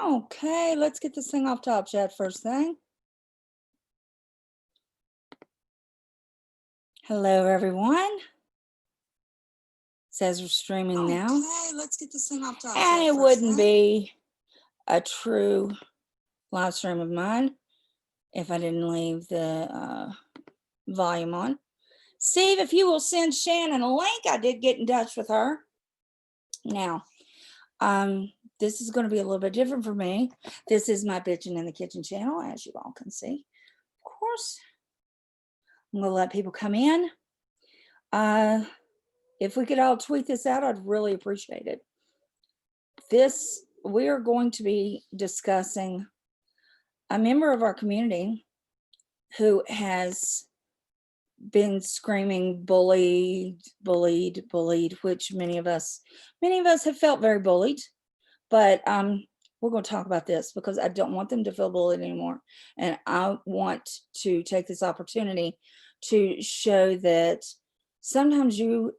Okay, let's get this thing off Top Chat first thing. Hello, everyone. Says we're streaming now. Okay, let's get this thing off Top Chat And it first wouldn't thing. be a true live stream of mine if I didn't leave the volume on. Steve, if you will send Shannon a link, I did get in touch with her. Now, this is going to be a little bit different for me. This is my Bitchin' in the Kitchen channel, as you all can see. Of course, I'm going to let people come in. If we could all tweet this out, I'd really appreciate it. We are going to be discussing a member of our community who has been screaming bullied, which many of us have felt very bullied. But we're going to talk about this because I don't want them to feel bullied anymore. And I want to take this opportunity to show that sometimes you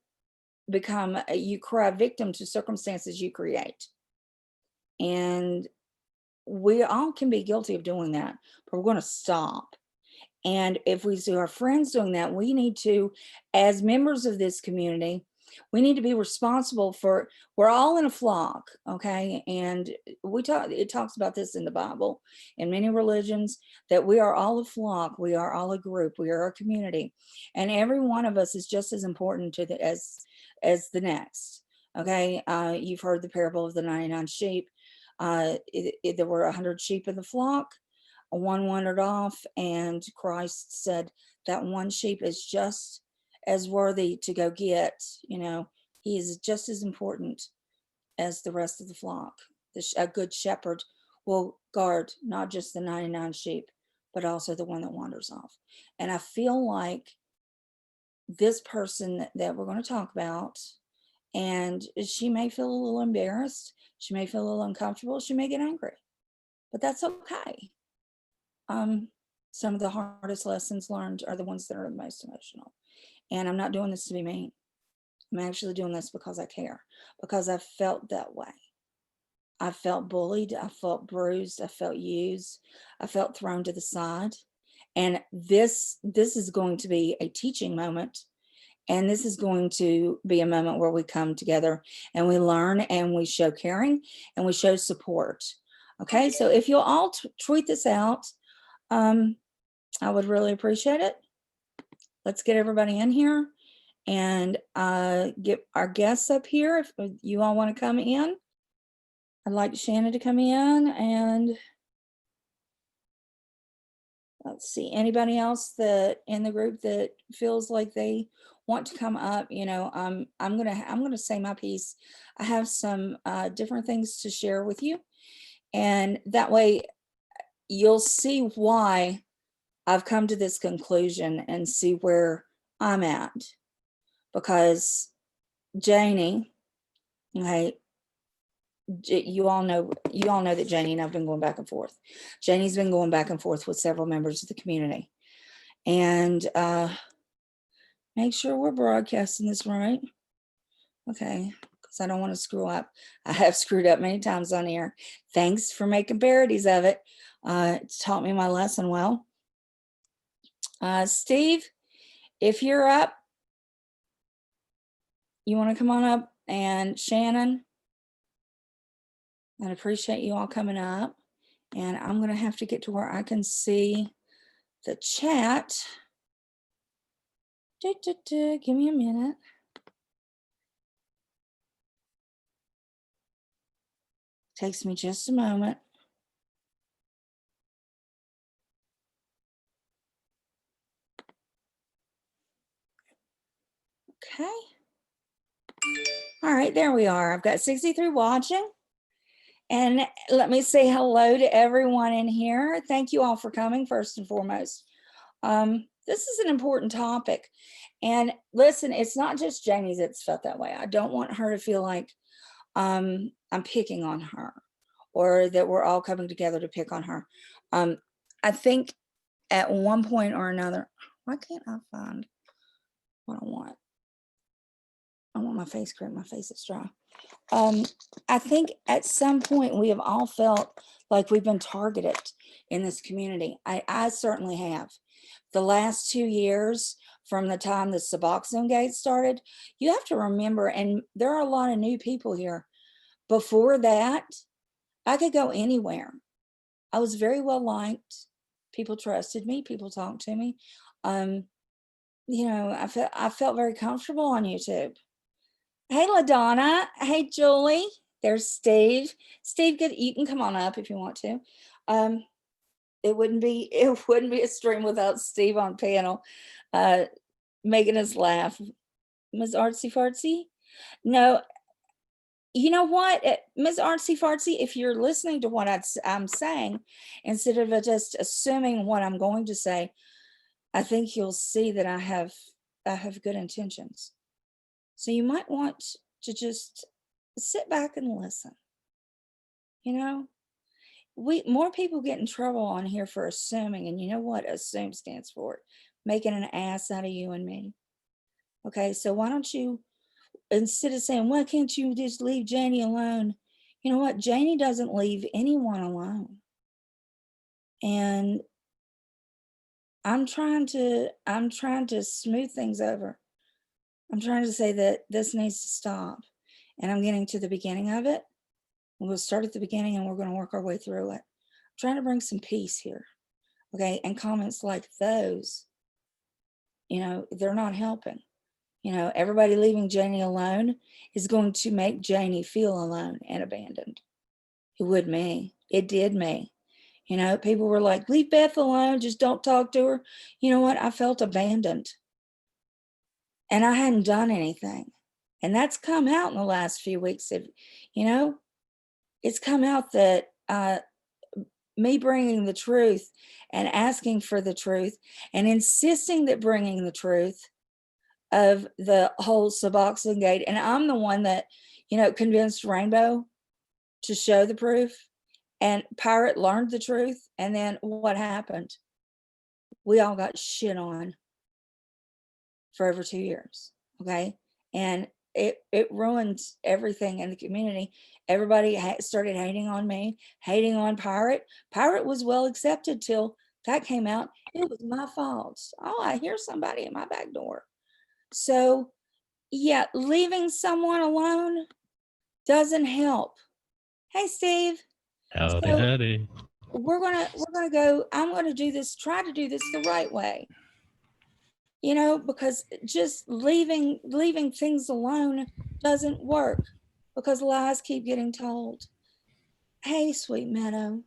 cry victim to circumstances you create. And we all can be guilty of doing that, but we're going to stop. And if we see our friends doing that, we need to, as members of this community, we need to be responsible for, we're all in a flock, okay? And it talks about this in the Bible, in many religions, that we are all a flock, we are all a group, we are a community. And every one of us is just as important to as the next, okay? You've heard the parable of the 99 sheep. There were 100 sheep in the flock. One wandered off, and Christ said that one sheep is just as worthy to go get. He is just as important as the rest of the flock. A good shepherd will guard not just the 99 sheep, but also the one that wanders off. And I feel like this person that we're going to talk about, and she may feel a little embarrassed, she may feel a little uncomfortable, she may get angry, but that's okay. Some of the hardest lessons learned are the ones that are the most emotional. And I'm not doing this to be mean. I'm actually doing this because I care, because I felt that way. I felt bullied, I felt bruised, I felt used, I felt thrown to the side. And this is going to be a teaching moment. And this is going to be a moment where we come together and we learn and we show caring and we show support. Okay, so if you'll all tweet this out, I would really appreciate it. Let's get everybody in here and get our guests up here. If you all want to come in, I'd like Shannon to come in, and let's see, anybody else that in the group that feels like they want to come up. I'm gonna say my piece. I have some different things to share with you, and that way you'll see why I've come to this conclusion and see where I'm at. Because Janie, okay, you all know that Janie and I've been going back and forth. Janie's been going back and forth with several members of the community. And make sure we're broadcasting this right. Okay, because I don't want to screw up. I have screwed up many times on here. Thanks for making parodies of it. It's taught me my lesson well. Steve, if you're up, you want to come on up? And Shannon, I'd appreciate you all coming up. And I'm going to have to get to where I can see the chat. Give me a minute. Takes me just a moment. Okay. All right, there we are. I've got 63 watching. And let me say hello to everyone in here. Thank you all for coming, first and foremost. This is an important topic. And listen, it's not just Janie that's felt that way. I don't want her to feel like I'm picking on her, or that we're all coming together to pick on her. I think at one point or another, why can't I find what I want? I want my face cream. My face is dry. I think at some point we have all felt like we've been targeted in this community. I certainly have. The last 2 years, from the time the Suboxone Gate started, you have to remember, and there are a lot of new people here. Before that, I could go anywhere. I was very well liked. People trusted me. People talked to me. I felt very comfortable on YouTube. Hey, LaDonna. Hey, Julie. There's Steve. Steve, you can come on up if you want to. It wouldn't be a stream without Steve on panel, making us laugh. Ms. Artsy Fartsy? No, you know what, Ms. Artsy Fartsy, if you're listening to what I'm saying, instead of just assuming what I'm going to say, I think you'll see that I have good intentions. So you might want to just sit back and listen. More people get in trouble on here for assuming, and you know what assume stands for? Making an ass out of you and me. Okay, so why don't you, instead of saying, why can't you just leave Janie alone? You know what? Janie doesn't leave anyone alone. And I'm trying to smooth things over. I'm trying to say that this needs to stop. And I'm getting to the beginning of it. We'll start at the beginning and we're going to work our way through it. I'm trying to bring some peace here. Okay. And comments like those, they're not helping. Everybody leaving Janie alone is going to make Janie feel alone and abandoned. It would me. It did me. People were like, leave Beth alone. Just don't talk to her. You know what? I felt abandoned. And I hadn't done anything. And that's come out in the last few weeks. It's come out that me bringing the truth and asking for the truth and insisting that bringing the truth of the whole Suboxone Gate. And I'm the one that, convinced Rainbow to show the proof, and Pirate learned the truth. And then what happened? We all got shit on for over 2 years. Okay. And it ruined everything in the community. Everybody started hating on me, hating on Pirate. Pirate was well accepted till that came out. It was my fault. Oh, I hear somebody at my back door. So yeah, leaving someone alone doesn't help. Hey, Steve. Howdy, So howdy. we're gonna go. I'm gonna try to do this the right way. Because just leaving things alone doesn't work, because lies keep getting told. Hey, Sweet Meadow.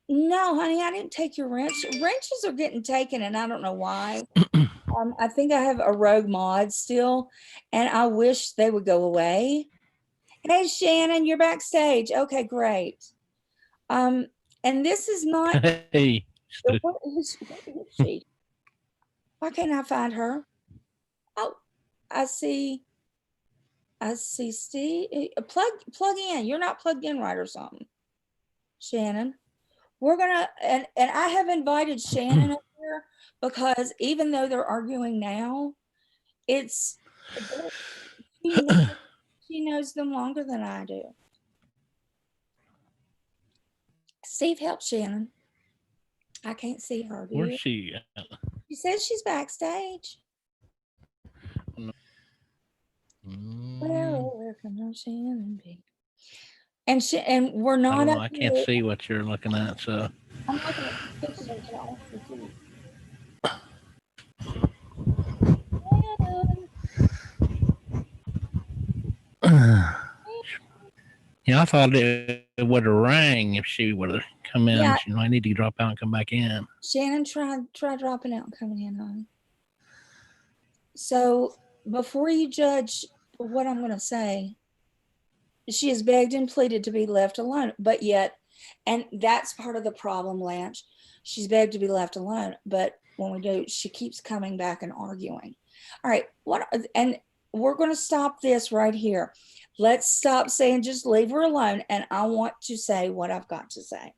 No, honey, I didn't take your wrench. Wrenches are getting taken, and I don't know why. I think I have a rogue mod still, and I wish they would go away. Hey, Shannon, you're backstage. Okay, great. And this is not. Hey. What is she? Why can't I find her? Oh, I see Steve. Plug in. You're not plugged in right or something. Shannon. We're gonna, and I have invited Shannon up here because even though they're arguing now, it's she knows them longer than I do. Steve, help Shannon. I can't see her. Where's she at? She says she's backstage. Where can Shannon be? And we're not. I can't see what you're looking at, so. I'm looking at the picture of y'all. Yeah, I thought it would have rang if she would have come in. Yeah. She might need to drop out and come back in. Shannon, try dropping out and coming in, honey. So before you judge what I'm going to say, she has begged and pleaded to be left alone, but yet, and that's part of the problem, Lance. She's begged to be left alone, but when we do, she keeps coming back and arguing. All right, and we're going to stop this right here. Let's stop saying just leave her alone, and I want to say what I've got to say.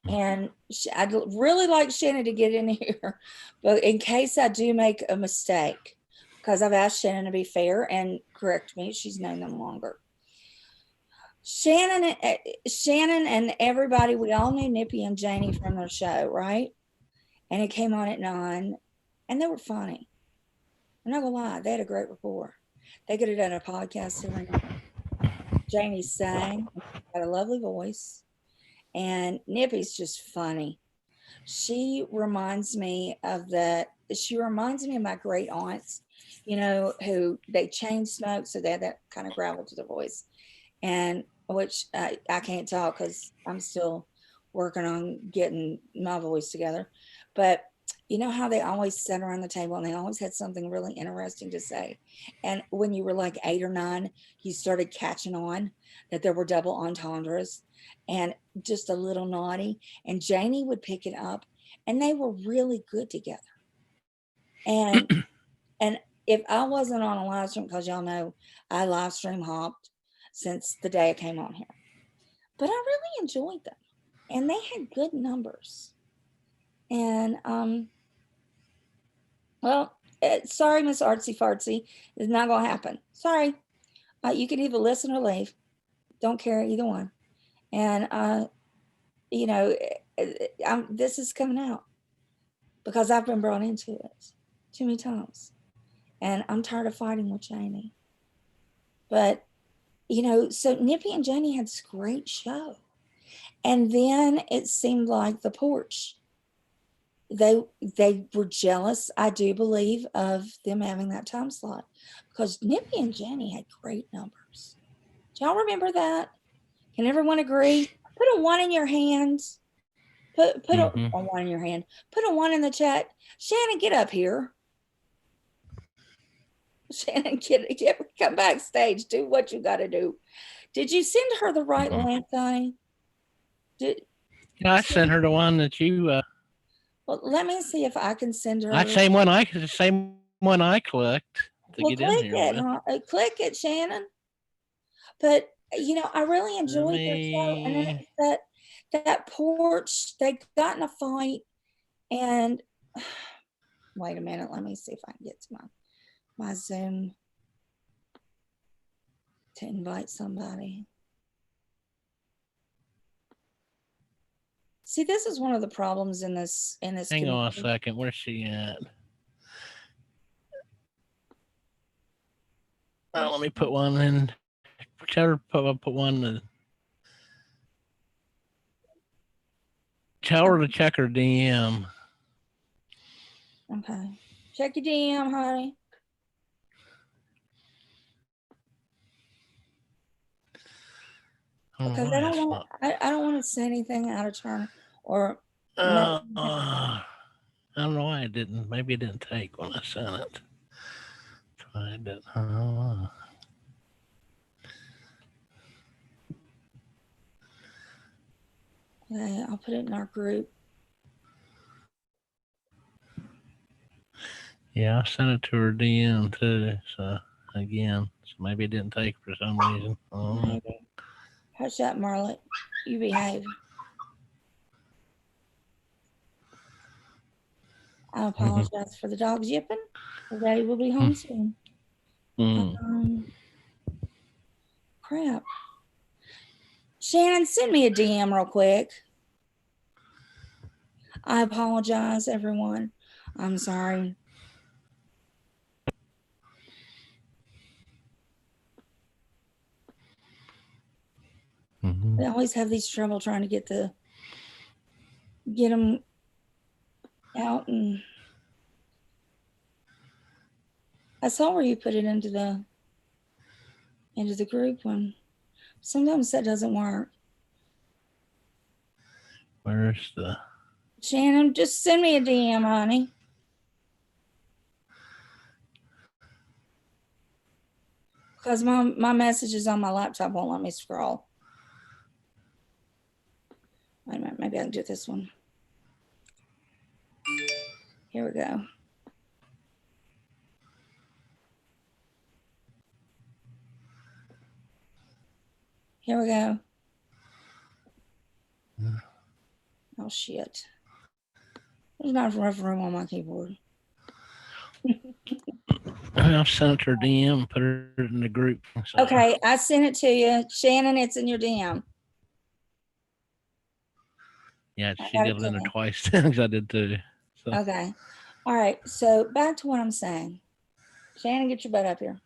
And I'd really like Shannon to get in here, but in case I do make a mistake, because I've asked Shannon to be fair and correct me, she's known them longer. Shannon and everybody, we all knew Nippy and Janie from their show, right? And it came on at 9, and they were funny. I'm not gonna lie, they had a great rapport. They could have done a podcast every night. Janie sang, had a lovely voice, and Nippy's just funny. She reminds me of my great aunts, who they chain smoked, so they had that kind of gravel to their voice. And which I can't talk because I'm still working on getting my voice together. But you know how they always sat around the table and they always had something really interesting to say. And when you were like 8 or 9, you started catching on that there were double entendres and just a little naughty. And Janie would pick it up, and they were really good together. And and if I wasn't on a live stream, because y'all know I live stream hopped since the day I came on here, but I really enjoyed them, and they had good numbers. And well, sorry, Miss Artsy Fartsy, it's not gonna happen. Sorry, you can either listen or leave. Don't care either one. And this is coming out because I've been brought into it too many times, and I'm tired of fighting with Janie. But so Nippy and Janie had this great show. And then it seemed like the porch, they were jealous, I do believe, of them having that time slot because Nippy and Janie had great numbers. Do y'all remember that? Can everyone agree? Put a 1 in your hands. Put a 1 in your hand. Put a 1 in the chat. Shannon, get up here. Shannon, come backstage. Do what you got to do. Did you send her the right link, Donnie? I sent her the one that you. Well, let me see if I can send her. The same one I clicked to get in here with. Click it, Shannon. But I really enjoyed their show, and then it's that porch. They got in a fight, and wait a minute. Let me see if I can get to my Zoom to invite somebody. See, this is one of the problems in this. Hang on a second. Where's she at? Let me put one in. Whichever put one in. Tell her to check her DM. Okay. Check your DM, honey. Because I don't want to say anything out of turn or. I don't know why it didn't. Maybe it didn't take when I sent it. Tried it. Okay, I'll put it in our group. Yeah, I sent it to her DM too. So maybe it didn't take for some reason. Maybe. Hush up, Marlet. You behave. I apologize for the dogs yipping. Daddy will be home soon. Crap. Shannon, send me a DM real quick. I apologize, everyone. I'm sorry. I always have these trouble trying to get them out, and I saw where you put it into the group one. Sometimes that doesn't work. Where's the Shannon? Just send me a DM, honey. Because my messages on my laptop won't let me scroll. Wait a minute, maybe I can do this one. Here we go. Here we go. shit. There's not enough room on my keyboard. I've sent her DM and put her in the group. So, Okay, I sent it to you. Shannon, it's in your DM. yeah, I she got got it it in there too. twice because I did too. So, Okay. All right. So back to what I'm saying. Shannon, get your butt up here.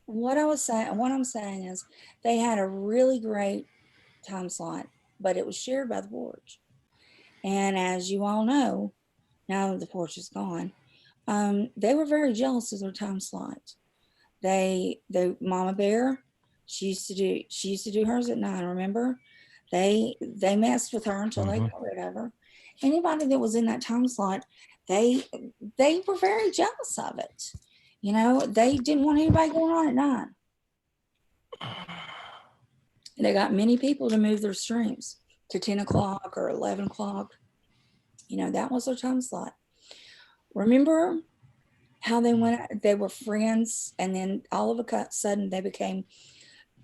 What I'm saying is they had a really great time slot, but it was shared by the porch. And as you all know, now that the porch is gone, they were very jealous of their time slot. They Mama Bear, she used to do hers at 9, remember? They messed with her until they Mhm. got rid of her. Anybody that was in that time slot, they were very jealous of it. You know, they didn't want anybody going on at 9. They got many people to move their streams to 10 o'clock or 11 o'clock. You know, that was their time slot. Remember how they were friends, and then all of a sudden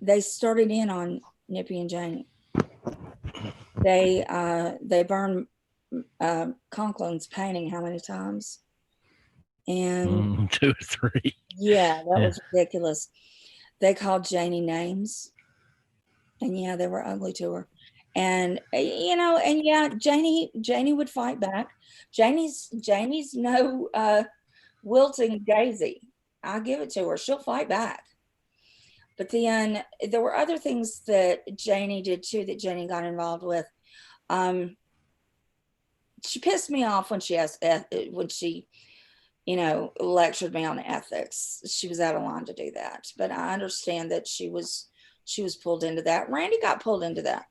they started in on Nippy and Janie. They burned Conklin's painting how many times? And 2 or 3. yeah, that Yeah. was ridiculous. They called Janie names, and yeah, they were ugly to her. And you know, and yeah, Janie would fight back. Janie's no wilting daisy. I'll give it to her. She'll fight back. But then there were other things that Janie did too that Janie got involved with. She pissed me off when she lectured me on ethics. She was out of line to do that. But I understand that she was pulled into that. Randy got pulled into that.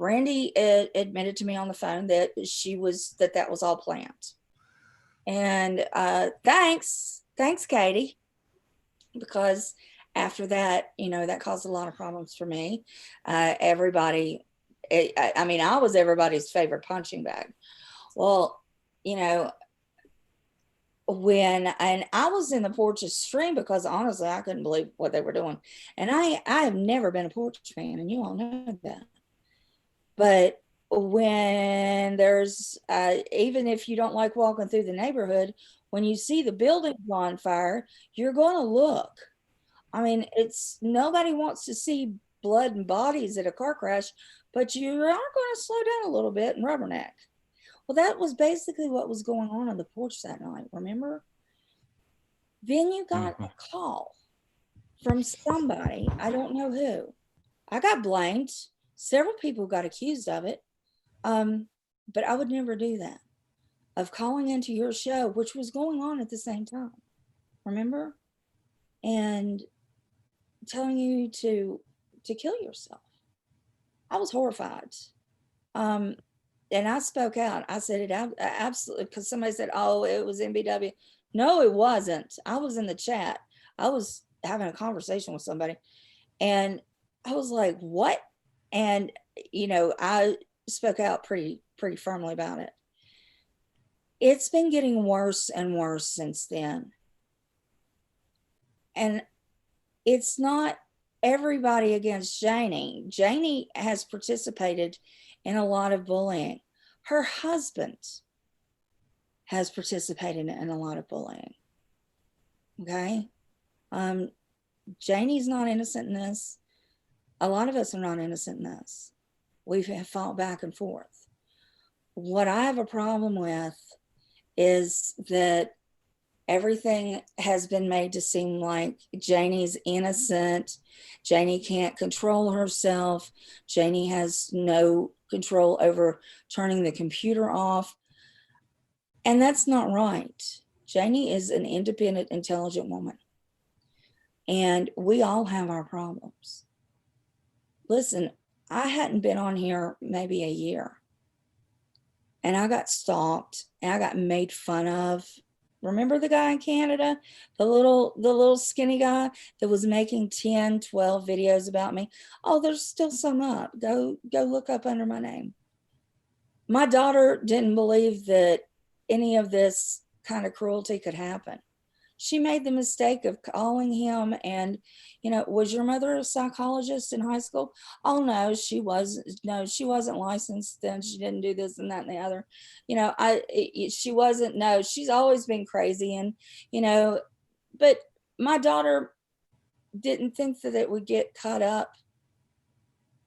Randy admitted to me on the phone that that was all planned. And thanks, Katie, because after that, that caused a lot of problems for me. Everybody, I was everybody's favorite punching bag. Well, and I was in the porch's stream because honestly, I couldn't believe what they were doing. And I have never been a porch fan, and you all know that. But when there's, even if you don't like walking through the neighborhood, when you see the building on fire, you're going to look. I mean, nobody wants to see blood and bodies at a car crash, but you are going to slow down a little bit and rubberneck. Well, that was basically what was going on the porch that night, remember? Then you got a call from somebody, I don't know who. I got blamed. Several people got accused of it. But I would never do that, of calling into your show, which was going on at the same time, remember? And telling you to kill yourself. I was horrified. And I spoke out. I said it absolutely, because somebody said, oh, it was MBW. No, it wasn't. I was in the chat. I was having a conversation with somebody, and I was like, what? And, I spoke out pretty firmly about it. It's been getting worse and worse since then. And it's not everybody against Janie. Janie has participated in a lot of bullying. Her husband has participated in a lot of bullying. Okay. Janie's not innocent in this. A lot of us are not innocent in this. We've fought back and forth. What I have a problem with is that everything has been made to seem like Janie's innocent. Janie can't control herself. Janie has no control over turning the computer off. And that's not right. Janie is an independent, intelligent woman. And we all have our problems. Listen, I hadn't been on here maybe a year. And I got stalked and I got made fun of. Remember the guy in Canada, the little skinny guy that was making 10, 12 videos about me? Oh, there's still some up. Go look up under my name. My daughter didn't believe that any of this kind of cruelty could happen. she made the mistake of calling him and, was your mother a psychologist in high school? Oh no, she wasn't. No, she wasn't licensed and she didn't do this and that and the other. She wasn't. No, she's always been crazy. And, but my daughter didn't think that it would get caught up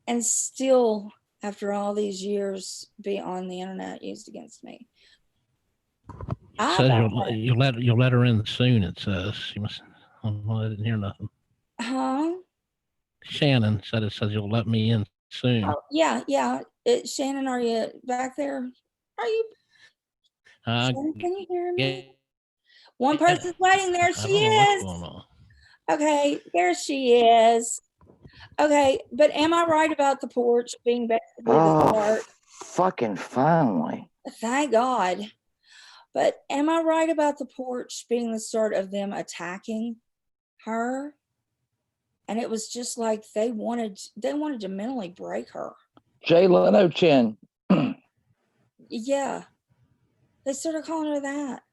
and still, after all these years, be on the internet used against me. It says you'll let her in soon. It says she must. I didn't hear nothing. Huh? Shannon said it says you'll let me in soon. Oh, yeah. Shannon, are you back there? Are you? Shannon, can you hear me? One person's waiting. There she is. Okay, there she is. Okay, but am I right about the porch being basically the start? Fucking finally. Thank God. But am I right about the porch being the start of them attacking her? And it was just like they wanted to mentally break her. Jay Leno Chin. Yeah. They started calling her that.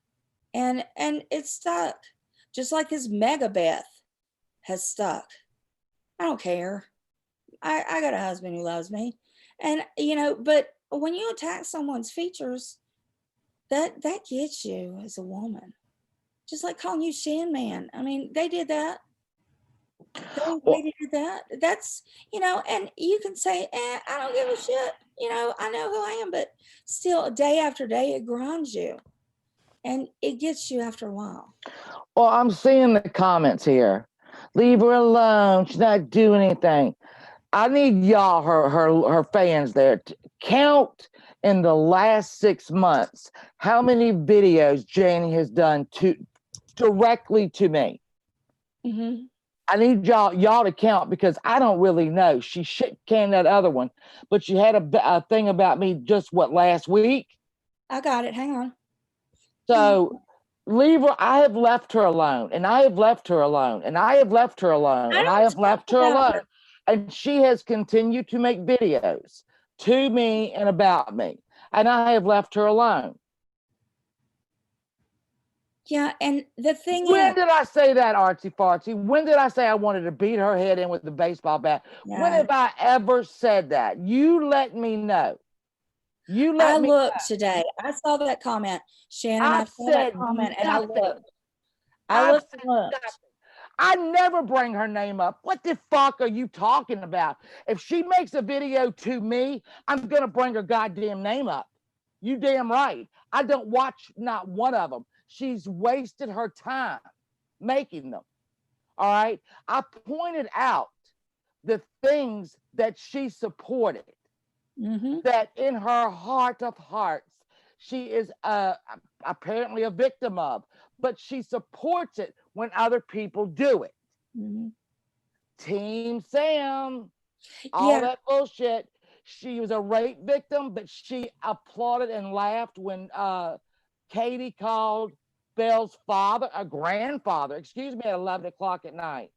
And it stuck. Just like his Megabeth has stuck. I don't care. I got a husband who loves me. And but when you attack someone's features, that gets you as a woman. Just like calling you Shan Man. I mean, they did that. They did that. That's, and you can say, I don't give a shit. I know who I am, but still day after day, it grinds you. And it gets you after a while. Well, I'm seeing the comments here. Leave her alone. She's not doing anything. I need y'all, her fans there, to count in the last 6 months how many videos Janie has done directly to me. Mm-hmm. I need y'all to count because I don't really know. She shit canned that other one, but she had a thing about me just last week. I got it. Hang on. So leave her. I have left her alone, and I have left her alone, and I have left her alone, and I have left her alone. And she has continued to make videos to me and about me, and I have left her alone. Yeah, and the thing is, when did I say that, Artsy Fartsy? When did I say I wanted to beat her head in with the baseball bat? Yeah. When have I ever said that? You let me know. I looked today. I saw that comment, Shannon. I saw that comment, and I looked. I looked. I never bring her name up. What the fuck are you talking about? If she makes a video to me, I'm gonna bring her goddamn name up. You damn right. I don't watch not one of them. She's wasted her time making them. All right. I pointed out the things that she supported. Mm-hmm. That in her heart of hearts, she is apparently a victim of, but she supports it when other people do it. Mm-hmm. Team Sam, all that bullshit. She was a rape victim, but she applauded and laughed when Katie called Belle's father, a grandfather, at 11 o'clock at night.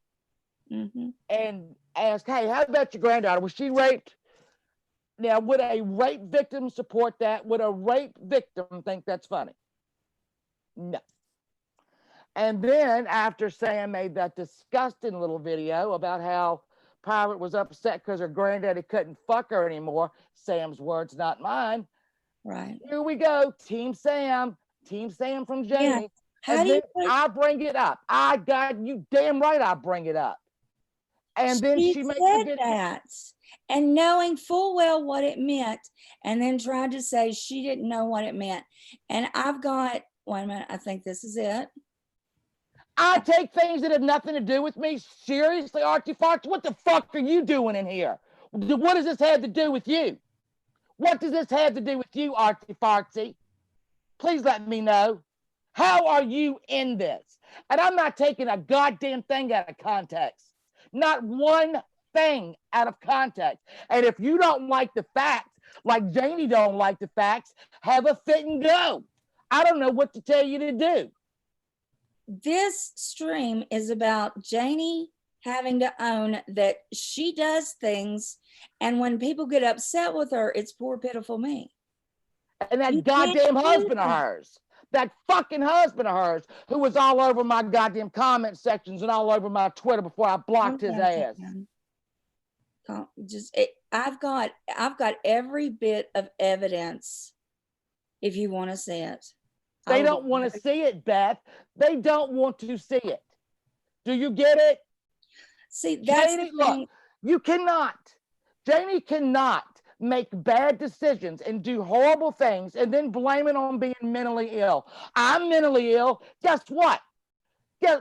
Mm-hmm. And asked, hey, how about your granddaughter? Was she raped? Now, would a rape victim support that? Would a rape victim think that's funny? No. And then after Sam made that disgusting little video about how Pirate was upset because her granddaddy couldn't fuck her anymore, Sam's words, not mine. Right. Here we go. Team Sam from Janie. Yeah. I bring it up. I got you damn right I bring it up. And then she makes that. And knowing full well what it meant, and then tried to say she didn't know what it meant. And I've got, wait a minute, I think this is it. I take things that have nothing to do with me seriously, Archie Fox. What the fuck are you doing in here? What does this have to do with you? What does this have to do with you, Archie Foxy? Please let me know. How are you in this? And I'm not taking a goddamn thing out of context. Not one thing out of context. And if you don't like the facts, like Janie don't like the facts, have a fit and go. I don't know what to tell you to do. This stream is about Janie having to own that she does things, and when people get upset with her, it's poor pitiful me. And that goddamn husband of hers. that fucking husband of hers who was all over my goddamn comment sections and all over my Twitter before I blocked his ass. I've got every bit of evidence if you want to see it. They don't want to see it, Beth. They don't want to see it. Do you get it? See, that's Janie, the thing. look, you cannot. Janie cannot make bad decisions and do horrible things and then blame it on being mentally ill. I'm mentally ill. Guess what?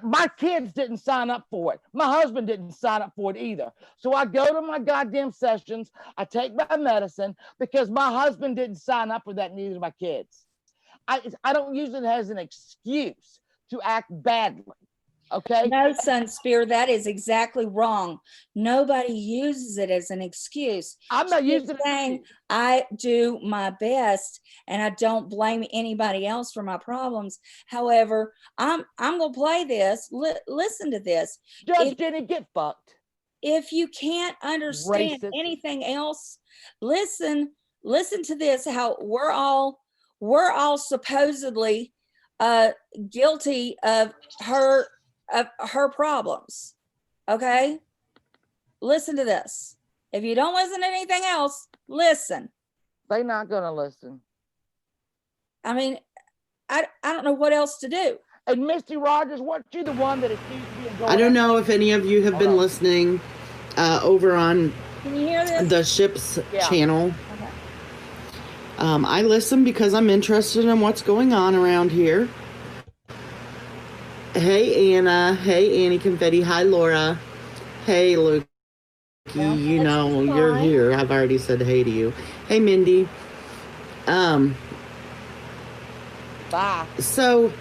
My kids didn't sign up for it. My husband didn't sign up for it either. So I go to my goddamn sessions. I take my medicine because my husband didn't sign up for that, neither did my kids. I don't use it as an excuse to act badly. Okay? No, Sun Spear, that is exactly wrong. Nobody uses it as an excuse. I'm not She's using it. saying I do my best and I don't blame anybody else for my problems. However, I'm gonna play this. Listen to this. Judge Jenny, get fucked. If you can't understand Racist. anything else, listen to this. How we're all supposedly guilty of her problems. Okay, listen to this. If you don't listen to anything else, listen. They're not gonna listen. I mean, I don't know what else to do. And Misty Rogers, weren't you the one that accused me of going I don't know if any of you have been Hold on. listening over on Can you hear this? the ship's Yeah. channel. Okay. I listen because I'm interested in what's going on around here. Hey, Anna. Hey, Annie Confetti. Hi, Laura. Hey, Luke. Well, You that's know, you're fine. here. I've already said hey to you. Hey, Mindy. Bye. So,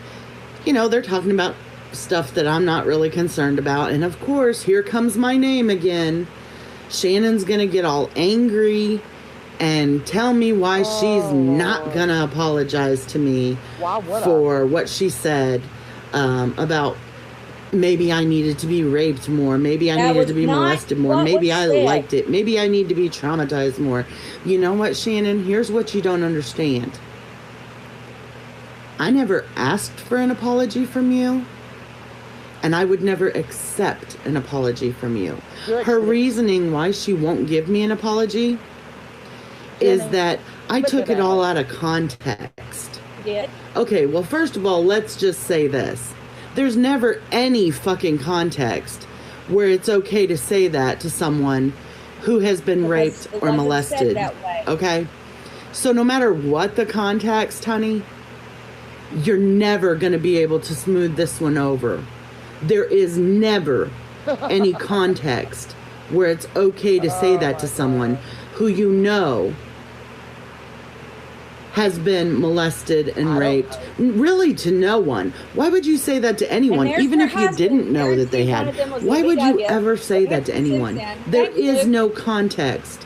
you know, they're talking about stuff that I'm not really concerned about. And of course, here comes my name again. Shannon's going to get all angry and tell me why she's not going to apologize to me Why would for what she said about maybe I needed to be raped more. Maybe I That needed to was be not molested more. what Maybe was I said. liked it. Maybe I need to be traumatized more. You know what, Shannon? Here's what you don't understand. I never asked for an apology from you, and I would never accept an apology from you. Good. Her reasoning why she won't give me an apology is Jenny, that I look took at it all that. out of context. Did Okay, well, first of all, let's just say this. There's never any fucking context where it's okay to say that to someone who has been because raped it or wasn't said molested. that way. Okay? So no matter what the context, honey, you're never going to be able to smooth this one over. There is never any context where it's okay to say that to someone who you know has been molested and I don't raped. Really, to no one. Why would you say that to anyone, there's even her if you husband. didn't know that they Guarantee one had? of them was Why would you Louis W. ever say But that to here's the anyone? Simpson. There Thank you, is Luke. no context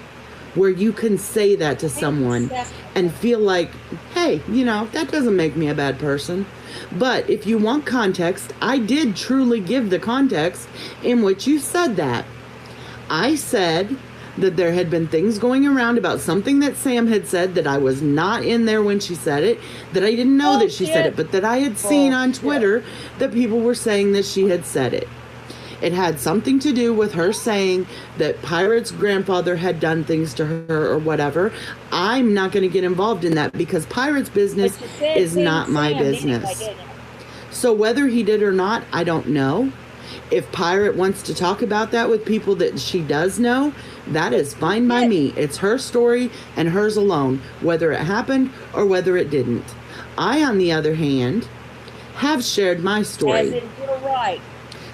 where you can say that to someone and feel like, hey, you know, that doesn't make me a bad person. But if you want context, I did truly give the context in which you said that. I said that there had been things going around about something that Sam had said, that I was not in there when she said it, that I didn't know that she said it, but that I had seen on Twitter that people were saying that she had said it. It had something to do with her saying that Pirate's grandfather had done things to her or whatever. I'm not going to get involved in that because Pirate's business But you said is Sam not my anyway, business. didn't you? So whether he did or not, I don't know. If Pirate wants to talk about that with people that she does know, that is fine by me. It's her story and hers alone, whether it happened or whether it didn't. I, on the other hand, have shared my As story. in your right.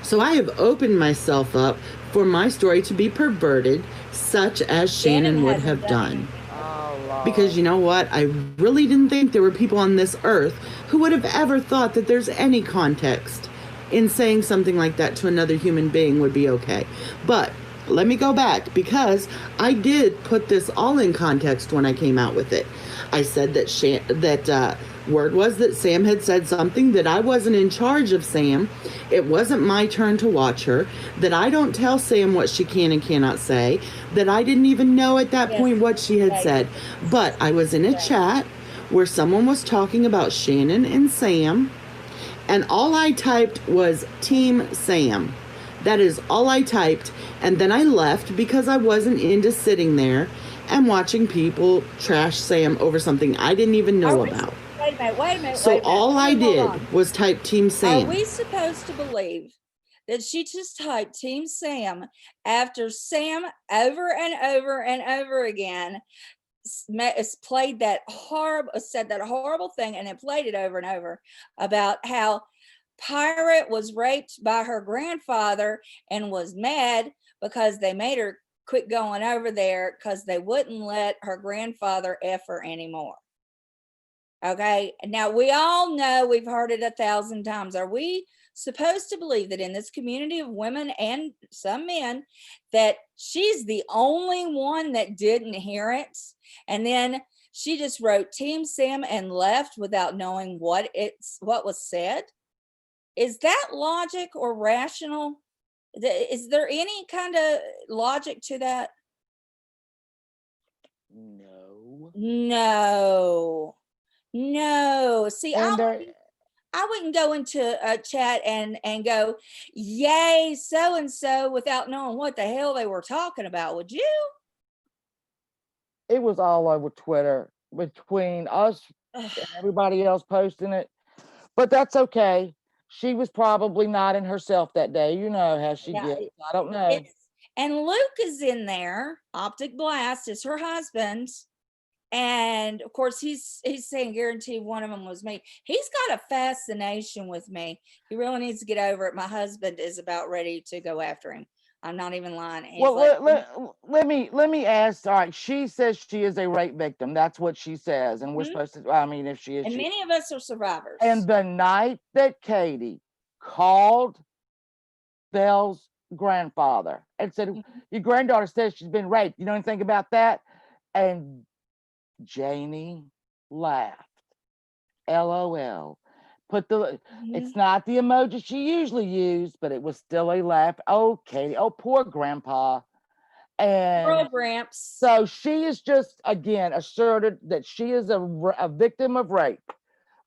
So I have opened myself up for my story to be perverted, such as Shannon would hasn't have done. Oh, Lord. Because you know what? I really didn't think there were people on this earth who would have ever thought that there's any context in saying something like that to another human being would be okay. But let me go back, because I did put this all in context when I came out with it. I said that word was that Sam had said something, that I wasn't in charge of Sam. It wasn't my turn to watch her, that I don't tell Sam what she can and cannot say, that I didn't even know at that Yes. point what she had Right. said. But I was in a chat where someone was talking about Shannon and Sam, and all I typed was Team Sam. That is all I typed, and then I left because I wasn't into sitting there and watching people trash Sam over something I didn't even know about. Wait a minute, wait a minute. So wait a minute. all I Hold did on. was type Team Are Sam. we supposed to believe that she just typed Team Sam after Sam over and over and over again played that horrible, said that horrible thing, and then played it over and over about how Pirate was raped by her grandfather and was mad because they made her quit going over there because they wouldn't let her grandfather F her anymore. Okay, now we all know, we've heard it 1,000 times. Are we supposed to believe that in this community of women and some men that she's the only one that didn't hear it, and then she just wrote Team Sam and left without knowing what was said? Is that logic or rational? Is there any kind of logic to that? No. No. See, And I wouldn't go into a chat and go, yay, so and so, without knowing what the hell they were talking about. Would you? it was all over Twitter between us and everybody else posting it. But that's okay. She was probably not in herself that day. You know how she Yeah, gets. I don't know. And Luke is in there. Optic Blast is her husband. And of course, he's saying guaranteed one of them was me. He's got a fascination with me. He really needs to get over it. My husband is about ready to go after him. I'm not even lying. He's Well, like, let me ask. All right, she says she is a rape victim. That's what she says, and we're supposed to. I mean, if she is, and many of us are survivors. And the night that Katie called Belle's grandfather and said, "Your granddaughter says she's been raped. You know anything about that?" And Janie laughed. LOL. Put the it's not the emoji she usually used, but it was still a laugh. Oh, Katie. Oh, poor grandpa. And Girl Gramps. so she is just again asserted that she is a victim of rape.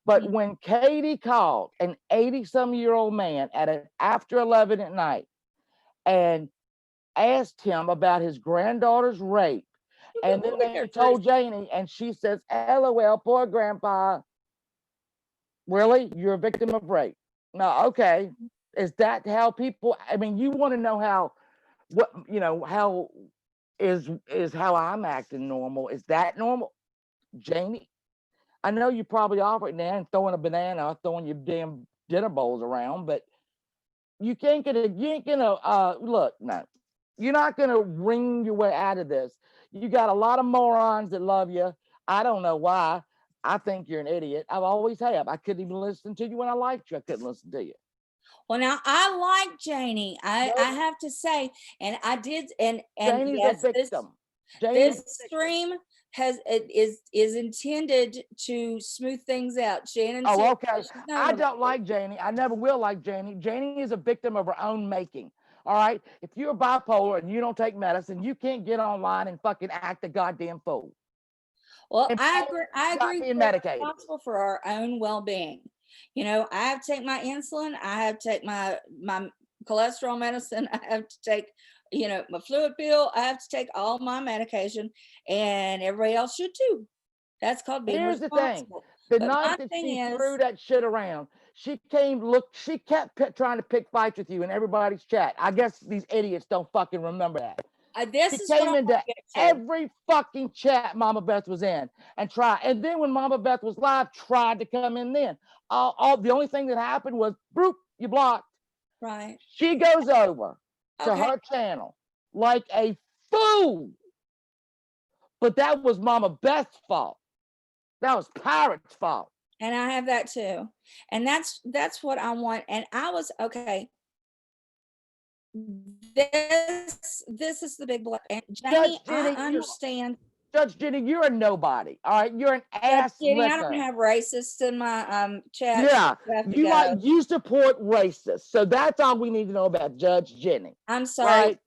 But when Katie called an 80-some-year-old man after 11 at night and asked him about his granddaughter's rape, and then they told Janie, and she says, LOL, poor grandpa. Really? You're a victim of rape? No, okay. Is that how people, I mean, you want to know how is how I'm acting normal? Is that normal? Janie? I know you probably off right now and throwing a banana or throwing your damn dinner bowls around, but you ain't gonna look, no. You're not gonna wring your way out of this. You got a lot of morons that love you. I don't know why. I think you're an idiot. I've always have. I couldn't even listen to you when I liked you. I couldn't listen to you. Well, now I like Janie. I have to say, and I did, and Janie's yes, a victim. this stream is intended to smooth things out. Shannon. Oh, okay. I don't like Janie. I never will like Janie. Janie is a victim of her own making. All right. If you're bipolar and you don't take medicine, you can't get online and fucking act a goddamn fool. Well, I agree. Being We're medicated. responsible for our own well-being. You know, I have to take my insulin. I have to take my cholesterol medicine. I have to take, my fluid pill. I have to take all my medication, and everybody else should too. That's called being responsible. The thing. The night that she threw that shit around, she kept trying to pick fights with you in everybody's chat. I guess these idiots don't fucking remember that. She came into every fucking chat Mama Beth was in and then when Mama Beth was live, tried to come in then. The only thing that happened was, boop, you blocked. Right. She goes over to her channel like a fool. But that was Mama Beth's fault. That was Pirate's fault. And I have that too. And that's what I want. And I was okay. This is the big block. And Janie, I understand. Judge Jenny, you're a nobody. All right, you're an ass. Jenny, I don't have racists in my chat. Yeah, you support racists. So that's all we need to know about Judge Jenny. I'm sorry. Right?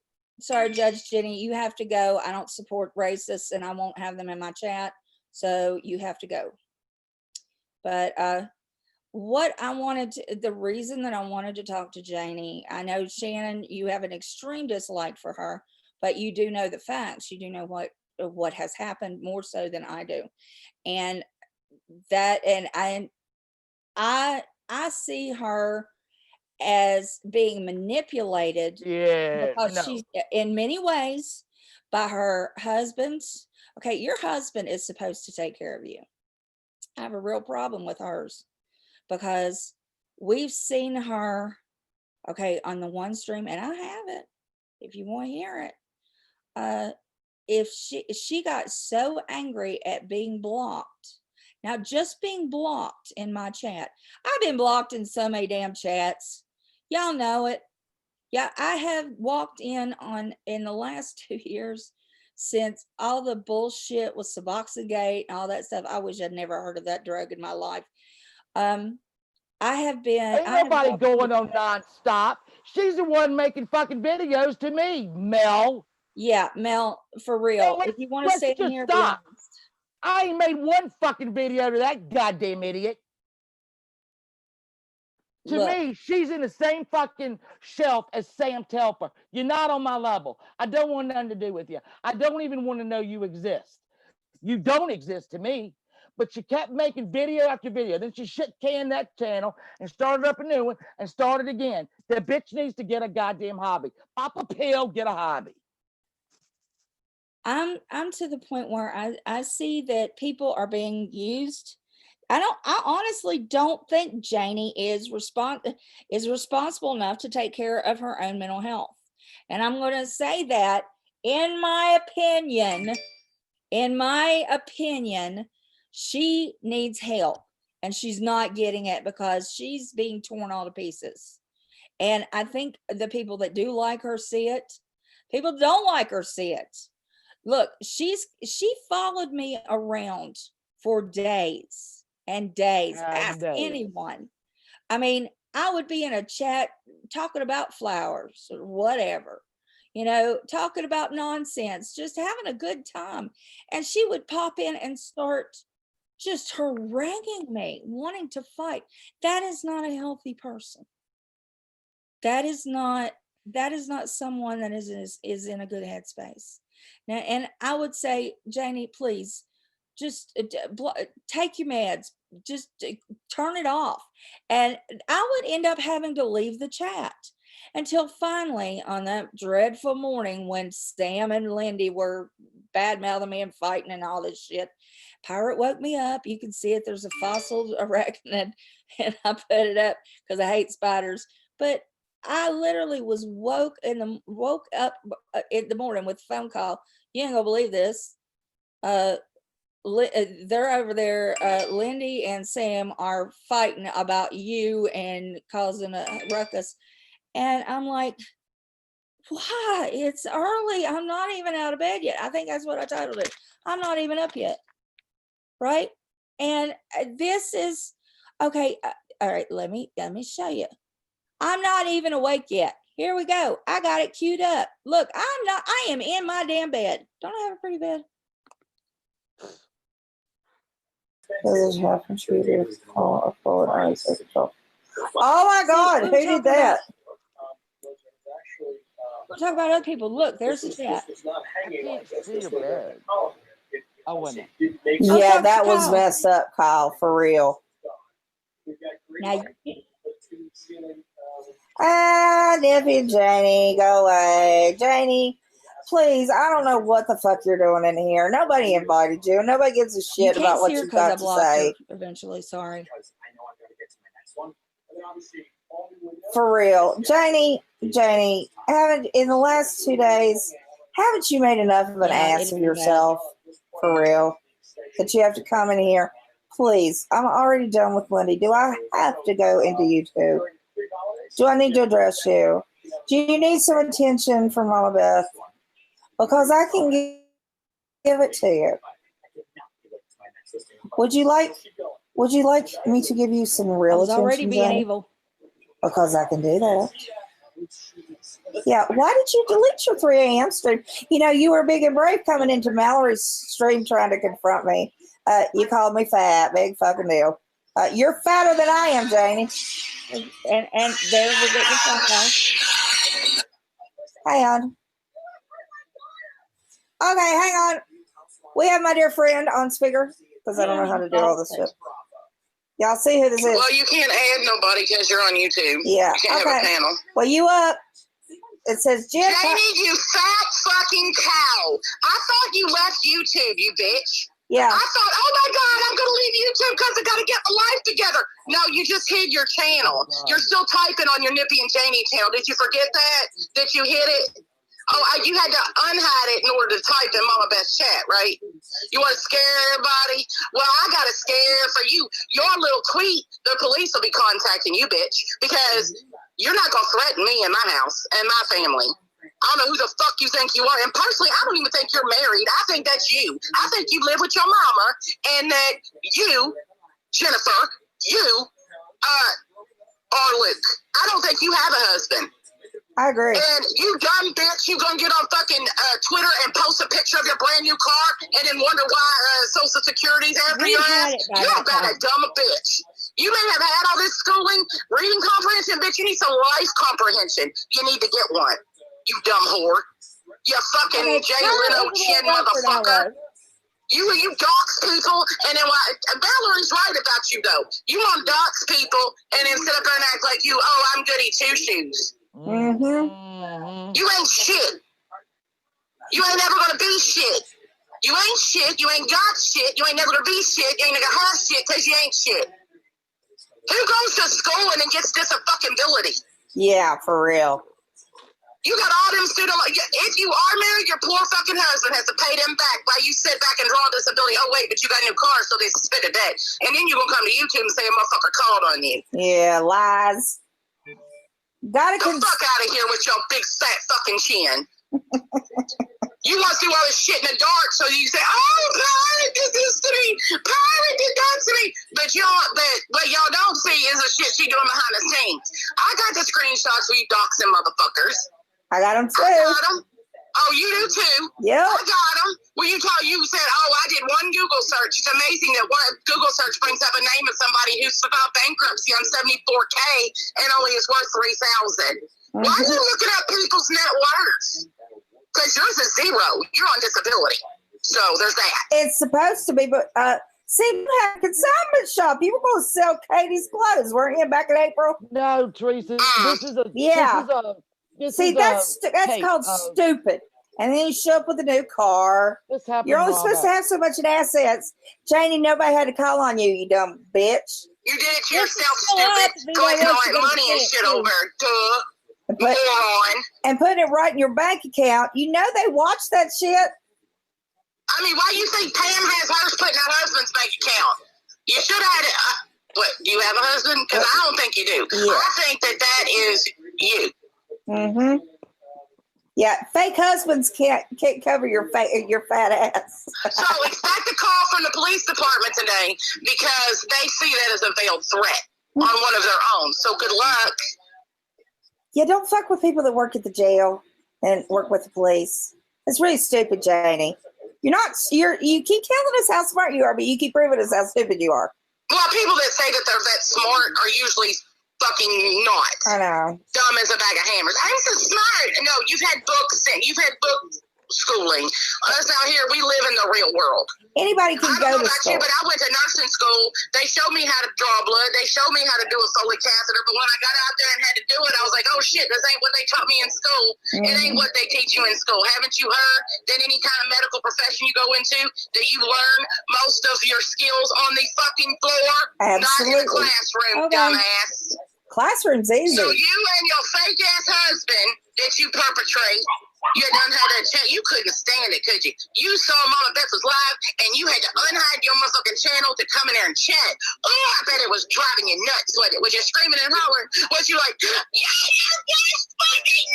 Sorry, Judge Jenny, you have to go. I don't support racists and I won't have them in my chat. So you have to go. But the reason that I wanted to talk to Janie, I know, Shannon, you have an extreme dislike for her, but you do know the facts. You do know what has happened more so than I do. And I see her as being manipulated Yeah, because no. she's in many ways by her husband's. Okay, your husband is supposed to take care of you. I have a real problem with hers because we've seen her, okay, on the one stream, and I have it if you want to hear it. If she got so angry at being blocked. Now, just being blocked in my chat. I've been blocked in so many damn chats. Y'all know it. Yeah, I have walked in the last 2 years since all the bullshit with Suboxone and all that stuff. I wish I'd never heard of that drug in my life. I have been. Ain't nobody going on nonstop. She's the one making fucking videos to me, Mel. Yeah, Mel, for real. If you want to sit in here, stop. I ain't made one fucking video to that goddamn idiot. To me, she's in the same fucking shelf as Sam Telfer. You're not on my level. I don't want nothing to do with you. I don't even want to know you exist. You don't exist to me. But she kept making video after video. Then she shit canned that channel and started up a new one and started again. The bitch needs to get a goddamn hobby. Pop a pill, get a hobby. I'm to the point where I see that people are being used. I honestly don't think Janie is responsible enough to take care of her own mental health. And I'm going to say that in my opinion, she needs help and she's not getting it because she's being torn all to pieces. And I think the people that do like her see it. People don't like her see it. Look, she followed me around for days and days. Ask anyone. I mean, I would be in a chat talking about flowers or whatever, talking about nonsense, just having a good time. And she would pop in and start just haranguing me, wanting to fight. That is not a healthy person. That is not someone that is in a good headspace. Now, and I would say, Janie, please just take your meds, just turn it off. And I would end up having to leave the chat until finally on that dreadful morning when Sam and Lindy were bad mouthing me and fighting and all this shit. Pirate woke me up. You can see it. There's a fossil arachnid, and I put it up because I hate spiders. But I literally was woke up in the morning with a phone call. You ain't gonna believe this. They're over there. Lindy and Sam are fighting about you and causing a ruckus. And I'm like, why? It's early. I'm not even out of bed yet. I think that's what I titled it. I'm not even up yet. Right? And this is okay. All right. Let me show you. I'm not even awake yet. Here we go. I got it queued up. Look, I am in my damn bed. Don't I have a pretty bed? Does have contributed call a forward article. Oh my God, who did that? We'll talk about other people. Look, there's the chat. I can't see your bed. Oh, wasn't it? Yeah, that was messed up, Kyle, for real. Now, Nippy Janie, go away. Janie, please, I don't know what the fuck you're doing in here. Nobody invited you. Nobody gives a shit about what you've got to say. Eventually, sorry. For real. Janie, haven't in the last 2 days, haven't you made enough of an ass of yourself? For real. That you have to come in here. Please, I'm already done with Lindy. Do I have to go into YouTube? Do I need to address you? Do you need some attention from Mama Beth? Because I can give it to you. Would you like me to give you some real attention? Already being Jenny? evil. Because I can do that. Yeah, why did you delete your 3 a.m. stream? You were big and brave coming into Mallory's stream trying to confront me. You called me fat, big fucking deal. You're fatter than I am, Janie. And there we're getting the phone call. Hang on. Okay, hang on. We have my dear friend on speaker because I don't know how to do all this shit. Y'all see who this is? Well, you can't add nobody because you're on YouTube. Yeah. You can't have a Okay. panel. Well, you up? It says Jen. Jamie, you fat fucking cow. I thought you left YouTube, you bitch. Yeah. I thought, oh my God, I'm going to leave YouTube because I got to get my life together. No, you just hid your channel. You're still typing on your Nippy and Janie channel. Did you forget that? Did you hit it? Oh, you had to unhide it in order to type in Mama Best Chat, right? You want to scare everybody? Well, I got a scare for you. Your little tweet, the police will be contacting you, bitch, because you're not going to threaten me in my house and my family. I don't know who the fuck you think you are. And personally, I don't even think you're married. I think that's you. I think you live with your mama and that you, Jennifer, you are Luke. I don't think you have a husband. I agree. And you dumb bitch, you gonna get on fucking Twitter and post a picture of your brand new car and then wonder why Social Security's after We your had ass? it by You're that about a time. dumb bitch. You may have had all this schooling, reading comprehension, bitch. You need some life comprehension. You need to get one. You dumb whore. You fucking Okay, Jay tell her Leno what chin the record I motherfucker. was. You dox people, and then Valerie's right about you though. You want to dox people, and then sit up there and act like you, oh, I'm goody two shoes. Mhm. You ain't shit. You ain't never gonna be shit. You ain't shit. You ain't got shit. You ain't never gonna be shit. You ain't gonna have shit because you ain't shit. Who goes to school and then gets this a fucking ability? Yeah, for real. You got all them student. If you are married, your poor fucking husband has to pay them back while you sit back and draw disability. Oh wait, but you got a new car, so they suspend a debt. And then you gonna come to YouTube and say a motherfucker called on you. Yeah, lies. Gotta The fuck out of here with your big fat fucking chin. You want to do all this shit in the dark, so you say, "Oh, Pirate did this to me. Pirate did that to me." But what y'all don't see is the shit she doing behind the scenes. I got the screenshots for you doxing motherfuckers. I got them I too. got them. Oh, you do too. Yep. I got them. Well, you said, "Oh, I did one Google search." It's amazing that one Google search brings up a name of somebody who's filed bankruptcy on $74K and only is worth $3,000. Why are you looking at people's net worths? Because yours is zero. You're on disability. So there's that. It's supposed to be, but see, you had a consignment shop. You were going to sell Katie's clothes, weren't you, back in April? No, Teresa. This is a. Yeah. See, that's Kate, called stupid. And then you show up with a new car. This happened. You're only supposed to have so much in assets. Janie, nobody had to call on you, you dumb bitch. You did it to yourself, Show up, stupid. be Collecting like, all what that you gonna money and say, shit too. over. Duh. And put, Moron. and put it right in your bank account. You know they watch that shit. I mean, why do you think Pam has hers put in her husband's bank account? You should have had it. What, do you have a husband? Because I don't think you do. Yeah. I think that is you. Mm-hmm. Yeah, fake husbands can't cover your fat ass. So expect a call from the police department today because they see that as a veiled threat on one of their own. So good luck. Yeah, don't fuck with people that work at the jail and work with the police. It's really stupid, Janie. You keep telling us how smart you are, but you keep proving us how stupid you are. Well, people that say that they're that smart are usually fucking not. I know. Dumb as a bag of hammers. I'm so smart. No, you've had books and you've had book schooling. Us out here, we live in the real world. Anybody can I go don't know to about school. you, but I went to nursing school. They showed me how to draw blood. They showed me how to do a Foley catheter. But when I got out there and had to do it, I was like, oh shit, this ain't what they taught me in school. It ain't what they teach you in school. Haven't you heard that any kind of medical profession you go into, that you learn most of your skills on the fucking floor? Not in Absolutely. the classroom, Okay. dumbass. Classroom's easy. So you and your fake ass husband that you perpetrate, you done had that chat. You couldn't stand it, could you? You saw Mama Beth was live, and you had to unhide your motherfucking channel to come in there and chat. Oh, I bet it was driving you nuts. Was you screaming and hollering? Was you like, yes, fucking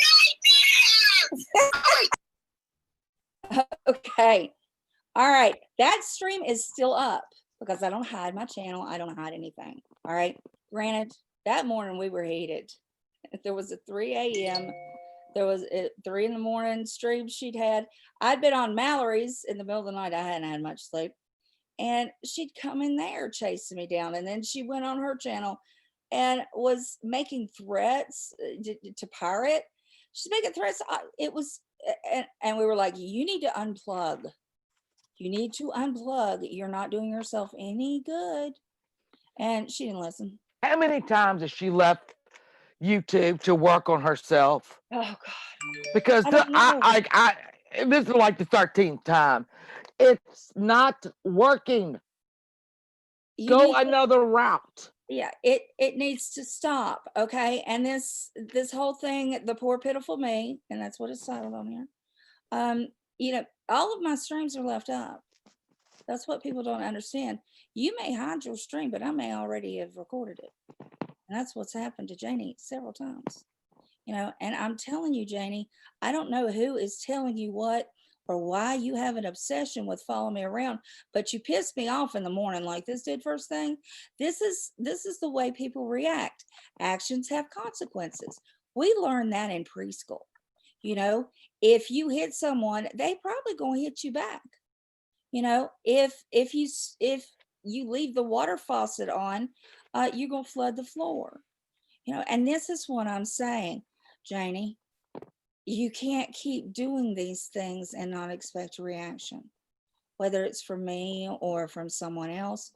nightmare? Okay. All right. That stream is still up because I don't hide my channel. I don't hide anything. All right. Granted, that morning we were heated. There was a 3 a.m. There was a 3 in the morning stream she'd had. I'd been on Mallory's in the middle of the night. I hadn't had much sleep. and she'd come in there chasing me down. And then she went on her channel and was making threats to pirate. She's making threats. It was, and we were like, you need to unplug. You need to unplug. You're not doing yourself any good. And she didn't listen. How many times has she left YouTube to work on herself? Oh God. Because I don't know. this is like the 13th time. It's not working. You Go need to- another route. yeah, it needs to stop. Okay. And this whole thing, the poor pitiful me, and that's what it's titled on here. You know, all of my streams are left up. That's what people don't understand. You may hide your stream, but I may already have recorded it. And that's what's happened to Janie several times. You know, and I'm telling you, Janie, I don't know who is telling you what or why you have an obsession with following me around, but you piss me off in the morning like this did first thing. This is the way people react. Actions have consequences. We learned that in preschool. You know, if you hit someone, they probably gonna hit you back. You know, if you leave the water faucet on, you're gonna flood the floor. You know, and this is what I'm saying, Janie. You can't keep doing these things and not expect a reaction, whether it's from me or from someone else.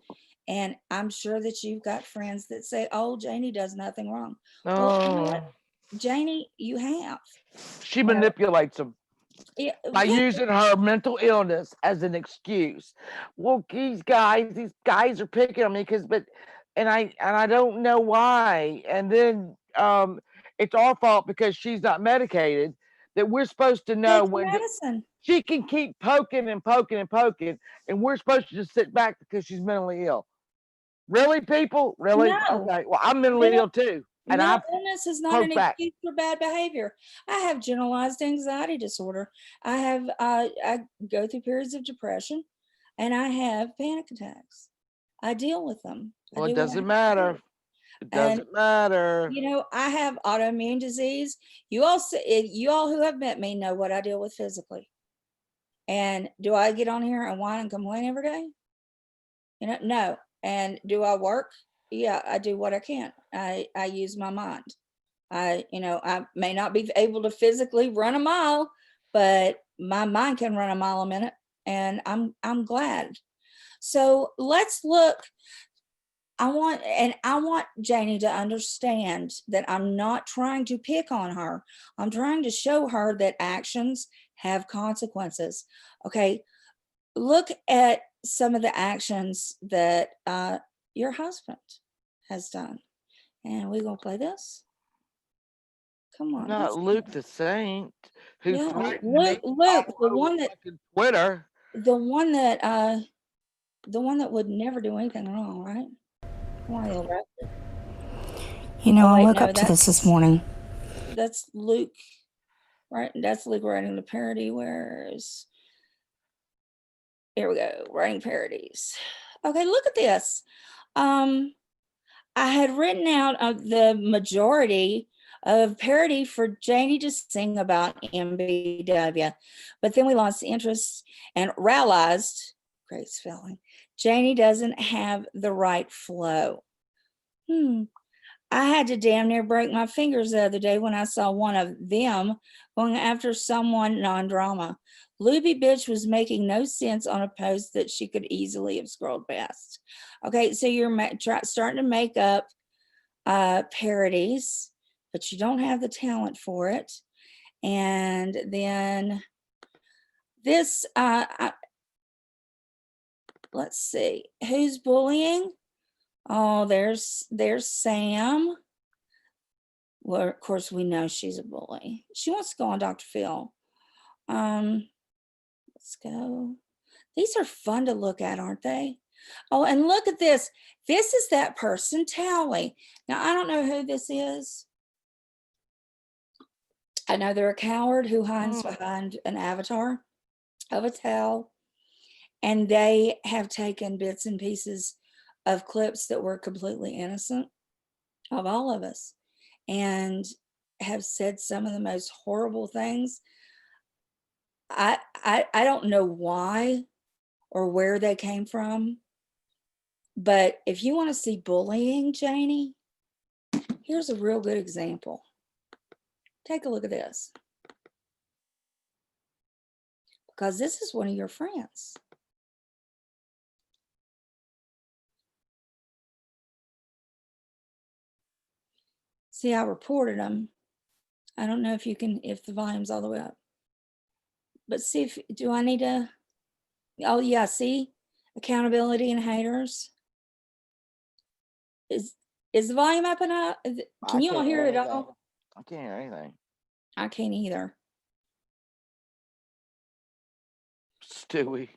And I'm sure that you've got friends that say, oh, Janie does nothing wrong. Well, you know what, Janie, you have. She manipulates them by Yeah, using her mental illness as an excuse. Well, these guys are picking on me and I don't know why. And then it's our fault because she's not medicated, that we're supposed to know take when medicine. she can keep poking and poking and poking, and we're supposed to just sit back because she's mentally ill. Really, people? Really? No. Okay. Well, I'm mentally Mental- ill too. And Mental I illness is not poke an back. excuse for bad behavior. I have generalized anxiety disorder. I have I go through periods of depression, and I have panic attacks. I deal with them. I Well, do it what I doesn't have to matter. do. It And doesn't matter. you know, I have autoimmune disease. You all who have met me know what I deal with physically. And do I get on here and whine and complain every day? You know, no. And do I work? Yeah, I do what I can. I use my mind. I may not be able to physically run a mile, but my mind can run a mile a minute, and I'm glad. So let's look. I want Janie to understand that I'm not trying to pick on her. I'm trying to show her that actions have consequences. Okay, look at some of the actions that your husband has done. And we're gonna play this. Come on. Not Luke the Saint, who Yeah, threatened me Luke, all over fucking Twitter. the one that would never do anything wrong, right? Come on, little brat. You know, Oh, I wait, woke no, up to this that's morning. that's Luke, right? That's Luke writing the parody. Here we go, writing parodies. Okay, look at this. I had written out the majority of parody for Janie to sing about MBW, but then we lost interest and realized, great spelling, Janie doesn't have the right flow. I had to damn near break my fingers the other day when I saw one of them going after someone non-drama. Luby bitch was making no sense on a post that she could easily have scrolled past. Okay, so you're starting to make up parodies, but you don't have the talent for it. And then this, let's see, who's bullying? Oh, there's Sam. Well, of course, we know she's a bully. She wants to go on Dr. Phil. Let's go. These are fun to look at, aren't they? Oh, and look at this. This is that person, Tally. Now, I don't know who this is. I know they're a coward who hides behind an avatar of a towel. And they have taken bits and pieces of clips that were completely innocent of all of us and have said some of the most horrible things. I don't know why or where they came from. But if you want to see bullying, Janie, here's a real good example. Take a look at this. Because this is one of your friends. See, I reported them. I don't know if you can, if the volume's all the way up. But see if, do I need to, oh yeah, see? Accountability and haters. Is the volume up and up? Can you all hear it all? I can't hear anything. I can't either. Stewie.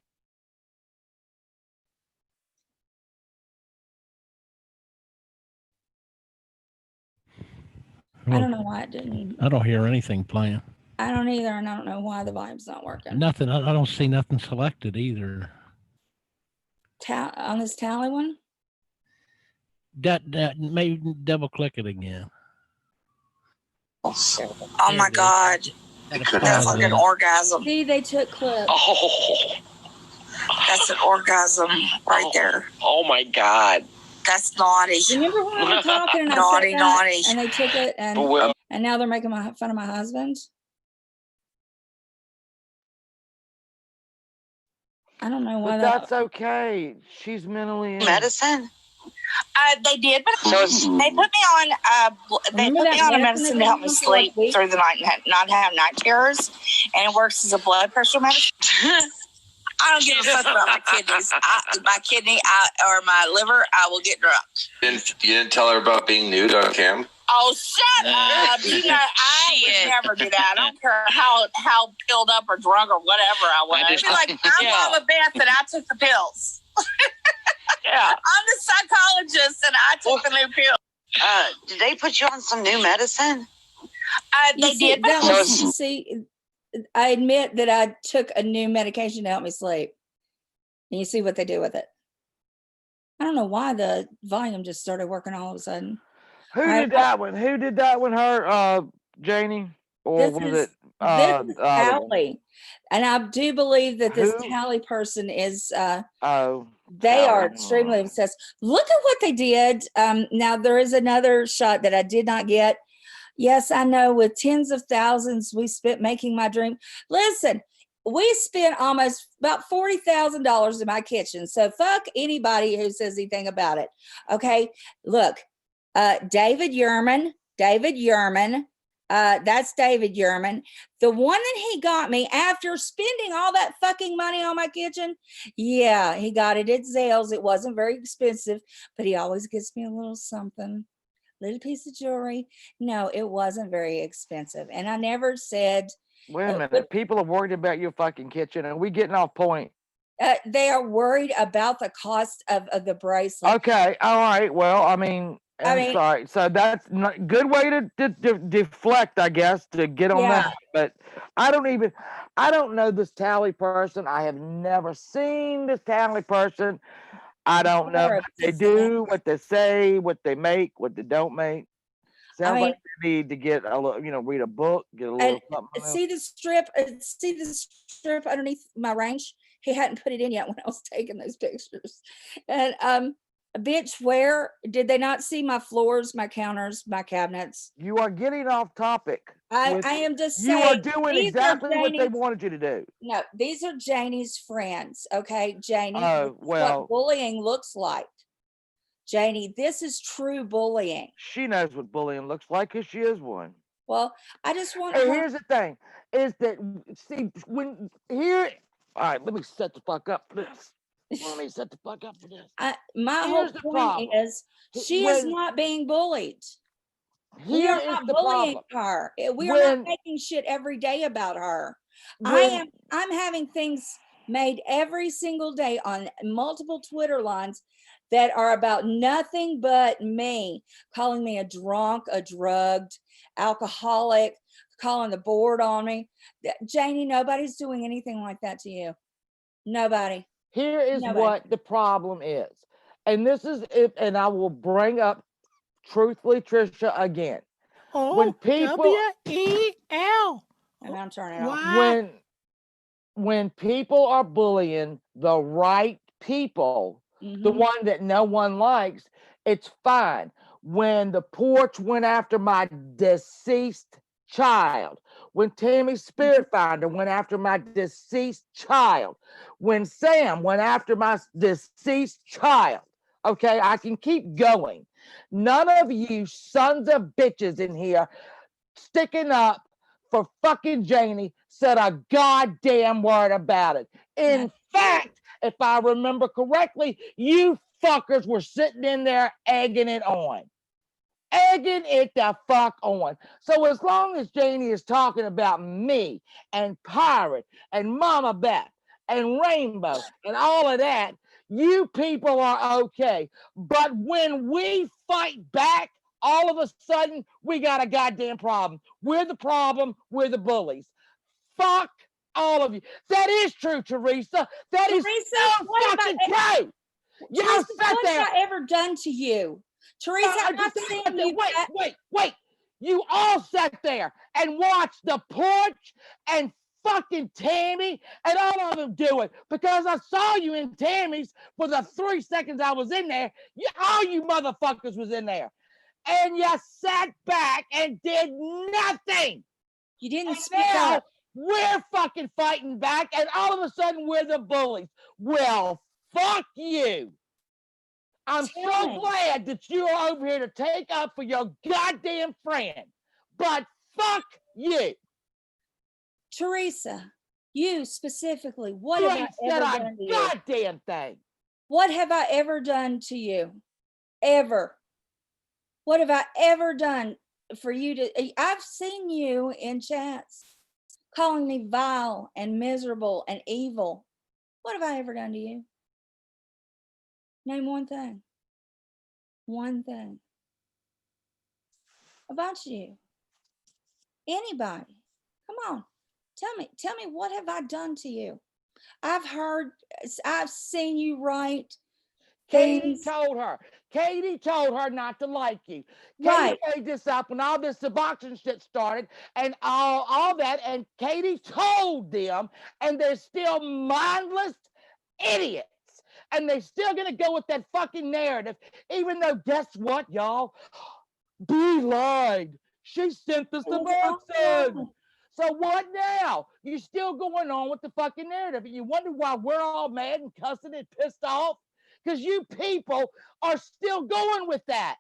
I don't know why it didn't. I don't hear anything playing. I don't either, and I don't know why the volume's not working. Nothing. I don't see nothing selected either. On this tally one? That maybe double click it again. Oh There my it is. God. That's like an orgasm. See, they took clips. Oh, that's an orgasm right there. Oh my God. That's naughty. Remember when we were talking and I Naughty, said that, naughty. and they took it and Well, now they're making fun of my husband? I don't know why But that. that's okay. She's mentally ill. Medicine? They did, but so it's, they put me on. They Remember put me that on a medicine medicine they to help gave me you for, like, sleep weeks? through the night and not have night terrors, and it works as a blood pressure medicine. I don't give a fuck about my kidneys. My kidney or my liver, I will get drunk. you didn't tell her about being nude on cam? Oh, shut up! You know, I would never do that. I don't care how pilled up or drunk or whatever I was. I'd be like, I'm Mama Beth and I took the pills. Yeah. I'm the psychologist and I took the new pill. Did they put you on some new medicine? They did, but See, I admit that I took a new medication to help me sleep. And you see what they do with it. I don't know why the volume just started working all of a sudden. Who did that one? Who did that one? Her, Janie? Or was it This the other one? Tally. And I do believe that this Who? Tally person is Oh, they are Tally. extremely obsessed. Look at what they did. Now there is another shot that I did not get. Yes, I know, with tens of thousands we spent making my dream. Listen, we spent almost about $40,000 in my kitchen. So fuck anybody who says anything about it. Okay. Look, David Yerman, that's David Yerman. The one that he got me after spending all that fucking money on my kitchen. Yeah, he got it at Zales. It wasn't very expensive, but he always gives me a little something, little piece of jewelry. No, it wasn't very expensive. And I never said. Wait a minute. People are worried about your fucking kitchen. And we getting off point. They are worried about the cost of the bracelet. Okay. All right. Well, I mean, sorry. So that's not good way to deflect, I guess, to get on that. But I don't know this Tally person. I have never seen this Tally person. I don't know what they do, what they say, what they make, what they don't make. Sounds like they need to get a little, read a book, get a little something. See the strip underneath my range? He hadn't put it in yet when I was taking those pictures. And bitch, where did they not see my floors, my counters, my cabinets? You are getting off topic. I am just saying. You are doing exactly what they wanted you to do. No, these are Janie's friends. Okay, Janie. Oh, well. What bullying looks like. Janie, this is true bullying. She knows what bullying looks like because she is one. Well, I just want to. Here's the thing: is that all right, let me set the fuck up for this. Let me set the fuck up for this. My whole point is she is not being bullied. We are not bullying her. We are not making shit every day about her. I'm having things made every single day on multiple Twitter lines that are about nothing but me, calling me a drunk, a drugged, alcoholic, calling the board on me. Janie, nobody's doing anything like that to you. Nobody. Here is what the problem is. And this is it, and I will bring up truthfully, Trisha, again. Oh, when people W-E-L. And I'm turning it off. when people are bullying the right people, the one that no one likes, it's fine. When the porch went after my deceased child, when Tammy Spiritfinder went after my deceased child, when Sam went after my deceased child, okay, I can keep going. None of you sons of bitches in here sticking up for fucking Janie said a goddamn word about it. In fact, if I remember correctly, you fuckers were sitting in there egging it on. Egging it the fuck on. So as long as Janie is talking about me and Pirate and Mama Beth and Rainbow and all of that, you people are okay. But when we fight back, all of a sudden, we got a goddamn problem. We're the problem. We're the bullies. Fuck all of you. That is true, Teresa. That is so fucking true. Y'all Teresa, sat what there. have I ever done to you? Teresa, I've seen you. Wait. You all sat there and watched the porch and fucking Tammy and all of them do it because I saw you in Tammy's for the 3 seconds I was in there. All you motherfuckers was in there. And you sat back and did nothing. You didn't and speak now up. We're fucking fighting back, and all of a sudden we're the bullies. Well, fuck you. I'm so glad that you are over here to take up for your goddamn friend. But fuck you. Teresa, you specifically, what have I ever done to you? Goddamn thing. What have I ever done to you? Ever? What have I ever done for you to? I've seen you in chats calling me vile and miserable and evil. What have I ever done to you? Name one thing. One thing. About you. Anybody. Come on. Tell me what have I done to you? I've seen you write. Katie told her not to like you. Katie made this up when all this Suboxone shit started and all that, and Katie told them, and they're still mindless idiots. And they're still gonna go with that fucking narrative, even though guess what, y'all? B lied. She sent the Suboxone. So what now? You're still going on with the fucking narrative. And you wonder why we're all mad and cussing and pissed off? Because you people are still going with that.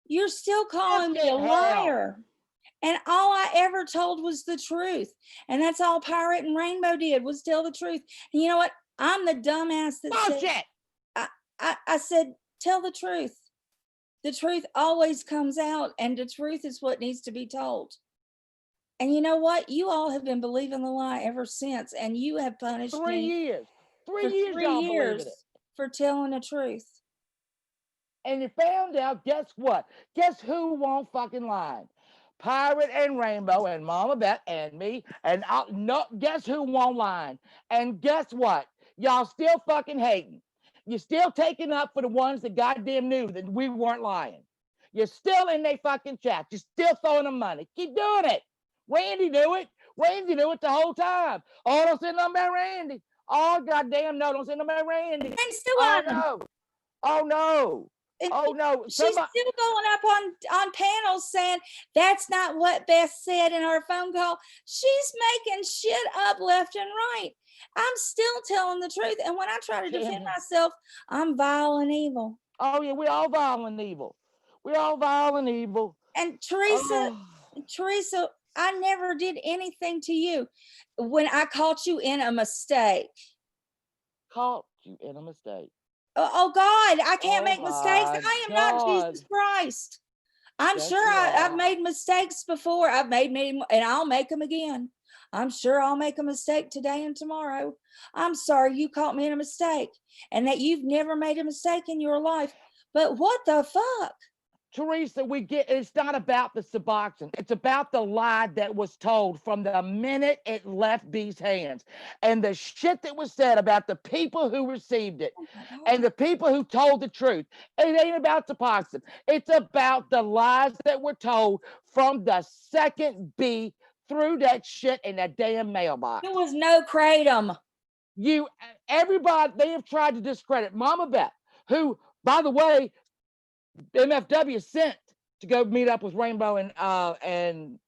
You're still calling me a liar. And all I ever told was the truth. And that's all Pirate and Rainbow did was tell the truth. And you know what? I'm the dumbass that said, I said, tell the truth. The truth always comes out, and the truth is what needs to be told. And you know what? You all have been believing the lie ever since, and you have punished me. 3 years. 3 years, 3 y'all years believing it. for telling the truth. And you found out, guess what? Guess who won't fucking lie? Pirate and Rainbow and Mama Beth and me and guess who won't lie? And guess what? Y'all still fucking hating. You're still taking up for the ones that goddamn knew that we weren't lying. You're still in their fucking chat. You're still throwing them money. Keep doing it. Randy knew it. Randy knew it the whole time. Oh, don't say nothing about Randy. Oh, goddamn no, don't say nothing about Randy. And still oh, no. Oh, no. Oh no! She's still going up on panels saying that's not what Beth said in our phone call. She's making shit up left and right. I'm still telling the truth, and when I try to defend myself, I'm vile and evil. Oh yeah, we're all vile and evil. We're all vile and evil. And Teresa, I never did anything to you. When I caught you in a mistake. Caught you in a mistake. Oh God, I can't make mistakes. I am not Jesus Christ. I'm sure I've made mistakes before. I've made many, and I'll make them again. I'm sure I'll make a mistake today and tomorrow. I'm sorry you caught me in a mistake and that you've never made a mistake in your life. But what the fuck? Teresa, it's not about the Suboxone. It's about the lie that was told from the minute it left B's hands. And the shit that was said about the people who received it and the people who told the truth. It ain't about Suboxone. It's about the lies that were told from the second B threw that shit in that damn mailbox. There was no kratom. Everybody, they have tried to discredit Mama Beth, who, by the way, MFW sent to go meet up with Rainbow and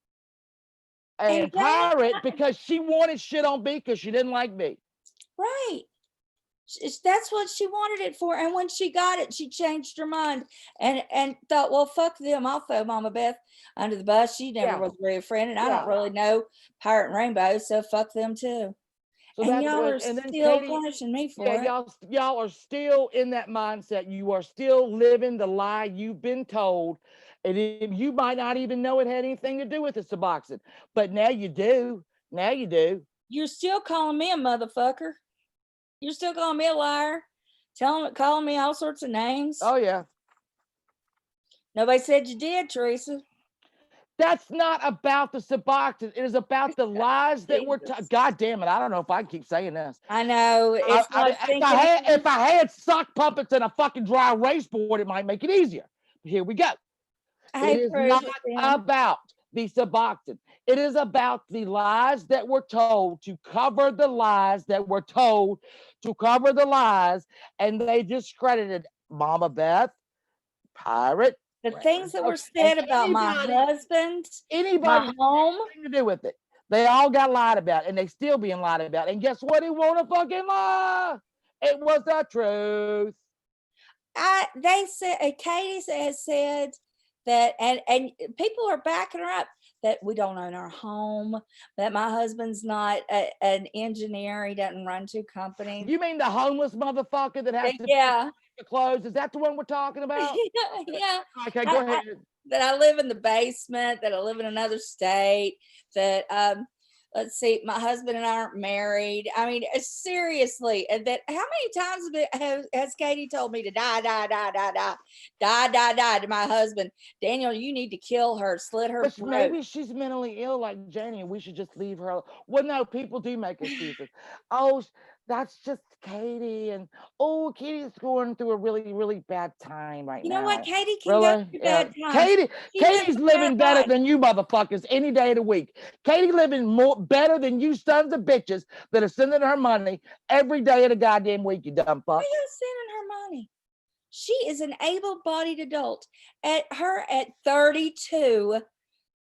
Pirate because she wanted shit on B because she didn't like B. Right. That's what she wanted it for. And when she got it, she changed her mind and thought, well, fuck them. I'll throw Mama Beth under the bus. She never was really a friend, and I don't really know Pirate and Rainbow, so fuck them too. So and y'all are and then still Katie, punishing me for it. Y'all are still in that mindset. You are still living the lie you've been told. And you might not even know it had anything to do with the Suboxone, but now you do. Now you do. You're still calling me a motherfucker. You're still calling me a liar, calling me all sorts of names. Oh yeah. Nobody said you did, Teresa. That's not about the Suboxone. It is about the lies that were. God damn it! I don't know if I can keep saying this. I know. It's if I had sock puppets and a fucking dry erase board, it might make it easier. Here we go. It is not about the Suboxone. It is about the lies that were told to cover the lies that were told to cover the lies, and they discredited Mama Beth, Pirate. The things that were said about my husband, anybody, my home, nothing to do with it. They all got lied about, and they still being lied about. And guess what? It won't a fucking lie. It was the truth. They said, Katie has said that, and people are backing her up, that we don't own our home, that my husband's not an engineer, he doesn't run two companies. You mean the homeless motherfucker that has to pay the clothes? Is that the one we're talking about? Yeah. Okay, go ahead. That I live in the basement, that I live in another state, that let's see, my husband and I aren't married. I mean, seriously, that how many times has Katie told me to die to my husband? Daniel, you need to kill her, slit her throat. Maybe she's mentally ill like Janie, and we should just leave her. Well, no, people do make excuses. Oh, that's just Katie, and Katie's going through a really, really bad time right now. You know what? Katie can go through bad times. Katie's living better than you motherfuckers any day of the week. Katie living better than you sons of bitches that are sending her money every day of the goddamn week, you dumb fuck. Why are you sending her money? She is an able-bodied adult. At 32,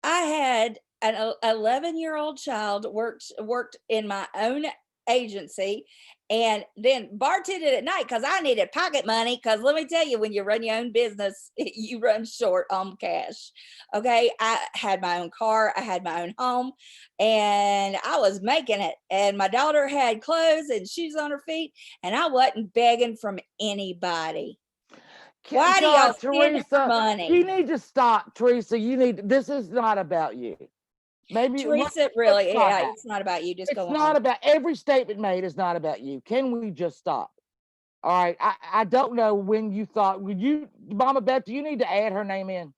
I had an 11-year-old child, worked in my own agency, and then bartended at night because I needed pocket money, because let me tell you, when you run your own business, you run short on cash. Okay, I had my own car, I had my own home, and I was making it, and my daughter had clothes and shoes on her feet, and I wasn't begging from anybody. Why do y'all spend her money? You need to stop, Teresa. This is not about you. Maybe Teresa, really, it's not about you. Just go on. It's not about, every statement made is not about you. Can we just stop? All right. I don't know when you thought, Mama Beth, do you need to add her name in?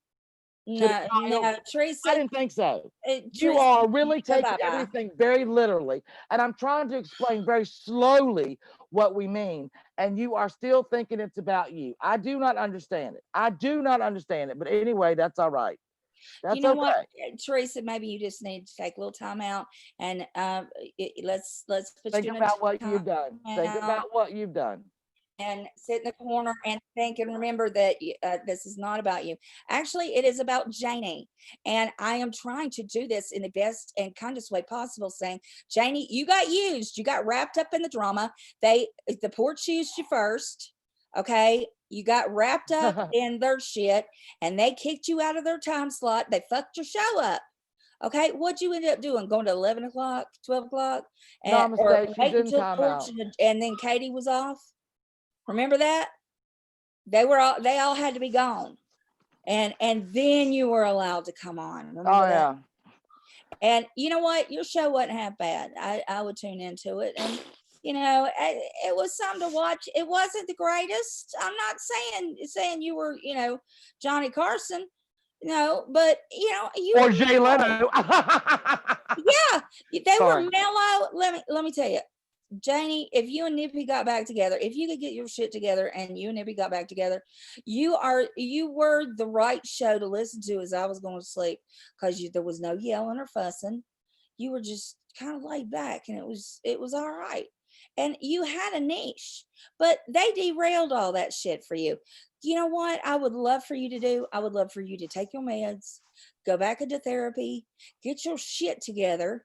No, Teresa. I didn't think so. You are really taking everything very literally. And I'm trying to explain very slowly what we mean. And you are still thinking it's about you. I do not understand it. But anyway, that's all right. That's you know okay. what, Teresa, maybe you just need to take a little time out and let's put think about what you've done. Think about what you've done. And sit in the corner and think and remember that this is not about you. Actually, it is about Janie. And I am trying to do this in the best and kindest way possible, saying, Janie, you got used. You got wrapped up in the drama. The porch used you first. Okay. You got wrapped up in their shit and they kicked you out of their time slot. They fucked your show up. Okay. What'd you end up doing? Going to 11 o'clock, 12 o'clock? And then Katie was off. Remember that? They all had to be gone. And then you were allowed to come on. Remember that? Yeah. And you know what? Your show wasn't half bad. I would tune into it. And it was something to watch. It wasn't the greatest. I'm not saying you were, Johnny Carson, but you or Jay Leno. Yeah, they were mellow. Let me tell you, Janie, if you and Nippy got back together, if you could get your shit together and you and Nippy got back together, you were the right show to listen to as I was going to sleep, because there was no yelling or fussing. you were just kind of laid back, and it was all right. And you had a niche, but they derailed all that shit for you. You know what I would love for you to do? I would love for you to take your meds, go back into therapy, get your shit together.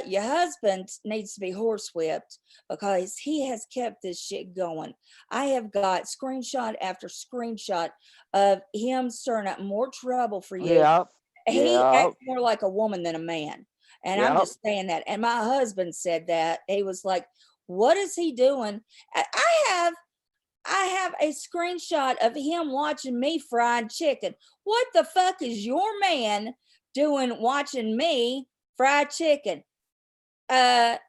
Your husband needs to be horsewhipped because he has kept this shit going. I have got screenshot after screenshot of him stirring up more trouble for you. Yep. He Yep. acts more like a woman than a man. And I'm Yep. just saying that. And my husband said that. He was like, what is he doing? I have a screenshot of him watching me fried chicken. What the fuck is your man doing watching me fried chicken? That's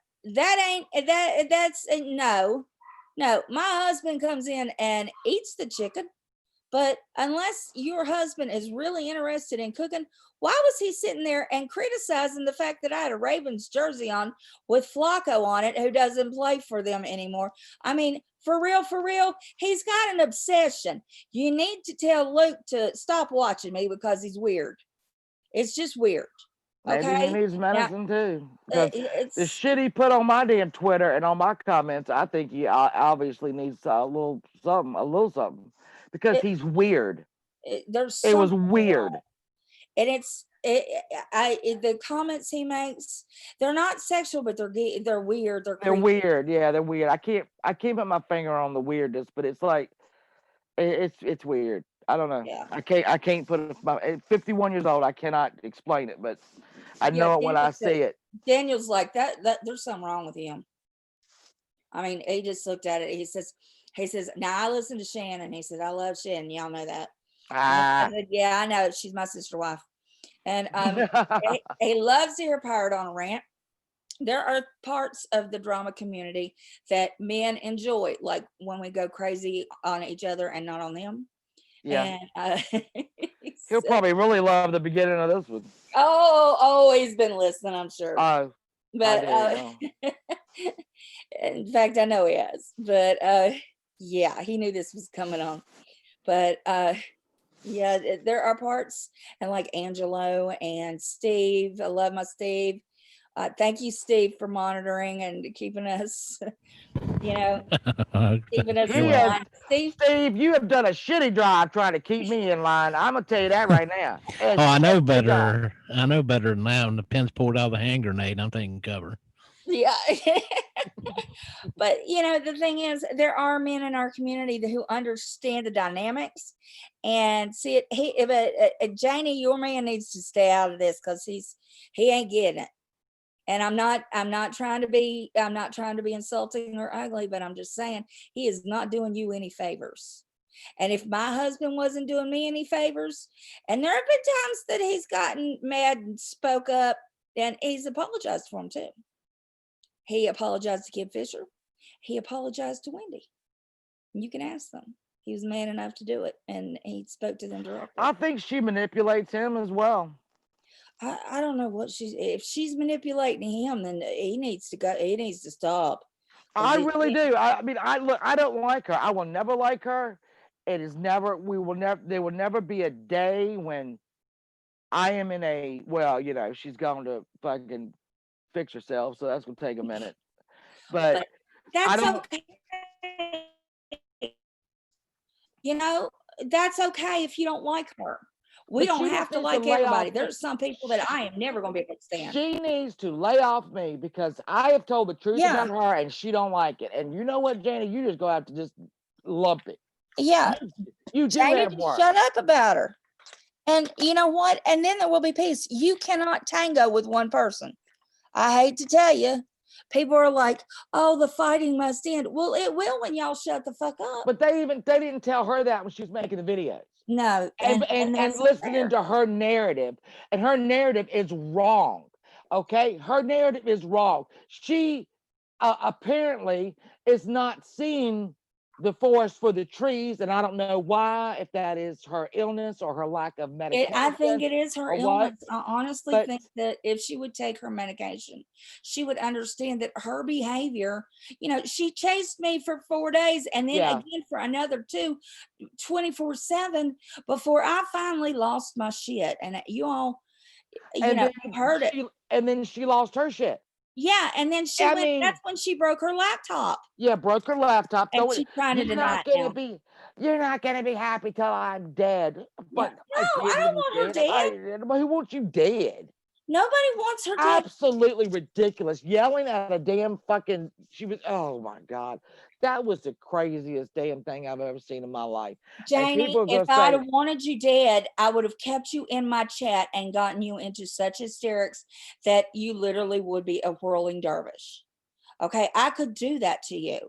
no. My husband comes in and eats the chicken. But unless your husband is really interested in cooking, why was he sitting there and criticizing the fact that I had a Ravens jersey on with Flacco on it, who doesn't play for them anymore? I mean, for real, he's got an obsession. You need to tell Luke to stop watching me because he's weird. It's just weird. Maybe Okay? he needs medicine too. Because the It's shit he put on my damn Twitter and on my comments, I think he obviously needs a little something, because he's weird. there's It was something weird. wrong. And the comments he makes, they're not sexual, but they're weird. They're They're creepy. weird. Yeah, they're weird. I can't put my finger on the weirdness, but it's like it's weird. I don't know. Yeah. I can't put it. At 51 years old, I cannot explain it, but I Yeah, know it when I see it. Daniel's like that there's something wrong with him. I mean, he just looked at it. He says, now I listen to Shannon. He said, I love Shannon. Y'all know that. I said, yeah, I know. She's my sister wife. And he loves to hear Pirate on a Rant. There are parts of the drama community that men enjoy, like when we go crazy on each other and not on them. Yeah. And He'll probably really love the beginning of this one. oh, he's been listening, I'm sure. Oh, But in fact, I know he has. But yeah, he knew this was coming on. But yeah, there are parts, and like Angelo and Steve. I love my Steve. Thank you, Steve, for monitoring and keeping us, keeping us in line. Steve, you have done a shitty job trying to keep me in line. I'm gonna tell you that right now. I know better. I know better now. And the pin's pulled out of the hand grenade. I'm taking cover. Yeah. But the thing is, there are men in our community who understand the dynamics and see it. Janie, your man needs to stay out of this because he ain't getting it. And I'm not trying to be insulting or ugly, but I'm just saying he is not doing you any favors. And if my husband wasn't doing me any favors, and there have been times that he's gotten mad and spoke up, and he's apologized for him too. He apologized to Kid Fisher. He apologized to Wendy. You can ask them. He was man enough to do it, and he spoke to them directly. I think she manipulates him as well. I don't know if she's manipulating him, then he needs to go. He needs to stop. I really do. I mean, I don't like her. I will never like her. It is never. There will never be a day when I am in a. Well, she's going to fucking fix herself, so that's gonna take a minute. But that's okay. That's okay if you don't like her. We don't have to like everybody. There's some people that I am never going to be able to stand. She needs to lay off me because I have told the truth about her and she don't like it. And you know what, Janie? You just gonna have to just lump it. Yeah. You do Janie, have work. shut up about her. And you know what? And then there will be peace. You cannot tango with one person. I hate to tell you. People are like, oh, the fighting must end. Well, it will when y'all shut the fuck up. But they didn't tell her that when she was making the videos. No. And listening to her narrative. And her narrative is wrong. Okay? Her narrative is wrong. She apparently is not seeing the forest for the trees, and I don't know why, if that is her illness or her lack of medication. I think it is her illness. I honestly think that if she would take her medication, she would understand that her behavior, she chased me for 4 days and then again for another 2, 24/7 before I finally lost my shit. And you all, you've heard it. and then she lost her shit. Yeah, and then I went, mean- that's when she broke her laptop. Yeah, broke her laptop. And So she's trying to you're deny not it gonna now. be, you're not gonna be happy till I'm dead. But No, I don't want her dead. But who wants you dead? Nobody wants her dead. Absolutely ridiculous. Yelling at a damn fucking, oh my God. That was the craziest damn thing I've ever seen in my life. Janie, people are if gonna I'd say- have wanted you dead, I would have kept you in my chat and gotten you into such hysterics that you literally would be a whirling dervish. Okay, I could do that to you,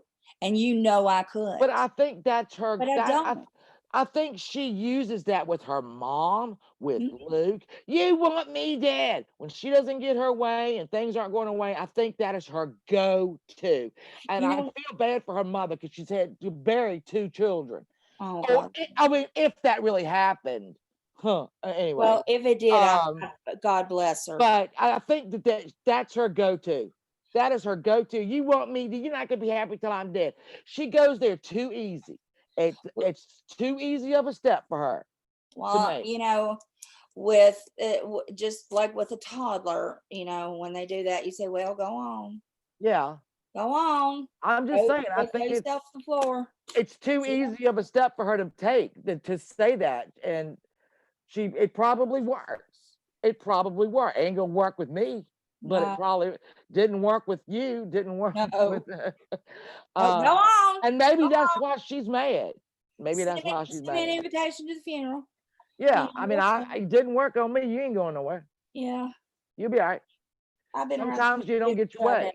and you know I could. But I think that's her. But I don't. I think she uses that with her mom, with Mhm. Luke. You want me dead. When she doesn't get her way and things aren't going her way, I think that is her go-to. And You I know- feel bad for her mother because she's had to bury 2 children. Oh, Or, God. I mean, if that really happened. Anyway. Well, if it did, God bless her. But I think that's her go-to. That is her go-to. You want me to, you're not gonna be happy till I'm dead. She goes there too easy. It's too easy of a step for her. Well, me. you know, with just like with a toddler, you know, when they do that, you say, "Well, go on, Yeah. go on." I'm just saying, I Go throw think yourself to the floor. it's too easy of a step for her to take to say that. And it probably works. It probably works. Ain't gonna work with me, but No. it probably didn't work with you, didn't work No. with Oh, go on. and maybe Go that's on. why she's mad. Maybe that's Send why me- she's send me an mad. invitation to the funeral. Yeah, Yeah, I mean, listen. it didn't work on me. You ain't going nowhere. Yeah, You'll be all right. I've been around Sometimes you don't get your years, way.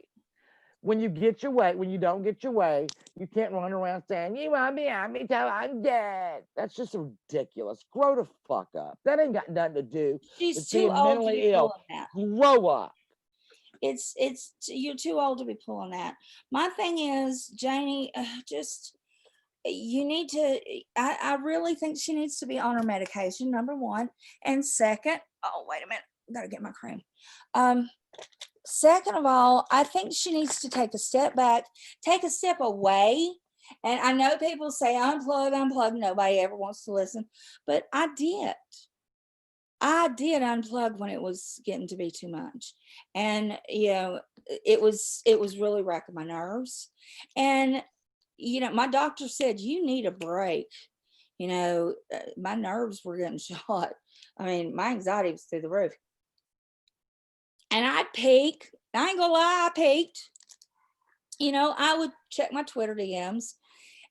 When you get your way, when you don't get your way, you can't run around saying, you want me till I'm dead. That's just ridiculous. Grow the fuck up. That ain't got nothing to do She's with too being old to mentally be ill. pulling that. Grow up. It's you're too old to be pulling that. My thing is, Janie, just you need to. I really think she needs to be on her medication. Number one, and second. Oh, wait a minute. Gotta get my cream. Second of all, I think she needs to take a step back, take a step away. And I know people say unplug, unplug. Nobody ever wants to listen, but I did. I did unplug when it was getting to be too much. And you know, it was really wrecking my nerves. And you know, my doctor said you need a break. You know, my nerves were getting shot. I mean, my anxiety was through the roof. And I peak. I ain't gonna lie, I peaked. You know, I would check my Twitter DMs,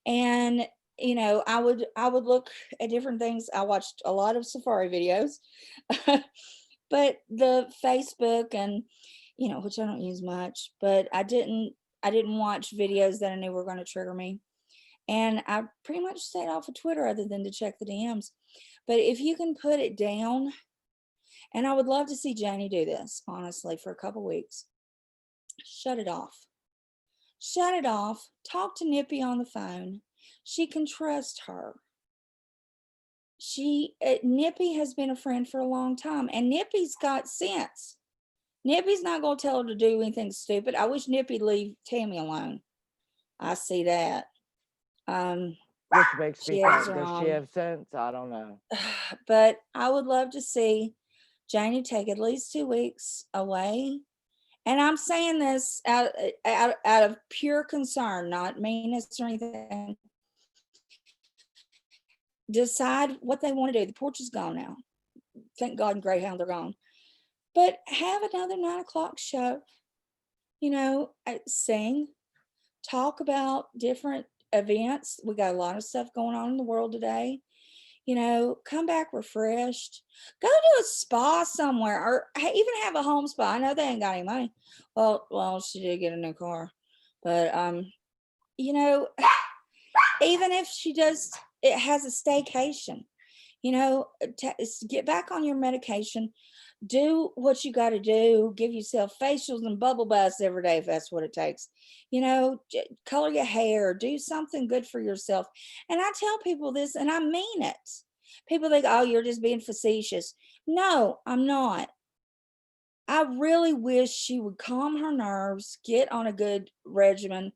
and you know, I would look at different things. I watched a lot of safari videos, but the Facebook and you know, which I don't use much, but I didn't watch videos that I knew were going to trigger me, and I pretty much stayed off of Twitter other than to check the DMs. But if you can put it down. And I would love to see Janie do this, honestly, for a couple weeks. Shut it off. Shut it off. Talk to Nippy on the phone. She can trust her. Nippy has been a friend for a long time, and Nippy's got sense. Nippy's not going to tell her to do anything stupid. I wish Nippy'd leave Tammy alone. I see that. Which makes me she think, has her does she own. have sense? I don't know. But I would love to see Janie take at least 2 weeks away. And I'm saying this out of pure concern, not meanness or anything. Decide what they want to do. The porch is gone now. Thank God and Greyhound are gone. But have another 9 o'clock show. You know, sing, talk about different events. We got a lot of stuff going on in the world today. You know, come back refreshed. Go to a spa somewhere, or even have a home spa. I know they ain't got any money. Well, she did get a new car, but you know, even if she does, it has a staycation. You know, get back on your medication. Do what you got to do. Give yourself facials and bubble baths every day if that's what it takes. You know, color your hair. Do something good for yourself. And I tell people this, and I mean it. People think, oh, you're just being facetious. No, I'm not. I really wish she would calm her nerves, get on a good regimen,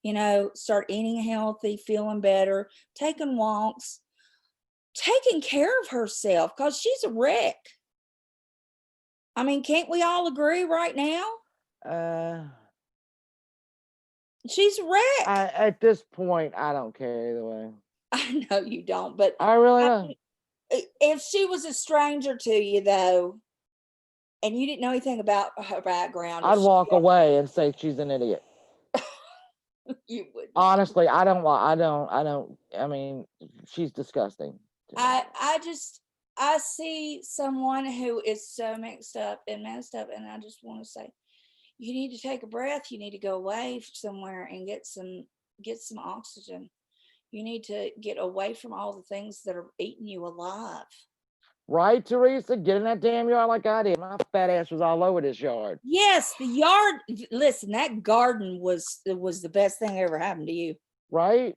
you know, start eating healthy, feeling better, taking walks, taking care of herself, because she's a wreck. I mean, can't we all agree right now? She's wrecked. At this point, I don't care either way. I know you don't, but I really don't. If she was a stranger to you, though, and you didn't know anything about her background, I'd walk away and say she's an idiot. You would. Honestly, I mean, she's disgusting. I see someone who is so mixed up and messed up, and I just want to say, you need to take a breath. You need to go away somewhere and get some oxygen. You need to get away from all the things that are eating you alive. Right, Teresa? Get in that damn yard like I did. My fat ass was all over this yard. Yes, the yard. Listen, that garden was the best thing that ever happened to you. Right?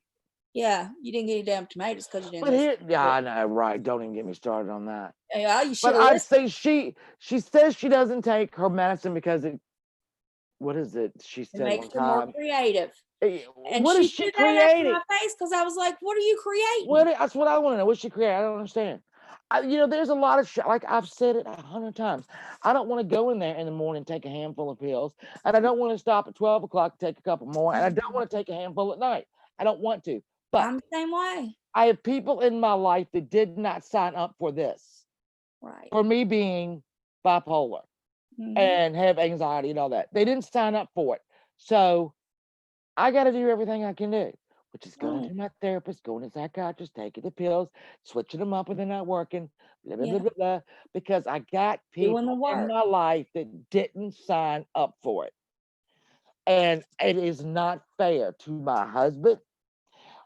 Yeah, you didn't get any damn tomatoes because you didn't. But here, yeah, I know, right? Don't even get me started on that. Yeah, you should. But I'd say she says she doesn't take her medicine because it. What is it? She said it makes one her time. more creative. And what is she creating? My face because I was like, "What are you creating?" That's what I want to know. What's she creating? I don't understand. There's a lot of shit. Like I've said it 100 times. I don't want to go in there in the morning and take a handful of pills, and I don't want to stop at 12 o'clock and take a couple more, and I don't want to take a handful at night. I don't want to. But I'm the same way. I have people in my life that did not sign up for this. Right. For me being bipolar and have anxiety and all that. They didn't sign up for it. So I got to do everything I can do, which is going to my therapist, going to psychiatrist, taking the pills, switching them up when they're not working, blah, blah, blah, blah, blah, because I got people in my life that didn't sign up for it. And it is not fair to my husband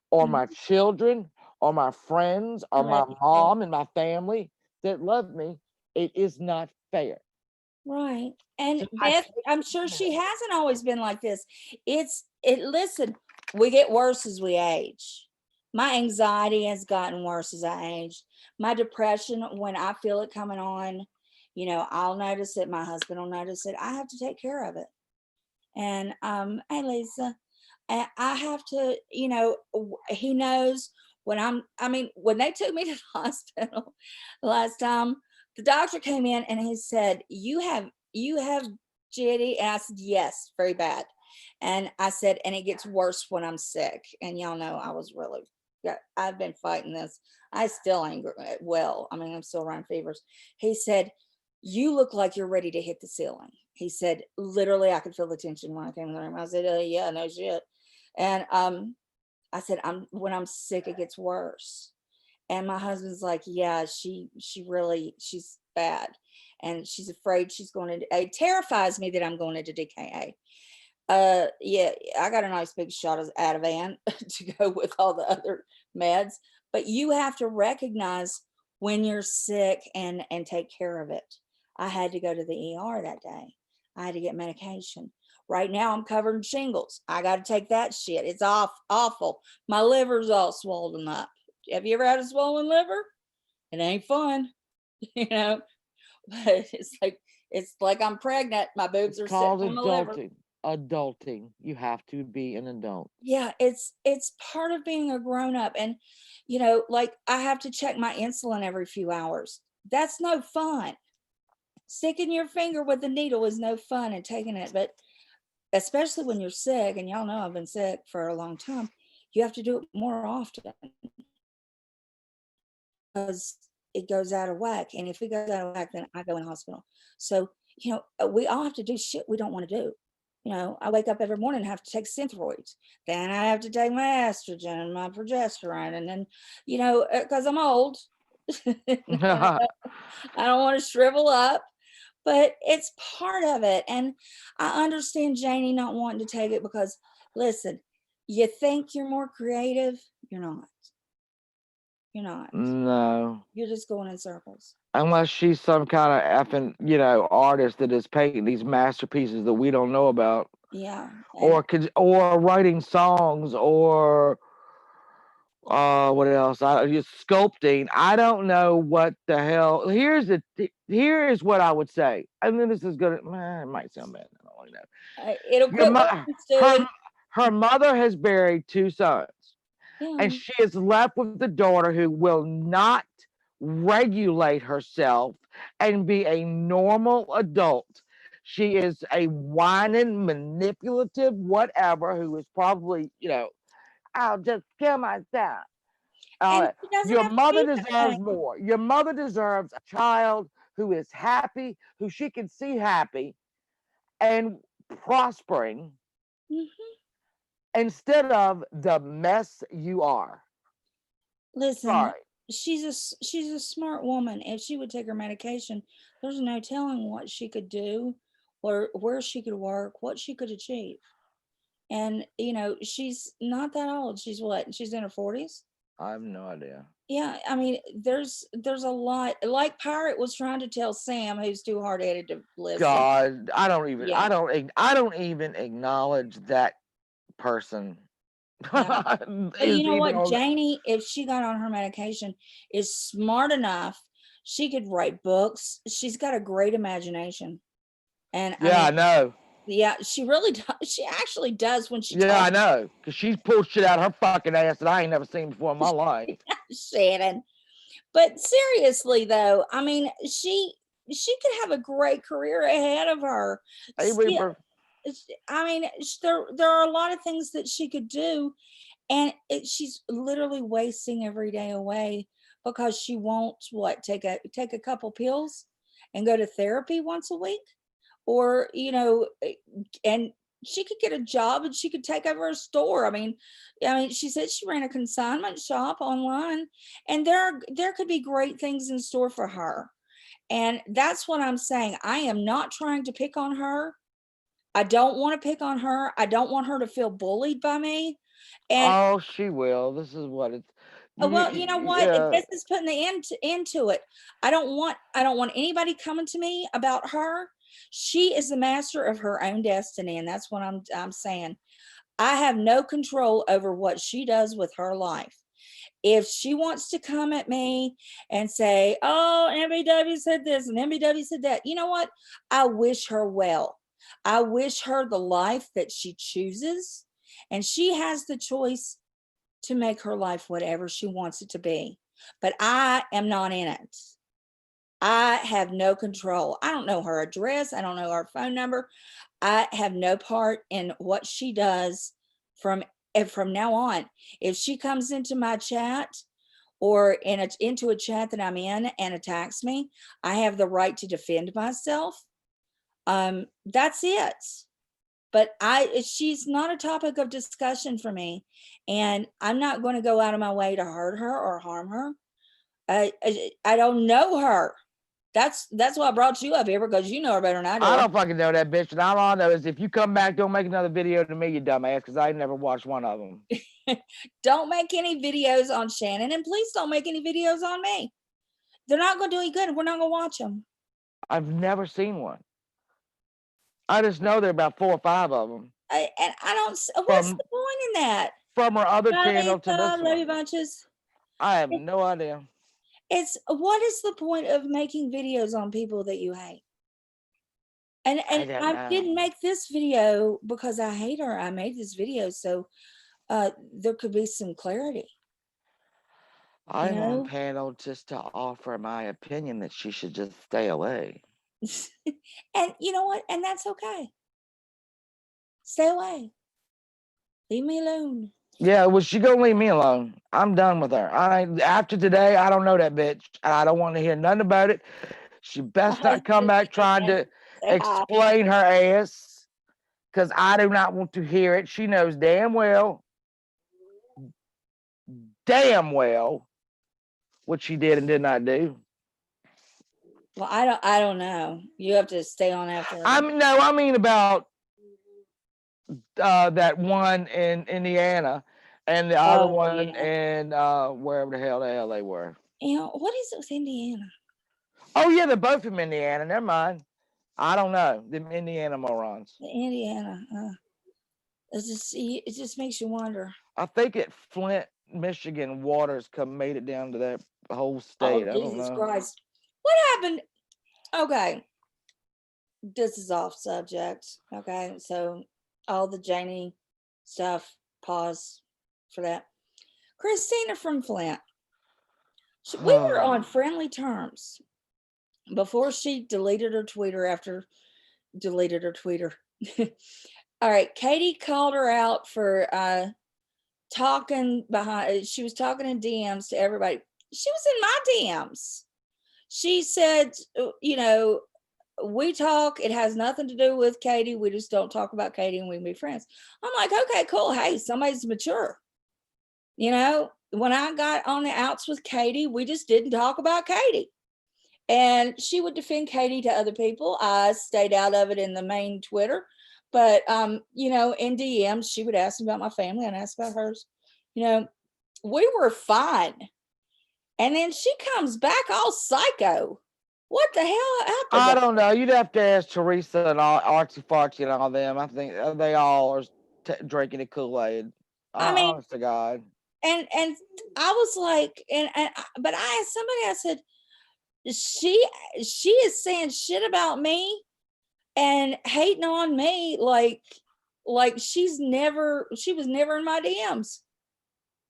or my children or my friends or my mom and my family that love me. It is not fair. Right. And Beth, I'm sure she hasn't always been like this. Listen, we get worse as we age. My anxiety has gotten worse as I age. My depression, when I feel it coming on, I'll notice it. My husband will notice it. I have to take care of it. And hey, Lisa, I have to, he knows when when they took me to the hospital last time, the doctor came in and he said, you have GAD? And I said, yes, very bad. And I said, and it gets worse when I'm sick. And y'all know I've been fighting this. I still ain't well. I'm still running fevers. He said, you look like you're ready to hit the ceiling. He said, literally, I could feel the tension when I came in the room. I said, yeah, no shit. And I said, when I'm sick, it gets worse. And my husband's like, yeah, she's bad. And she's afraid she's going to, it terrifies me that I'm going into DKA. Yeah, I got a nice big shot of Ativan to go with all the other meds, but you have to recognize when you're sick and take care of it. I had to go to the ER that day. I had to get medication. Right now I'm covered in shingles. I got to take that shit. It's awful. My liver's all swollen up. Have you ever had a swollen liver? It ain't fun, but it's like I'm pregnant. My boobs are sitting on my liver. Adulting. You have to be an adult. Yeah, it's part of being a grown up. And like I have to check my insulin every few hours. That's no fun. Sticking your finger with the needle is no fun, and taking it, but especially when you're sick, and y'all know I've been sick for a long time, you have to do it more often because it goes out of whack. And if it goes out of whack, then I go in the hospital. So, we all have to do shit we don't want to do. I wake up every morning and have to take Synthroids. Then I have to take my estrogen and my progesterone. And then, because I'm old, I don't want to shrivel up, but it's part of it. And I understand Janie not wanting to take it because, listen, you think you're more creative. You're not. You're not. No. You're just going in circles. Unless she's some kind of effing, artist that is painting these masterpieces that we don't know about. Yeah. Or writing songs or what else? Just sculpting. I don't know what the hell. Here is what I would say. And then this is gonna. It might sound bad. I don't really know. Her mother has buried 2 sons. Yeah. And she is left with the daughter who will not regulate herself and be a normal adult. She is a whining, manipulative, whatever, who is probably, I'll just kill myself. And she doesn't Your have to mother be that deserves way. more. Your mother deserves a child who is happy, who she can see happy and prospering instead of the mess you are. Listen, Sorry. she's a smart woman. If she would take her medication, there's no telling what she could do, or where she could work, what she could achieve. And she's not that old. She's what? She's in her 40s. I have no idea. Yeah, I mean, there's a lot. Like Pirate was trying to tell Sam, who's too hard-headed to listen. God, I don't even Yeah. I don't even acknowledge that person. But you know what, Even on- Janie, if she got on her medication, is smart enough. She could write books. She's got a great imagination. And Yeah, I know. yeah, she really does. She actually does when she Yeah, I talks. know. Because she's pulled shit out of her fucking ass that I ain't never seen before in my life. Shannon. But seriously though, I mean, she could have a great career ahead of her. Hey, Still- Reaper. I mean, there are a lot of things that she could do, and she's literally wasting every day away because she won't take a couple pills and go to therapy once a week, or and she could get a job and she could take over a store. I mean, she said she ran a consignment shop online, and there could be great things in store for her. And that's what I'm saying. I am not trying to pick on her. I don't want to pick on her. I don't want her to feel bullied by me. And Oh, she will. This is what it's. well, you know what? Yeah. This is putting the end into it. I don't want anybody coming to me about her. She is the master of her own destiny, and that's what I'm saying. I have no control over what she does with her life. If she wants to come at me and say, "Oh, MBW said this and MBW said that," you know what? I wish her well. I wish her the life that she chooses, and she has the choice to make her life whatever she wants it to be. But I am not in it. I have no control. I don't know her address. I don't know her phone number. I have no part in what she does from now on. If she comes into my chat or into a chat that I'm in and attacks me, I have the right to defend myself. That's it. But she's not a topic of discussion for me, and I'm not going to go out of my way to hurt her or harm her. I don't know her. That's why I brought you up here, because you know her better than I do. I don't fucking know that bitch, and all I know is if you come back, don't make another video to me, you dumbass, because I never watched one of them. Don't make any videos on Shannon, and please don't make any videos on me. They're not going to do any good. We're not going to watch them. I've never seen one. I just know there are about 4 or 5 of them. And I don't. What's the point in that? From her other Bye, channel to Lisa. this Love you one. bunches. I have no idea. What is the point of making videos on people that you hate? And I didn't make this video because I hate her. I made this video so there could be some clarity. I'm on panel just to offer my opinion that she should just stay away. And you know what? And that's okay. Stay away. Leave me alone. Yeah, well, she gonna leave me alone. I'm done with her. After today, I don't know that bitch. I don't want to hear nothing about it. She best not come back trying to explain her ass, because I do not want to hear it. She knows damn well what she did and did not do. Well, I don't know. You have to stay on after. I mean about that one in Indiana and the other one in wherever the hell they were. What is it with Indiana? Oh yeah, they're both from Indiana. Never mind. I don't know. Them Indiana morons. Indiana. It just makes you wonder. I think at Flint, Michigan, waters made it down to that whole state. I don't know. Jesus Christ. What happened? Okay. This is off subject. Okay. So all the Janie stuff, pause for that. Christina from Flint. We were on friendly terms before she deleted her tweeter after deleted her tweeter. All right, Katie called her out for talking behind. She was talking in DMs to everybody. She was in my DMs. She said, you know, we talk. It has nothing to do with Katie. We just don't talk about Katie, and we can be friends. I'm like, okay, cool. Hey, somebody's mature. You know, when I got on the outs with Katie, we just didn't talk about Katie. And she would defend Katie to other people. I stayed out of it in the main Twitter. But, you know, in DMs, she would ask me about my family and ask about hers. You know, we were fine. And then she comes back all psycho. What the hell happened? I don't know. You'd have to ask Teresa and all Artsy Fartsy and all them. I think they all are drinking the Kool-Aid. I mean, honest to God. And I was like, but I asked somebody, I said, she is saying shit about me and hating on me like she was never in my DMs.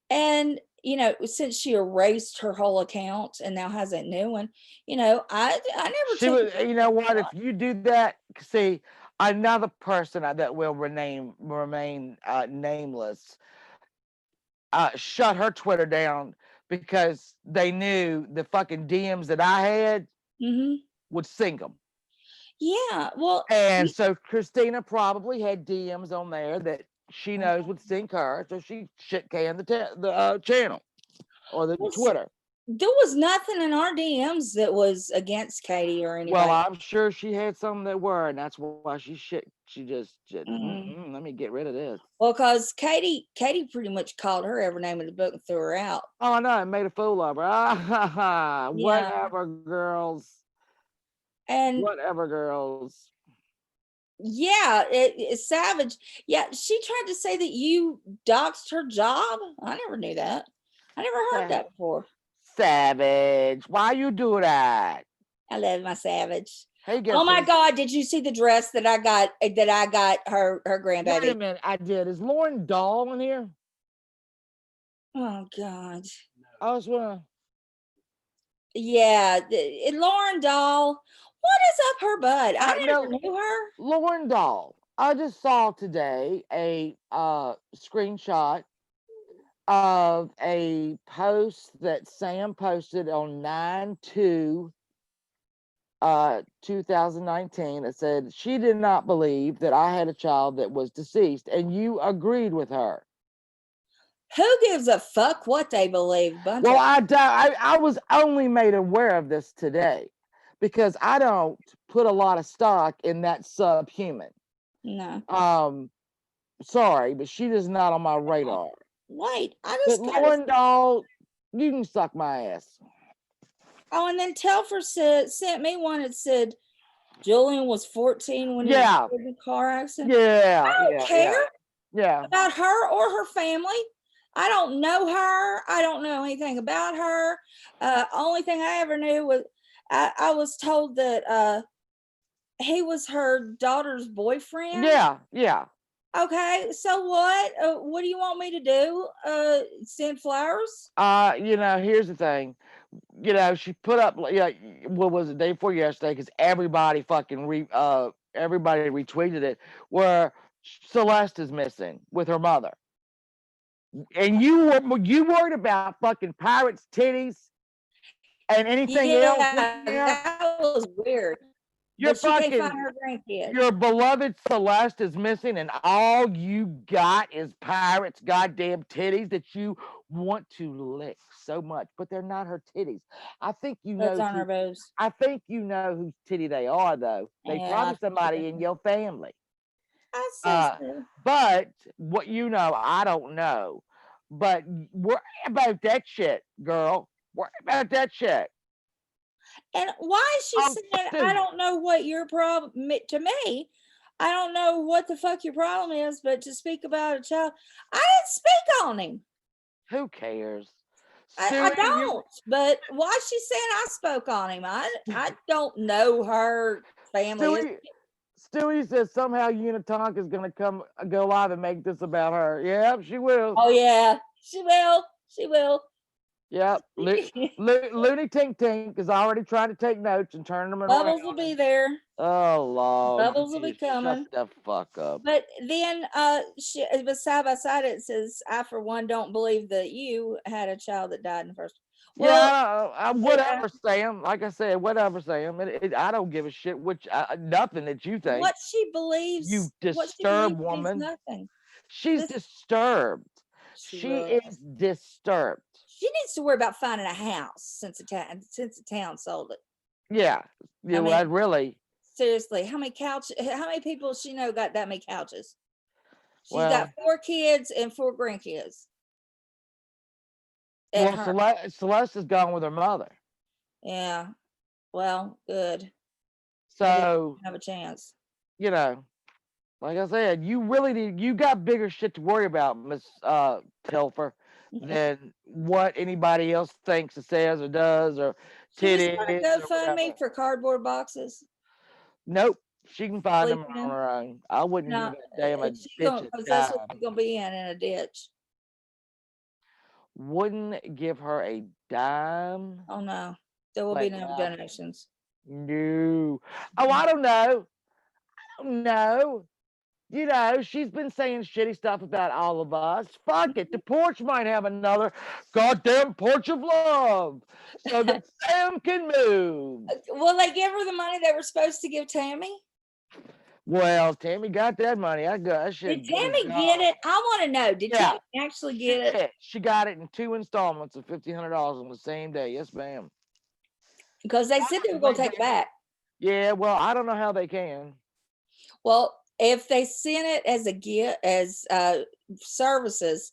And you know, since she erased her whole account and now has that new one, you know, I never you know what, if you do that, see, another person that will remain nameless shut her Twitter down because they knew the fucking DMs that I had would sink them. Yeah, well, and so Christina probably had DMs on there that she knows would sink her, so she shit canned the channel or the Twitter. There was nothing in our DMs that was against Katie or anybody. Well, I'm sure she had some that were, and that's why she just let me get rid of this. Well, because Katie pretty much called her every name in the book and threw her out. Oh no, and made a fool of her. Yeah. Whatever, girls. And whatever, girls. Yeah, it's savage. Yeah, she tried to say that you doxed her job. I never knew that. I never heard that before. Savage. Why you do that? I love my savage. Hey, oh my God, did you see the dress that I got her grandbaby? Wait a minute, I did. Is Lauren Dahl in here? Oh God. I was wondering. Yeah, Lauren Dahl. What is up her butt? I never knew her. Lauren Dahl. I just saw today a screenshot of a post that Sam posted on 9/2/2019 that said she did not believe that I had a child that was deceased, and you agreed with her. Who gives a fuck what they believe? Well, I was only made aware of this today because I don't put a lot of stock in that subhuman. No. Sorry, but she is not on my radar. Wait, But Lauren Dahl, you can suck my ass. Oh, and then Telfer sent me one that said Julian was 14 when he was in the car accident. Yeah. I don't care Yeah. about her or her family. I don't know her. I don't know anything about her. Only thing I ever knew was I was told that he was her daughter's boyfriend. Yeah. Okay, so what? What do you want me to do? Send flowers? You know, here's the thing. You know, she put up, what was it, day before yesterday? Because everybody fucking everybody retweeted it. Where Celeste is missing with her mother, and you worried about fucking pirates' titties and anything else? That was weird. Your fucking your beloved Celeste is missing, and all you got is pirates' goddamn titties that you want to lick so much, but they're not her titties. I think you know. On her boobs. I think you know whose titty they are, though. They probably somebody in your family. But what you know, I don't know. But worry about that shit, girl. Worry about that shit. And why is she saying, I don't know what your problem, to me, I don't know what the fuck your problem is, but to speak about a child, I didn't speak on him. Who cares? I don't, but why is she saying I spoke on him? I don't know her family. Stewie says somehow Unitonk is going to go live and make this about her. Yeah, she will. Oh, yeah, she will. She will. Yep. Looney Tink Tink is already trying to take notes and turn them around. Bubbles will be there. Oh Lord. Bubbles will be coming. Shut the fuck up. But then, but side by side, it says, "I for one don't believe that you had a child that died in the first." Well, yeah, whatever, Sam. Like I said, whatever, Sam. I don't give a shit. Nothing that you think. What she believes. You what she disturbed believes means woman. Nothing. She's disturbed. She is disturbed. She needs to worry about finding a house since the town sold it. Yeah. Yeah. Well, really. Seriously, how many people she know got that many couches? She's got 4 kids and 4 grandkids. Well, Celeste is gone with her mother. Yeah. Well, good. So have a chance. You know, like I said, you got bigger shit to worry about, Miss Telfer, than what anybody else thinks or says or does or titties. Go fund me for cardboard boxes. Nope. She can find them on her own. I wouldn't give a damn a bitch. That's what she's gonna be in a ditch. Wouldn't give her a dime. Oh no, there will be no donations. No. Oh, I don't know. No. You know, she's been saying shitty stuff about all of us. Fuck it. The porch might have another goddamn porch of love so that Sam can move. Will they give her the money they were supposed to give Tammy? Well, Tammy got that money. Did Tammy get it? I want to know. Did Tammy actually get it? She got it in 2 installments of $1,500 on the same day. Yes, ma'am. Because they said they were going to take it back. Yeah, well, I don't know how they can. Well, if they send it as a gift, as services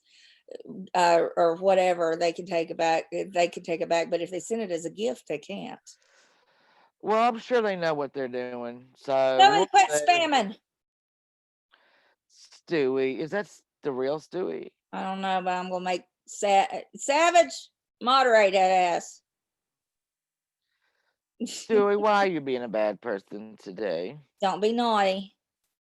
or whatever, they can take it back. They can take it back. But if they send it as a gift, they can't. Well, I'm sure they know what they're doing. So no, quit spamming. Stewie, is that the real Stewie? I don't know, but I'm gonna make Savage moderate that ass. Stewie, why are you being a bad person today? Don't be naughty.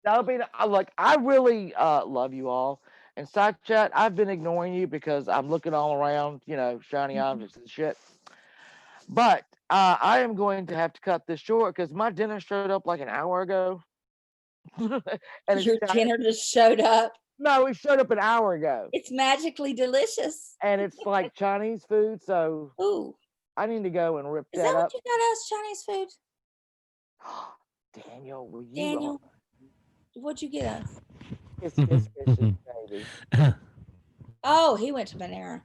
Don't be. Look, I really love you all. And side chat, I've been ignoring you because I'm looking all around, you know, shiny objects and shit. But I am going to have to cut this short because my dinner showed up like an hour ago. And your dinner just showed up? No, it showed up an hour ago. It's magically delicious. And it's like Chinese food, so ooh, I need to go and rip that up. Is that what you got us, Chinese food? Daniel, will you? Daniel, what'd you get us? Kiss, baby. Oh, he went to Panera.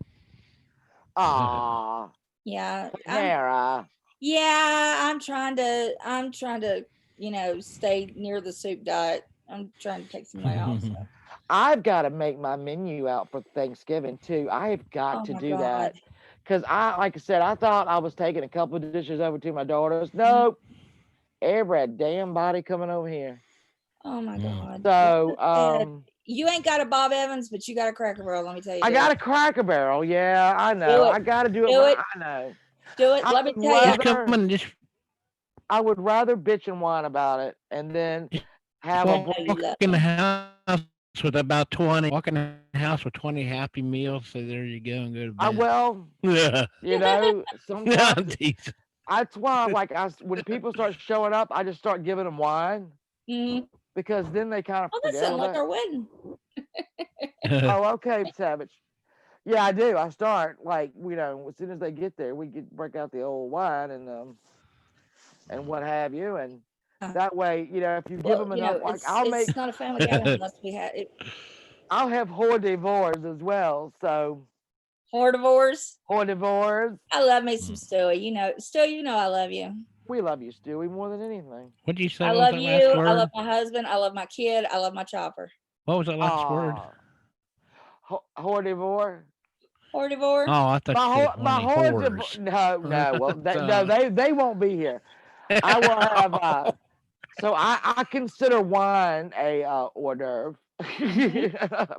Aw. Yeah. Panera. Yeah, I'm trying to, you know, stay near the soup diet. I'm trying to take some weight off. So. I've got to make my menu out for Thanksgiving too. I have got to do that. Because like I said, I thought I was taking a couple of dishes over to my daughter's. Nope. Every damn body coming over here. Oh my God. So, you ain't got a Bob Evans, but you got a Cracker Barrel. Let me tell you. I got a Cracker Barrel. Yeah, I know. I got to do it. I know. Do it. Let me tell you. I would rather bitch and whine about it and then have walk in the house with about 20. Walk in the house with 20 Happy Meals. So there you go and go to bed. Well, you know, sometimes that's why, like, when people start showing up, I just start giving them wine. Because then they kind of forget. That sounds like our wedding. Oh, okay, Savage. Yeah, I do. I start like, you know, as soon as they get there, we break out the old wine and what have you, and that way, you know, if you give them enough, like it's not a family gathering unless we have it. I'll have hors d'oeuvres as well. So hors d'oeuvres. Hors d'oeuvres. I love me some Stewie. You know, Stewie, you know I love you. We love you, Stewie, more than anything. What did you say? I love you. I love my husband. I love my kid. I love my chopper. What was that last word? Hors d'oeuvre. Hors d'oeuvre. Oh, I thought my hors d'oeuvre. No. Well, they won't be here. I will have. So I consider wine a hors d'oeuvre.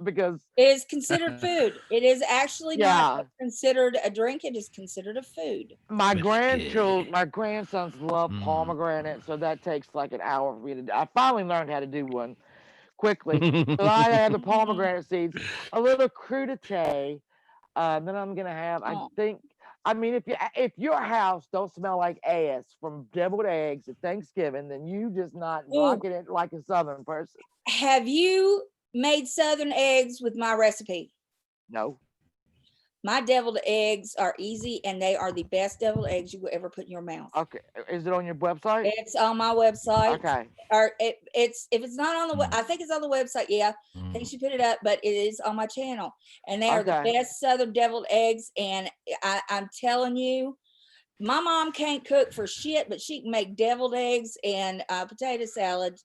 Because it is considered food. It is actually not considered a drink. It is considered a food. My grandsons love pomegranate, so that takes like an hour for me to do. I finally learned how to do one quickly. So I have the pomegranate seeds, a little crudité. Then I'm gonna have, I think I mean, if your house don't smell like ass from deviled eggs at Thanksgiving, then you just not rocking it like a Southern person. Have you made Southern eggs with my recipe? No. My deviled eggs are easy, and they are the best deviled eggs you will ever put in your mouth. Okay, is it on your website? It's on my website. Okay. Or it's if it's not on the I think it's on the website. Yeah, I think she put it up, but it is on my channel. And they are the best Southern deviled eggs. And I'm telling you, my mom can't cook for shit, but she can make deviled eggs and potato salad.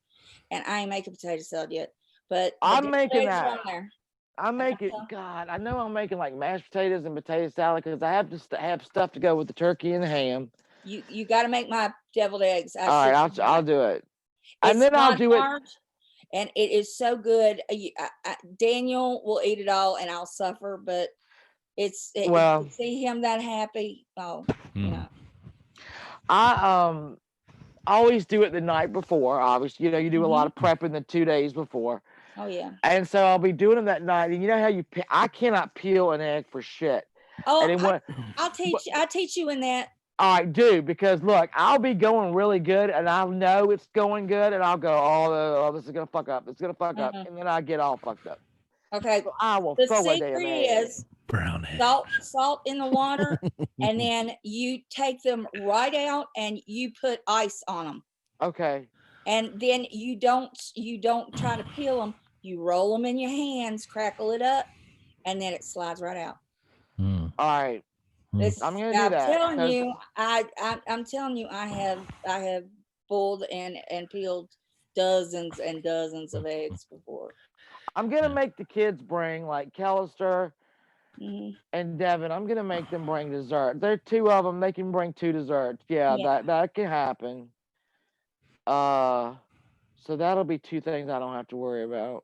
And I ain't making potato salad yet, but I'm making that. On there. I'm making, God, I know I'm making like mashed potatoes and potato salad because I have to have stuff to go with the turkey and the ham. You got to make my deviled eggs. All right, I'll do it. And It's then I'll not do it. hard, and it is so good. Daniel will eat it all, and I'll suffer. But Well, to see him that happy. Oh, you know. I always do it the night before. Obviously, you know, you do a lot of prepping the 2 days before. Oh yeah. And so I'll be doing them that night. And you know how I cannot peel an egg for shit. Oh, and then I'll teach you in that. All right, do, because look, I'll be going really good and I'll know it's going good and I'll go, oh, this is gonna fuck up. It's gonna fuck up. And then I get all fucked up. Okay. So I will The throw a secret damn egg. is salt in the water, and then you take them right out and you put ice on them. Okay. And then you don't try to peel them. You roll them in your hands, crackle it up, and then it slides right out. All right. I'm gonna do that. I'm telling you, I have boiled and peeled dozens and dozens of eggs before. I'm gonna make the kids bring, like Callister and Devin. I'm gonna make them bring dessert. There are 2 of them. They can bring 2 desserts. Yeah. That can happen. So that'll be 2 things I don't have to worry about.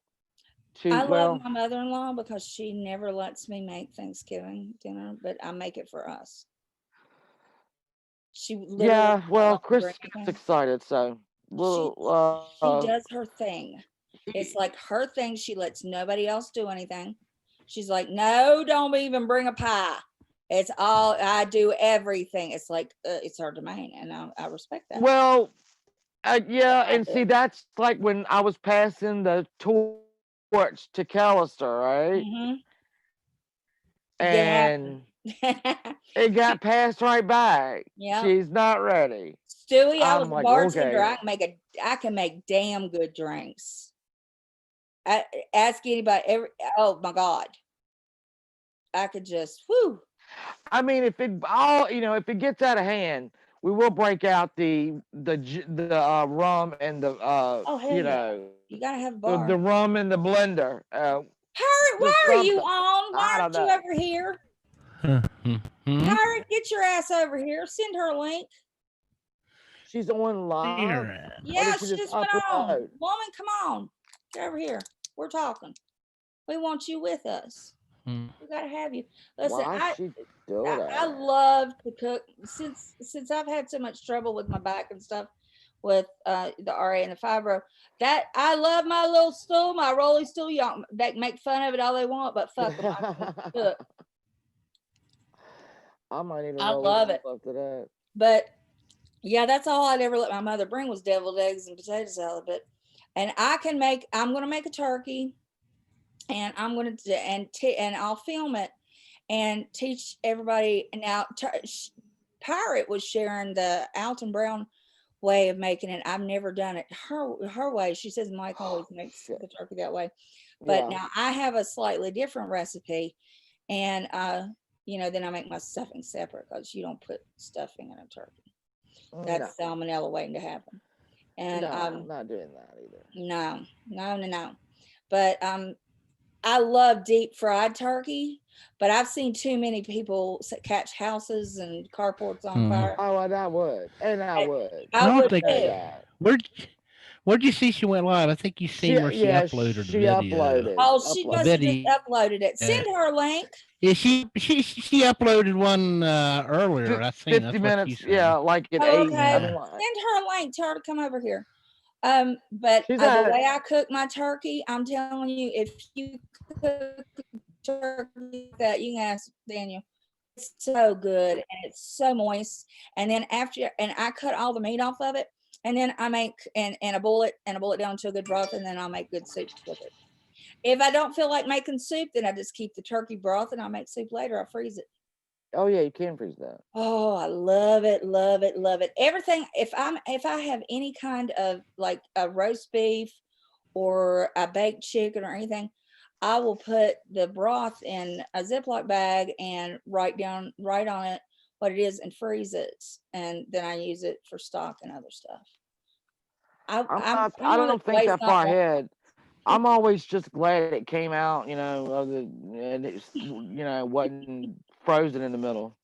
I love my mother-in-law because she never lets me make Thanksgiving dinner, but I make it for us. Chris gets excited, so she does her thing. It's like her thing. She lets nobody else do anything. She's like, no, don't even bring a pie. It's all I do, everything. It's like it's her domain, and I respect that. Well, yeah, and see, that's like when I was passing the torch to Callister, right? And it got passed right back. Yeah, she's not ready. Stewie, I was like, bartender. okay. I can make damn good drinks. Ask anybody. Oh my God, I could just whoo. I mean, if it gets out of hand, we will break out the rum and the you gotta have a bar. the rum and the blender. Why are you on? Why aren't you over here? Pirate, get your ass over here. Send her a link. She's on live. Yeah, she just went on. Woman, come on. Get over here. We're talking. We want you with us. We gotta have you. Listen, I love to cook since I've had so much trouble with my back and stuff with the RA and the fibro. That I love my little stool, my rolly stool. Y'all they can make fun of it all they want, but fuck them. I might even. I love it. After that. But yeah, that's all I'd ever let my mother bring was deviled eggs and potato salad. And I'm gonna make a turkey. And I'm going to and I'll film it and teach everybody. Now, Pirate was sharing the Alton Brown way of making it. I've never done it her way. She says Mike always makes the turkey that way, but now I have a slightly different recipe, and then I make my stuffing separate because you don't put stuffing in a turkey. That's salmonella waiting to happen. And I'm not doing that either. No. But I love deep fried turkey, but I've seen too many people catch houses and carports on fire. Oh, and I would. I would too. Where'd you see she went live? I think you see where she uploaded the video. She must have just uploaded it. Send her a link. Yeah, she uploaded one earlier. I think 50 minutes. Yeah, like at 8. Okay. Send her a link. Tell her to come over here. But the way I cook my turkey, I'm telling you, if you cook turkey that, you can ask Daniel. It's so good and it's so moist. And then I cut all the meat off of it, and then I make and I boil it down to a good broth, and then I'll make good soup with it. If I don't feel like making soup, then I just keep the turkey broth and I'll make soup later. I'll freeze it. Oh yeah, you can freeze that. Oh, I love it, love it, love it. Everything. If I have any kind of like a roast beef or a baked chicken or anything, I will put the broth in a Ziploc bag and write on it what it is and freeze it, and then I use it for stock and other stuff. I don't think that far ahead. I'm always just glad it came out, and it's, wasn't frozen in the middle.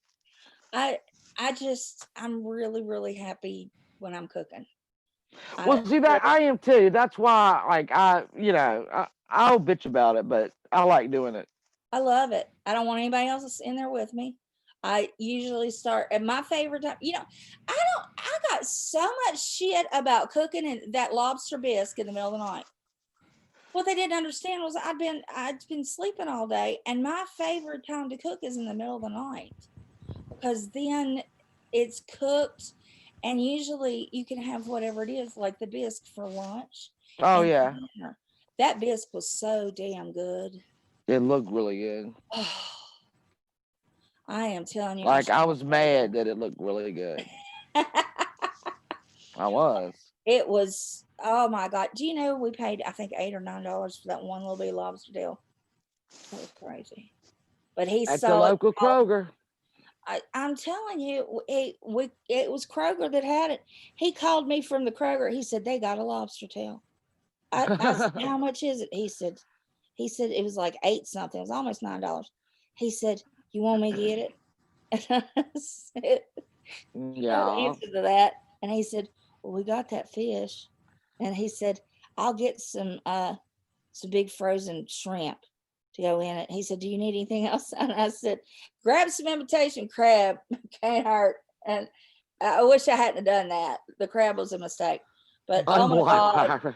I'm really, really happy when I'm cooking. Well, see that I am too. That's why, like, I'll bitch about it, but I like doing it. I love it. I don't want anybody else in there with me. I usually start at my favorite time. I got so much shit about cooking and that lobster bisque in the middle of the night. What they didn't understand was I'd been sleeping all day, and my favorite time to cook is in the middle of the night, because then it's cooked, and usually you can have whatever it is, like the bisque for lunch. Oh yeah. Dinner. That bisque was so damn good. It looked really good. Oh, I am telling you. Like, I was mad that it looked really good. I was. It was, oh my God. Do you know we paid, I think, $8 or $9 for that one little bitty lobster deal? That was crazy. But he at saw the local Kroger. I'm telling you, it was Kroger that had it. He called me from the Kroger. He said, they got a lobster tail. I said, how much is it? He said it was like $8 something. It was almost $9. He said, you want me to get it? And I said, yeah. no answer to that. And he said, well, we got that fish. And he said, I'll get some big frozen shrimp to go in it. He said, do you need anything else? And I said, grab some imitation crab. Can't hurt. And I wish I hadn't done that. The crab was a mistake. But oh my God.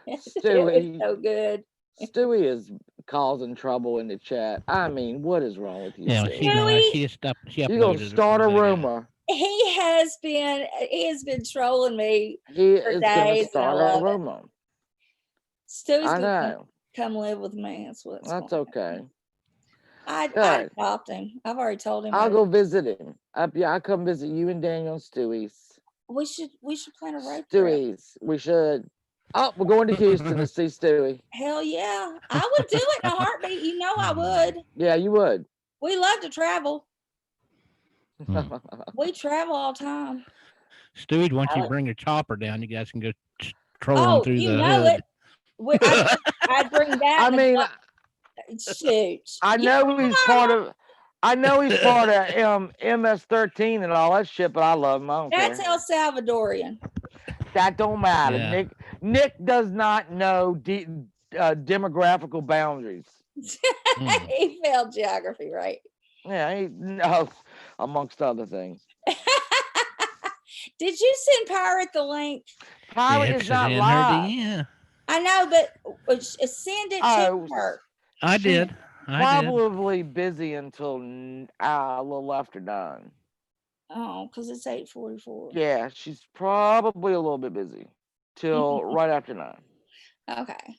Stewie, so good. Stewie is causing trouble in the chat. I mean, what is wrong with you? Yeah, You're gonna start a rumor. He has been trolling me He for is days. gonna start a rumor. Stewie's I gonna know. come live with me. That's okay. I adopt him. I've already told him. I'll go visit him. I'll come visit you and Daniel and Stewie's. We should plan a road trip. Stewie's. We should. Oh, we're going to Houston to see Stewie. Hell yeah. I would do it in a heartbeat. You know I would. Yeah, you would. We love to travel. We travel all the time. Stewie, once you bring your chopper down, you guys can go trolling through the hood. I'd bring that. I mean, shoot. I know he's part of MS-13 and all that shit, but I love him. I don't That's care. El Salvadorian. That don't matter. Yeah. Nick does not know demographical boundaries. He failed geography, right? Yeah, he knows, amongst other things. Did you send Pirate the link? Pirate is not live. Yeah. I know, but send it to her. I did. Probably busy until a little after 9. Oh, because it's 8:44. Yeah, she's probably a little bit busy till right after 9. Okay.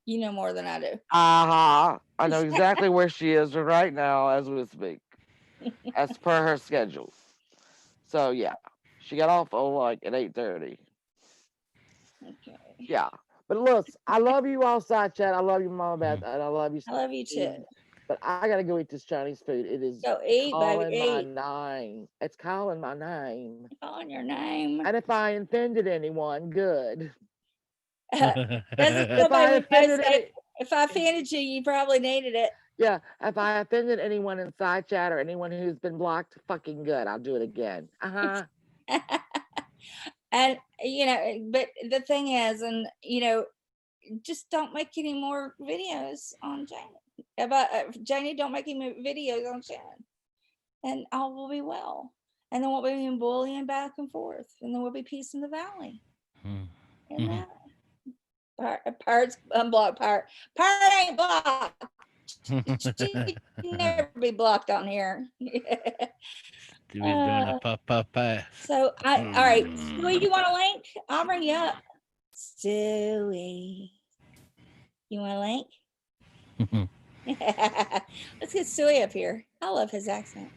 You know more than I do. I know exactly where she is right now as we speak, as per her schedule. So yeah, she got off at 8:30. Okay. Yeah, but look, I love you all, side chat. I love you, Mama Beth, and I love you. I love you too. But I gotta go eat this Chinese food. It is go eat, calling baby, my eat. name. It's calling my name. Calling your name. And if I offended anyone, good. If I offended you, you probably needed it. Yeah, if I offended anyone in side chat or anyone who's been blocked, fucking good. I'll do it again. And but the thing is, and just don't make any more videos on Janie. About Janie, don't make any videos on Shannon, and all will be well. And then we'll be bullying back and forth, and then we'll be peace in the valley. And that Pirate's unblocked. Pirate ain't blocked. She can never be blocked on here. He was doing a puff pass. So all right, Stewie, you want a link? I'll bring you up. Stewie, you want a link? Let's get Stewie up here. I love his accent.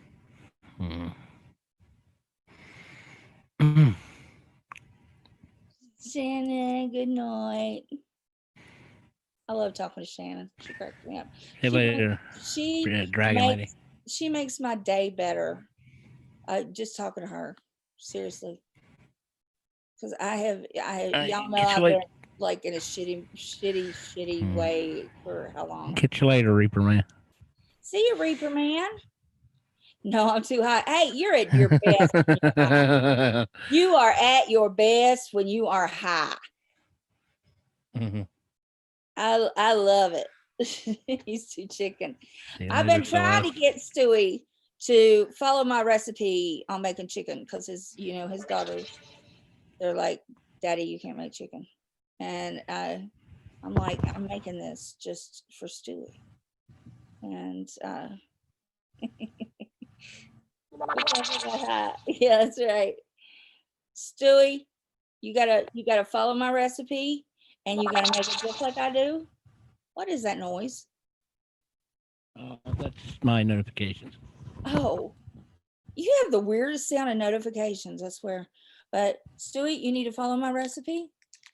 Shannon, good night. I love talking to Shannon. She cracks me up. Hey, later. She makes my day better. Just talking to her, seriously. Because y'all know I've been like in a shitty way for how long? Catch you later, Reaper Man. See you, Reaper Man. No, I'm too high. Hey, you're at your best. You are at your best when you are high. Mm-hmm. I love it. He's too chicken. I've been trying to get Stewie to follow my recipe on making chicken because his daughters, they're like, Daddy, you can't make chicken. And I'm like, I'm making this just for Stewie. And yeah, that's right. Stewie, you gotta follow my recipe and you gotta make it just like I do. What is that noise? That's my notifications. Oh, you have the weirdest sound of notifications, I swear. But Stewie, you need to follow my recipe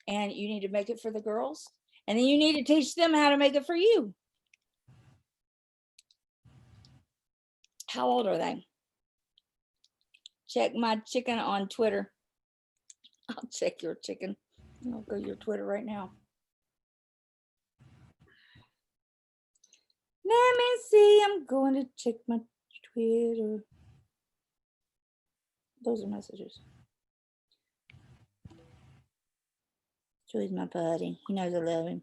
and you need to make it for the girls. And then you need to teach them how to make it for you. How old are they? Check my chicken on Twitter. I'll check your chicken. I'll go to your Twitter right now. Let me see. I'm going to check my Twitter. Those are messages. Joey's my buddy. He knows I love him.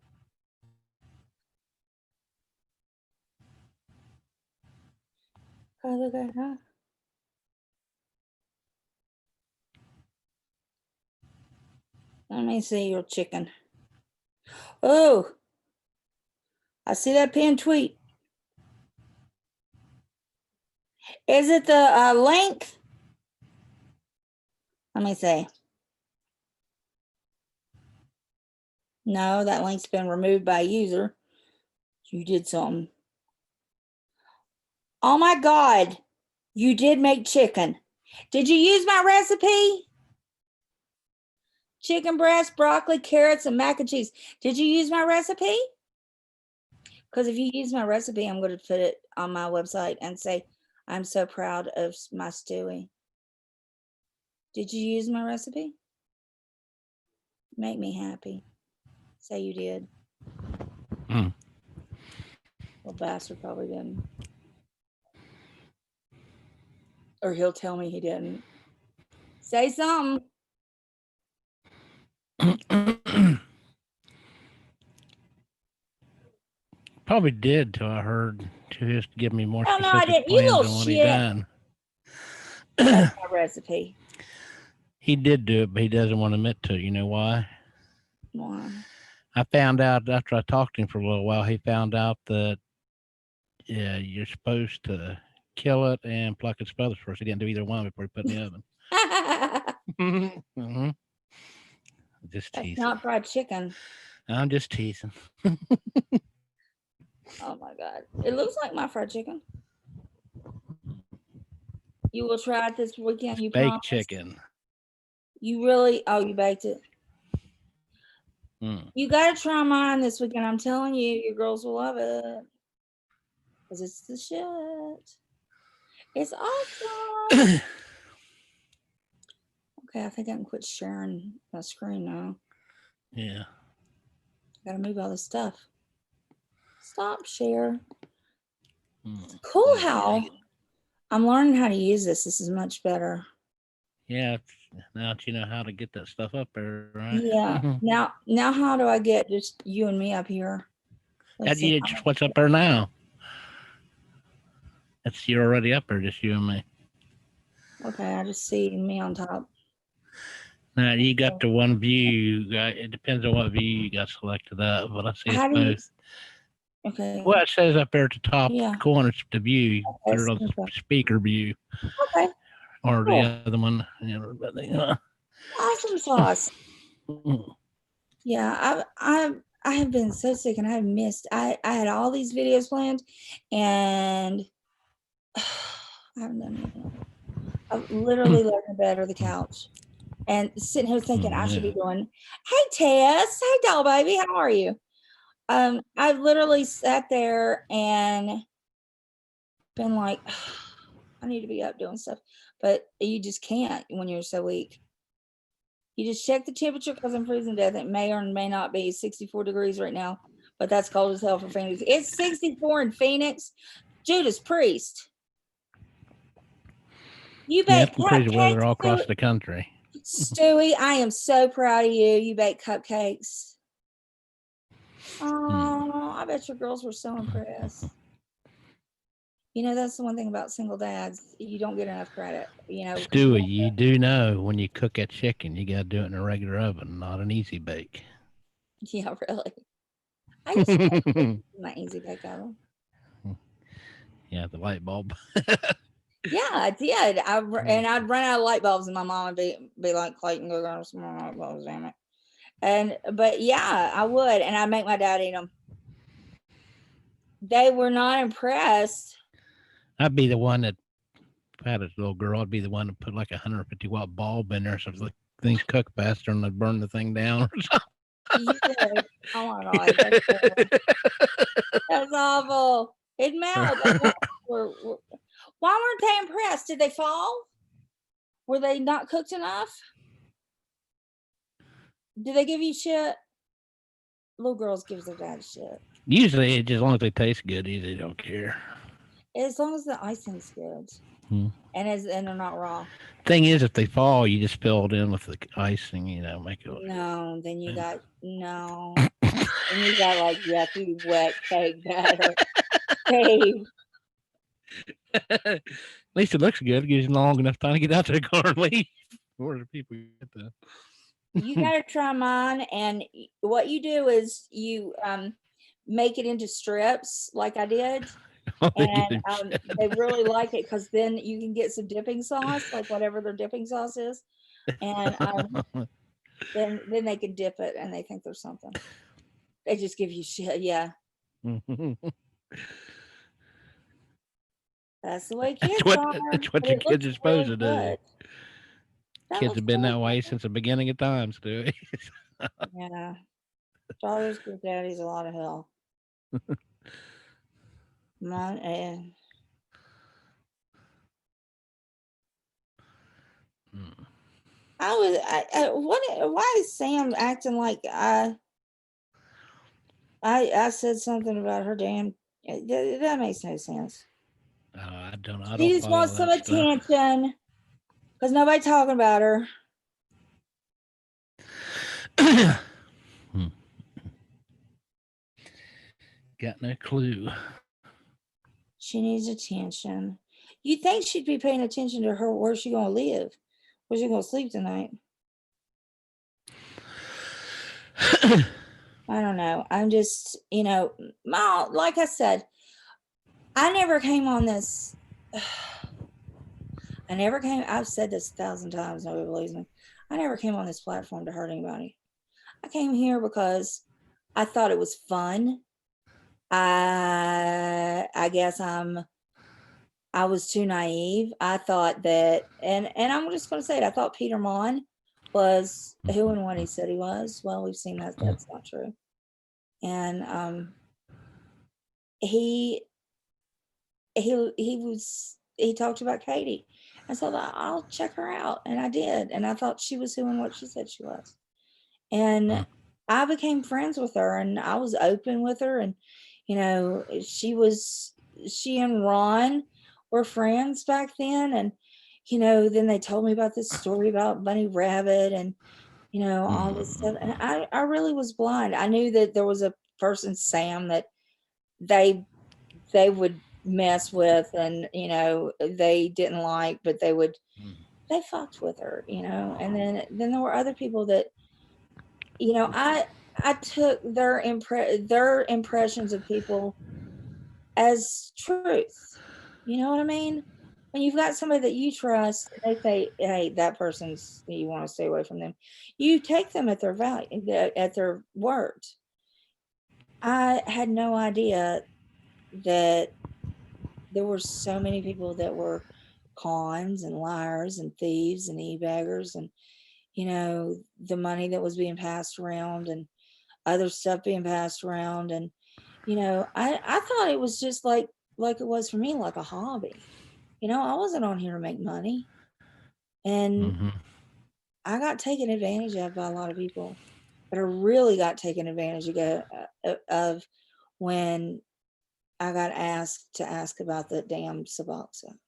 Oh, look at that. Let me see your chicken. Oh, I see that pinned tweet. Is it the length? Let me see. No, that link's been removed by a user. You did something. Oh my God, you did make chicken. Did you use my recipe? Chicken breast, broccoli, carrots, and mac and cheese. Did you use my recipe? Because if you use my recipe, I'm going to put it on my website and say, I'm so proud of my Stewie. Did you use my recipe? Make me happy. Say you did. Well, bastard probably didn't. Or he'll tell me he didn't. Say something. Probably did till I heard to just give me more specific no, I didn't. You plans little on what he shit. done. That's my recipe. He did do it, but he doesn't want to admit to it. You know why? Why? I found out after I talked to him for a little while, he found out that you're supposed to kill it and pluck its feathers first. He didn't do either one before he put it in the oven. Mm-hmm. Just teasing. That's not fried chicken. I'm just teasing. Oh my God. It looks like my fried chicken. You will try it this weekend. You baked promise? Chicken. You really? Oh, you baked it. You got to try mine this weekend. I'm telling you, your girls will love it. Because it's the shit. It's awesome. Okay, I think I can quit sharing my screen now. Yeah. Got to move all this stuff. Stop share. It's cool how I'm learning how to use this. This is much better. Yeah. Now that you know how to get that stuff up there, right? Yeah. Now how do I get just you and me up here? What's up there now? You're already up there, just you and me. Okay, I just see me on top. Now you got the one view. It depends on what view you got selected up, but I see it's both. Okay. Well, it says up there at the top Yeah. corner, it's the view, Okay, or the okay. speaker view, Okay. or Cool. the other one. You know, but Awesome sauce. mm, Yeah, I have been so sick and I've missed. I had all these videos planned, and I haven't done anything. I've literally laid in bed or the couch and sitting here thinking I should be doing, hey Tess, hey doll baby, how are you? I've literally sat there and been like, I need to be up doing stuff, but you just can't when you're so weak. You just check the temperature because I'm freezing to death. It may or may not be 64 degrees right now, but that's cold as hell for Phoenix. It's 64 in Phoenix. Judas Priest. You yeah, bake it's crazy weather all cupcakes, across the country. Stewie. I am so proud of you. You bake cupcakes. Oh, I bet your girls were so impressed. You know, that's the one thing about single dads. You don't get enough credit, you know. 'cause Stewie, you do know when you cook that chicken, you got to do it in a regular oven, not an easy bake. Yeah, really. I used to make my easy bake oven. Yeah, the light bulb. Yeah, I did. And I'd run out of light bulbs, and my mom would be like, Clayton, go grab some more light bulbs, damn it. But yeah, I would, and I'd make my dad eat them. They were not impressed. I'd be the one that, if I had a little girl, I'd be the one to put like a 150-watt bulb in there so the things cook faster and they'd burn the thing down or something. You would. Oh my God. That's terrible. That's awful. It melted. Why weren't they impressed? Did they fall? Were they not cooked enough? Did they give you shit? Little girls gives their dad shit. Usually, as long as they taste good, they don't care. As long as the icing's good. And they're not raw. Thing is, if they fall, you just fill it in with the icing, make it. No, then you got and you got like yucky wet cake batter. Babe. At least it looks good. It gives you long enough time to get out to the car and leave. Or the people get the. You gotta try mine, and what you do is you make it into strips like I did. And they really like it because then you can get some dipping sauce, like whatever their dipping sauce is, and then they can dip it, and they think there's something. They just give you shit, yeah. That's the way kids are. That's what the kids are supposed to do. Kids have been that way since the beginning of time, Stewie. Yeah, daughters give daddies a lot of hell. Mine, why is Sam acting like I said something about her damn, that makes no sense. I don't She just wants some attention because nobody talking about her. Got no clue. She needs attention. You think she'd be paying attention to her? Where's she gonna live? Where's she gonna sleep tonight? I don't know. I'm just, like I said, I never came on this. I've said this 1,000 times, nobody believes me. I never came on this platform to hurt anybody. I came here because I thought it was fun. I guess I was too naive. I thought that, and I'm just going to say it. I thought Peter Mon was who and what he said he was. Well, we've seen that that's not true. And he talked about Katie. And so I'll check her out. And I did. And I thought she was who and what she said she was. And I became friends with her, and I was open with her. And, she and Ron were friends back then. And, then they told me about this story about Bunny Rabbit and, all this stuff. And I really was blind. I knew that there was a person, Sam, that they would mess with and, they didn't like, but they fucked with her, and then there were other people that, I took their impressions of people as truth. You know what I mean? When you've got somebody that you trust, and they say, "Hey, that person's you want to stay away from them," you take them at their value, at their word. I had no idea that there were so many people that were cons and liars and thieves and e-baggers, and the money that was being passed around and other stuff being passed around. And I thought it was just like it was for me, like a hobby. I wasn't on here to make money. And I got taken advantage of by a lot of people. But I really got taken advantage of when I got asked to ask about the damn Suboxone,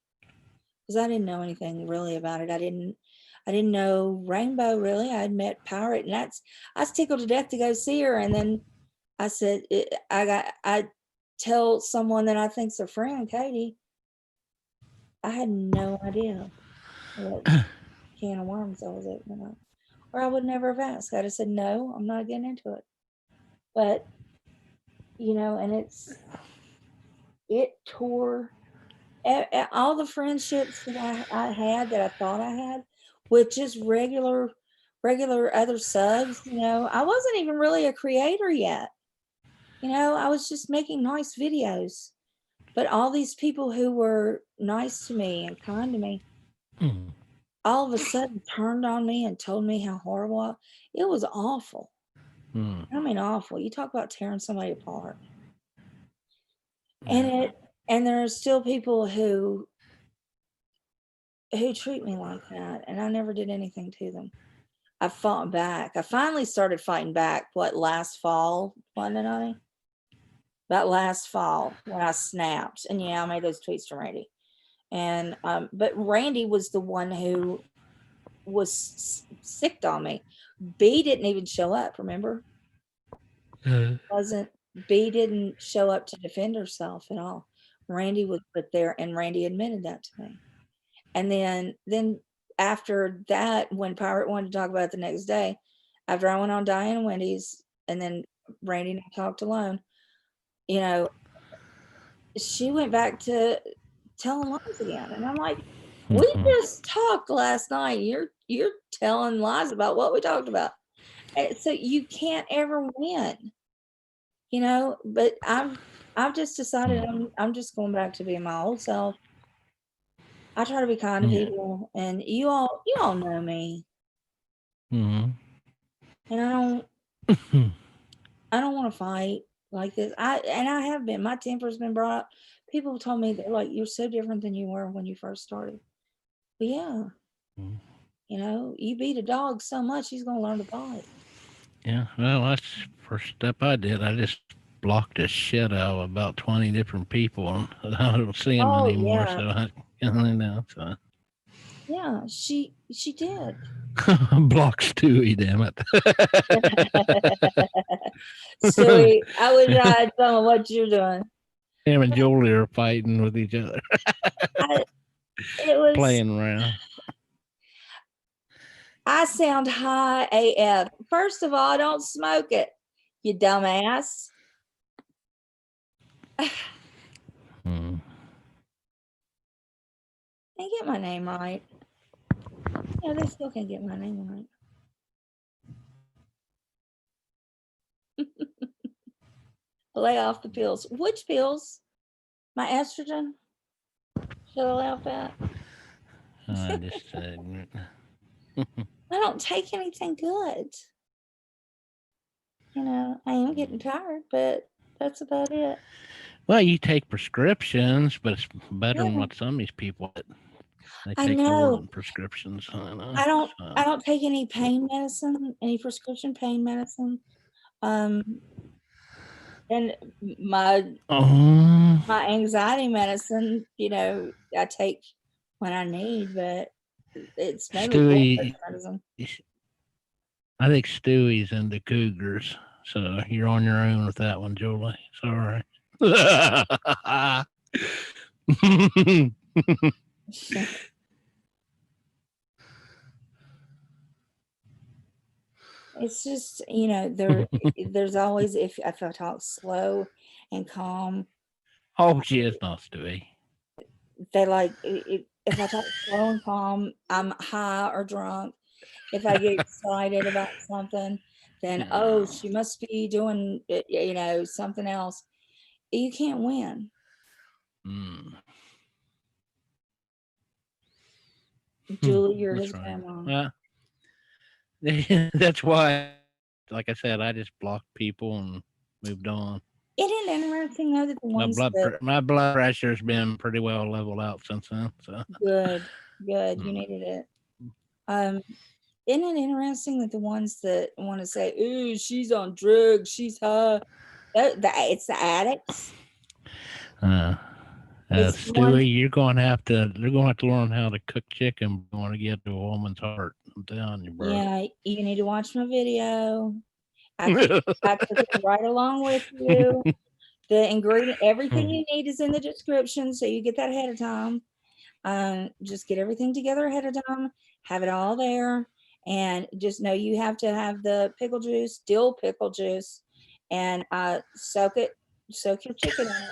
because I didn't know anything really about it. I didn't know Rainbow really. I had met Pirate, and I was tickled to death to go see her. And then I said, I tell someone that I think's a friend, Katie. I had no idea what can of worms I was opening up, or I would never have asked. I'd have said, no, I'm not getting into it. But and it tore all the friendships that I had, that I thought I had, with just regular other subs. I wasn't even really a creator yet. I was just making nice videos. But all these people who were nice to me and kind to me, all of a sudden turned on me and told me how horrible it was. Awful. I mean, awful. You talk about tearing somebody apart. And there are still people who treat me like that, and I never did anything to them. I fought back. I finally started fighting back. Last fall, wasn't it? That last fall when I snapped, and I made those tweets to Randy. And but Randy was the one who was sicked on me. B didn't even show up. Remember? B didn't show up to defend herself at all. Randy was put there, and Randy admitted that to me. And then after that, when Pirate wanted to talk about it the next day, after I went on Diane Wendy's, and then Randy and I talked alone, she went back to telling lies again. And I'm like, we just talked last night. You're telling lies about what we talked about. So you can't ever win, but I've just decided I'm just going back to being my old self. I try to be kind to people, and you all know me. And I don't want to fight like this. I have been. My temper's been brought up. People told me, they're like, you're so different than you were when you first started. But yeah. You beat a dog so much, he's gonna learn to bite. Yeah, well, that's the first step I did. I just blocked the shit out of about 20 different people, and I don't see them anymore. Yeah. So Yeah, she did. block Stewie, damn it. Stewie, I wish I had some of what you're doing. Him and Julie are fighting with each other. It was playing around. I sound high AF. First of all, I don't smoke it, you dumbass. Can't get my name right. Yeah, they still can't get my name right. Lay off the pills. Which pills? My estrogen? Should I lay off that? I just said. I don't take anything good. I am getting tired, but that's about it. Well, you take prescriptions, but it's better than what some of these people they take more than prescriptions. I don't take any pain medicine, any prescription pain medicine. And my anxiety medicine, I take when I need, but it's mainly medicine. I think Stewie's into cougars, so you're on your own with that one, Julie. Sorry. It's just, there's always, if I talk slow and calm, Oh, she is not Stewie. they like it. If I talk slow and calm, I'm high or drunk. If I get excited about something, then, oh, she must be doing, something else. You can't win. Julie, you're That's his right. grandma. That's why, like I said, I just blocked people and moved on. Isn't it interesting though that the ones My blood pressure's been pretty well leveled out since then. So good, you needed it. Isn't it interesting that the ones that want to say, "Ooh, she's on drugs, she's high," it's the addicts. Stewie, you're going to have to learn how to cook chicken. You want to get to a woman's heart. I'm telling you, bro. Yeah, you need to watch my video. I cook it right along with you. The ingredient, everything you need is in the description, so you get that ahead of time. Just get everything together ahead of time. Have it all there, and just know you have to have the pickle juice, dill pickle juice, and soak your chicken in it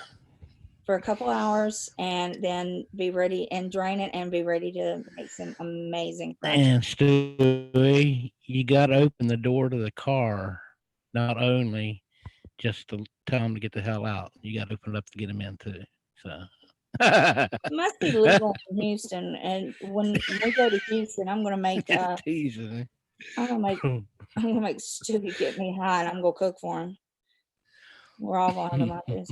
for a couple hours, and then be ready and drain it and be ready to make some amazing fried chicken. And Stewie, you got to open the door to the car, not only just to tell them to get the hell out. You got to open it up to get them in too. So it must be legal in Houston, and when we go to Houston, I'm gonna make teasing. I'm gonna make Stewie get me high, and I'm gonna cook for him. We're all gonna have them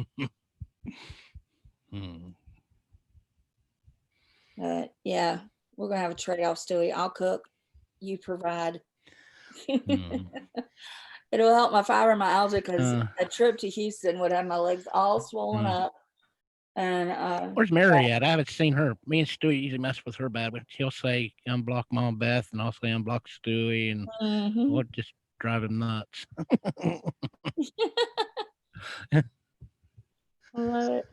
But yeah, we're gonna have a trade-off, Stewie. I'll cook, you provide. It'll help my fibromyalgia because a trip to Houston would have my legs all swollen up. And where's Mary at? I haven't seen her. Me and Stewie usually mess with her bad, but she'll say unblock Mom Beth, and I'll say unblock Stewie, and we'll just drive him nuts. I love it.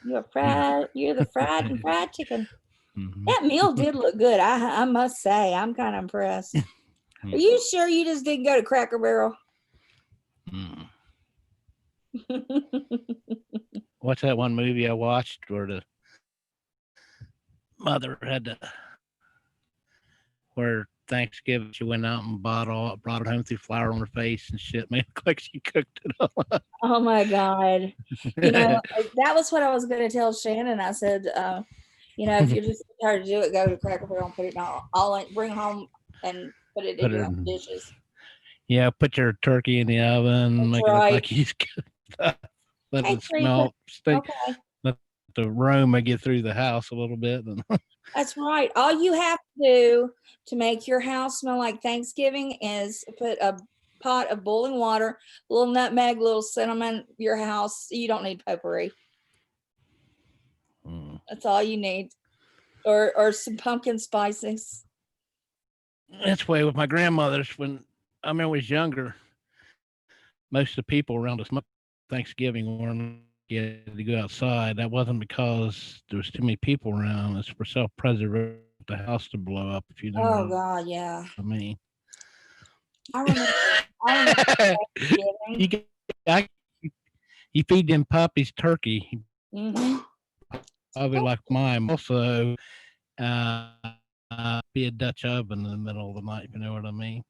You're the fried and fried chicken. That meal did look good. I must say, I'm kind of impressed. Are you sure you just didn't go to Cracker Barrel? What's that one movie I watched where the mother where Thanksgiving she went out and brought it home through flour on her face and shit, made it look like she cooked it all up. Oh my God. That was what I was going to tell Shannon. I said, if you're just tired to do it, go to Cracker Barrel and put it all in, bring it home and put it in your own dishes. Yeah, put your turkey in the oven, make it look like he's good. Let it smell, stink. Okay. Let the aroma get through the house a little bit. That's right. All you have to do to make your house smell like Thanksgiving is put a pot of boiling water, a little nutmeg, a little cinnamon, your house. You don't need potpourri. That's all you need. Or some pumpkin spices. That's the way with my grandmother's. When I was younger, most of the people around us Thanksgiving weren't get to go outside. That wasn't because there was too many people around. It's for self-preservation, the house to blow up. If you know. Oh God, yeah. I mean, I remember you feed them puppies turkey. Probably like mine. Also, be a Dutch oven in the middle of the night. If you know what I mean.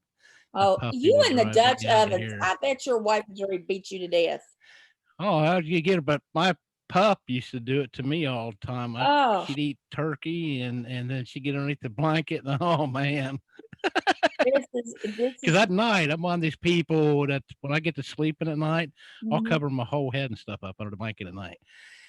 Oh, you in the Dutch ovens! I bet your wife has already beat you to death. Oh, how'd you get it? But my pup used to do it to me all the time. She'd eat turkey and then she'd get underneath the blanket. And, oh, man. Because at night, I'm one of these people that when I get to sleeping at night, I'll cover my whole head and stuff up under the blanket at night.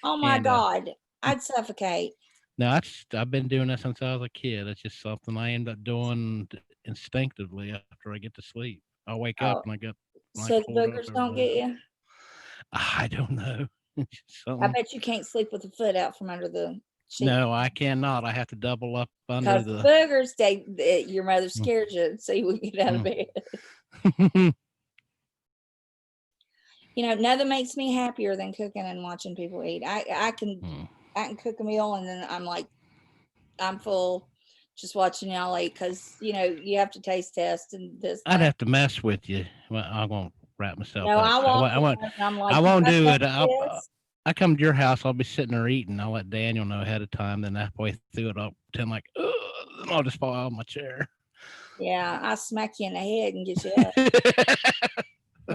Oh, my God. I'd suffocate. No, I've been doing that since I was a kid. It's just something I end up doing instinctively after I get to sleep. I'll wake up and I got. So the boogers don't get you? I don't know. I bet you can't sleep with a foot out from under the sheet. No, I cannot. I have to double up under the boogers. Your mother scared you, so you would get out of bed. Nothing makes me happier than cooking and watching people eat. I can cook a meal and then I'm like, I'm full. just watching y'all eat because you have to taste test and this. I'd that. have to mess with you. Well, I'm gonna wrap myself No, up. I I walk. won't. in and I'm like, I won't "You do guys it. want this?" I come to your house. I'll be sitting there eating. I'll let Daniel know ahead of time. Then halfway through it, I'll pretend like, ugh, then I'll just fall out of my chair. Yeah, I smack you in the head and get you up.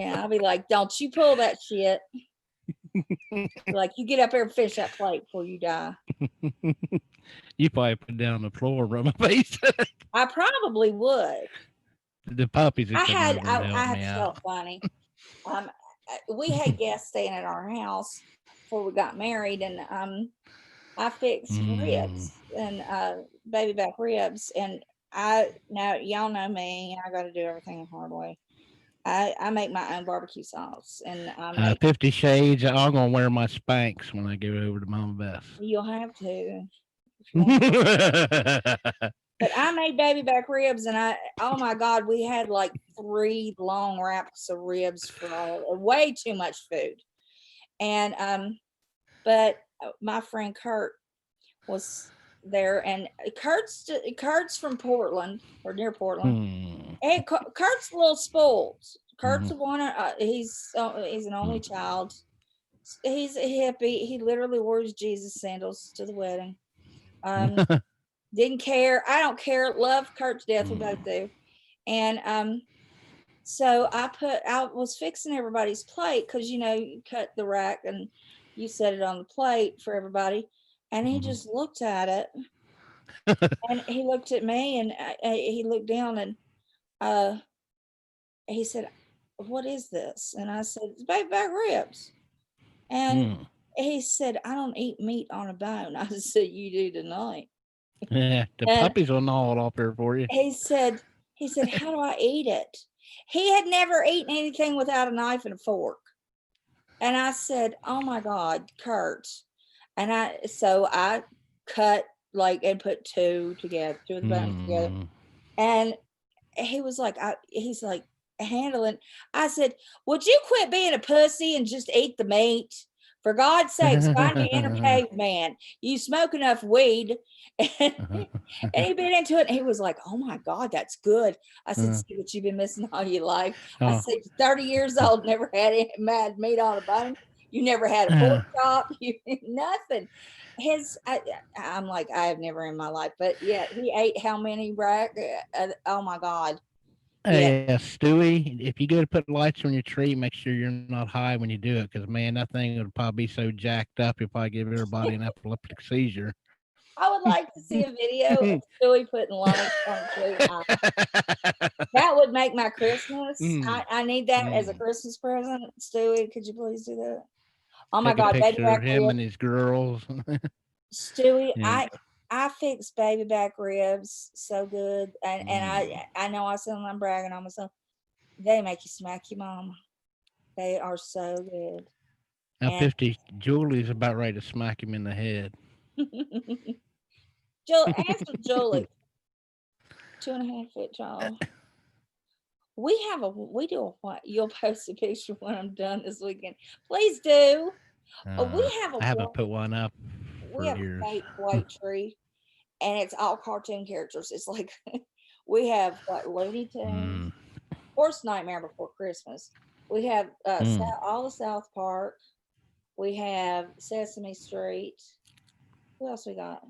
Yeah, I'll be like, "Don't you pull that shit." Like, you get up there and finish that plate before you die. You probably put it down on the floor and rub my face. I probably would. The puppies. I had over and help I me felt out. funny. We had guests staying at our house before we got married, and I fixed ribs and baby back ribs, and now y'all know me. I got to do everything the hard way. I make my own barbecue sauce, and 50 Shades. I'm gonna wear my Spanx when I give it over to Mama Beth. you'll have to. If you want to. But I made baby back ribs, and oh my God, we had like 3 long wraps of ribs for way too much food. And but my friend Kurt was there, and Kurt's from Portland or near Portland. And Kurt's a little spoiled. Kurt's one. He's an only child. He's a hippie. He literally wore his Jesus sandals to the wedding. Didn't care. I don't care. Love Kurt to death. We both do. And so I was fixing everybody's plate because you cut the rack and you set it on the plate for everybody. And he just looked at it, and he looked at me, and he looked down, and he said, "What is this?" And I said, "It's baby back ribs." And he said, "I don't eat meat on a bone." I said, "You do tonight." Yeah, the puppies will gnaw it off there for you. He said, "How do I eat it?" He had never eaten anything without a knife and a fork. And I said, "Oh my God, Kurt." And I cut and put 2 together, 2 of the bones together. And he was like, he's like, handling. I said, "Would you quit being a pussy and just eat the meat? For God's sakes, find your inner caveman. You smoke enough weed." And he bit into it, and he was like, "Oh my God, that's good." I said, "See what you've been missing all your life." I said, 30 years old, never had any mad meat on a bone. You never had a pork chop. You nothing. I'm like, I have never in my life, but yeah, he ate how many rack? Oh my God. Hey, Stewie, if you go to put lights on your tree, make sure you're not high when you do it, because man, that thing would probably be so jacked up if I give everybody an epileptic seizure. I would like to see a video of Stewie putting lights on the tree. That would make my Christmas. I need that as a Christmas present. Stewie, could you please do that? Oh my God, baby back him ribs. And his girls. Stewie, I fix baby back ribs so good, and I know I sound like I'm bragging on myself. They make you smack your mama. They are so good. Now, 50 Julie's about ready to smack him in the head. Answer Julie. 2.5 foot tall. We do a what? You'll post a picture when I'm done this weekend. Please do. I haven't put one up. We have a fake white tree, and it's all cartoon characters. It's like we have Looney Tunes, Horse Nightmare Before Christmas. We have all the South Park. We have Sesame Street. Who else we got?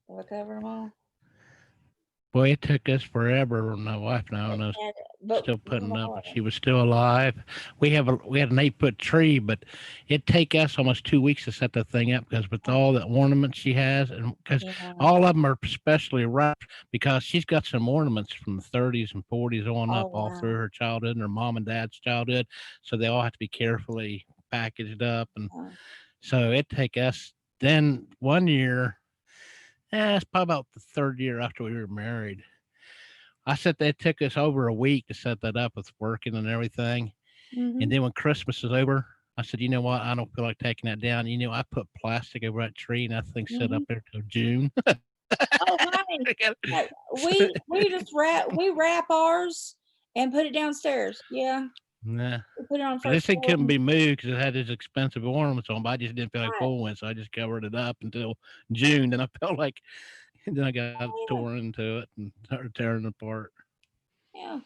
Have I covered them all? Boy, it took us forever. My wife and I was still putting up. She was still alive. We had an 8-foot tree, but it take us almost 2 weeks to set that thing up because with all the ornaments she has, and because all of them are specially wrapped because she's got some ornaments from the 30s and 40s on up all through her childhood and her mom and dad's childhood. So they all have to be carefully packaged up. And so it take us then one year. It's probably about the 3rd year after we were married. I said that it took us over a week to set that up with working and everything. And then when Christmas is over, I said, "You know what? I don't feel like taking that down." I put plastic over that tree, and that thing set up there till June. Oh, honey. we just wrap ours and put it downstairs. Yeah. Nah. put it on This first thing floor. couldn't be moved because it had these expensive ornaments on, but I just didn't feel like Right. pulling it, so I just covered it up until June. Then I felt like, and then I got Oh, yeah. tore into it and started tearing it apart. Yeah.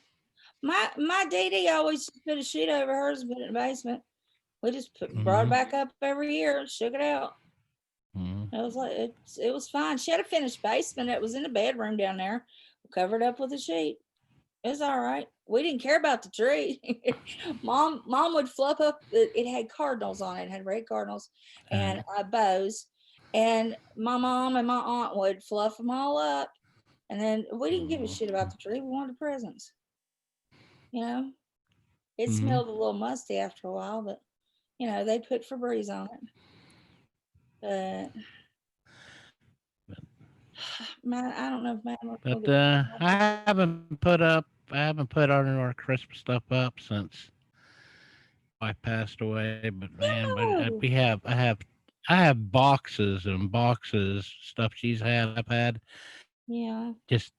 My Dee always put a sheet over hers and put it in the basement. We just brought it back up every year, shook it out. Mhm. It was like it was fine. She had a finished basement. It was in the bedroom down there, covered up with a sheet. It was all right. We didn't care about the tree. Mom would fluff up. It had cardinals on it. It had red cardinals and bows. And my mom and my aunt would fluff them all up. And then we didn't give a shit about the tree. We wanted the presents. You know, it smelled a little musty after a while, but you know, they put Febreze on it. But man, I don't know if Madeline. But I haven't put our Christmas stuff up since I passed away. But man, No. I have boxes and boxes stuff she's had. I've had Yeah. just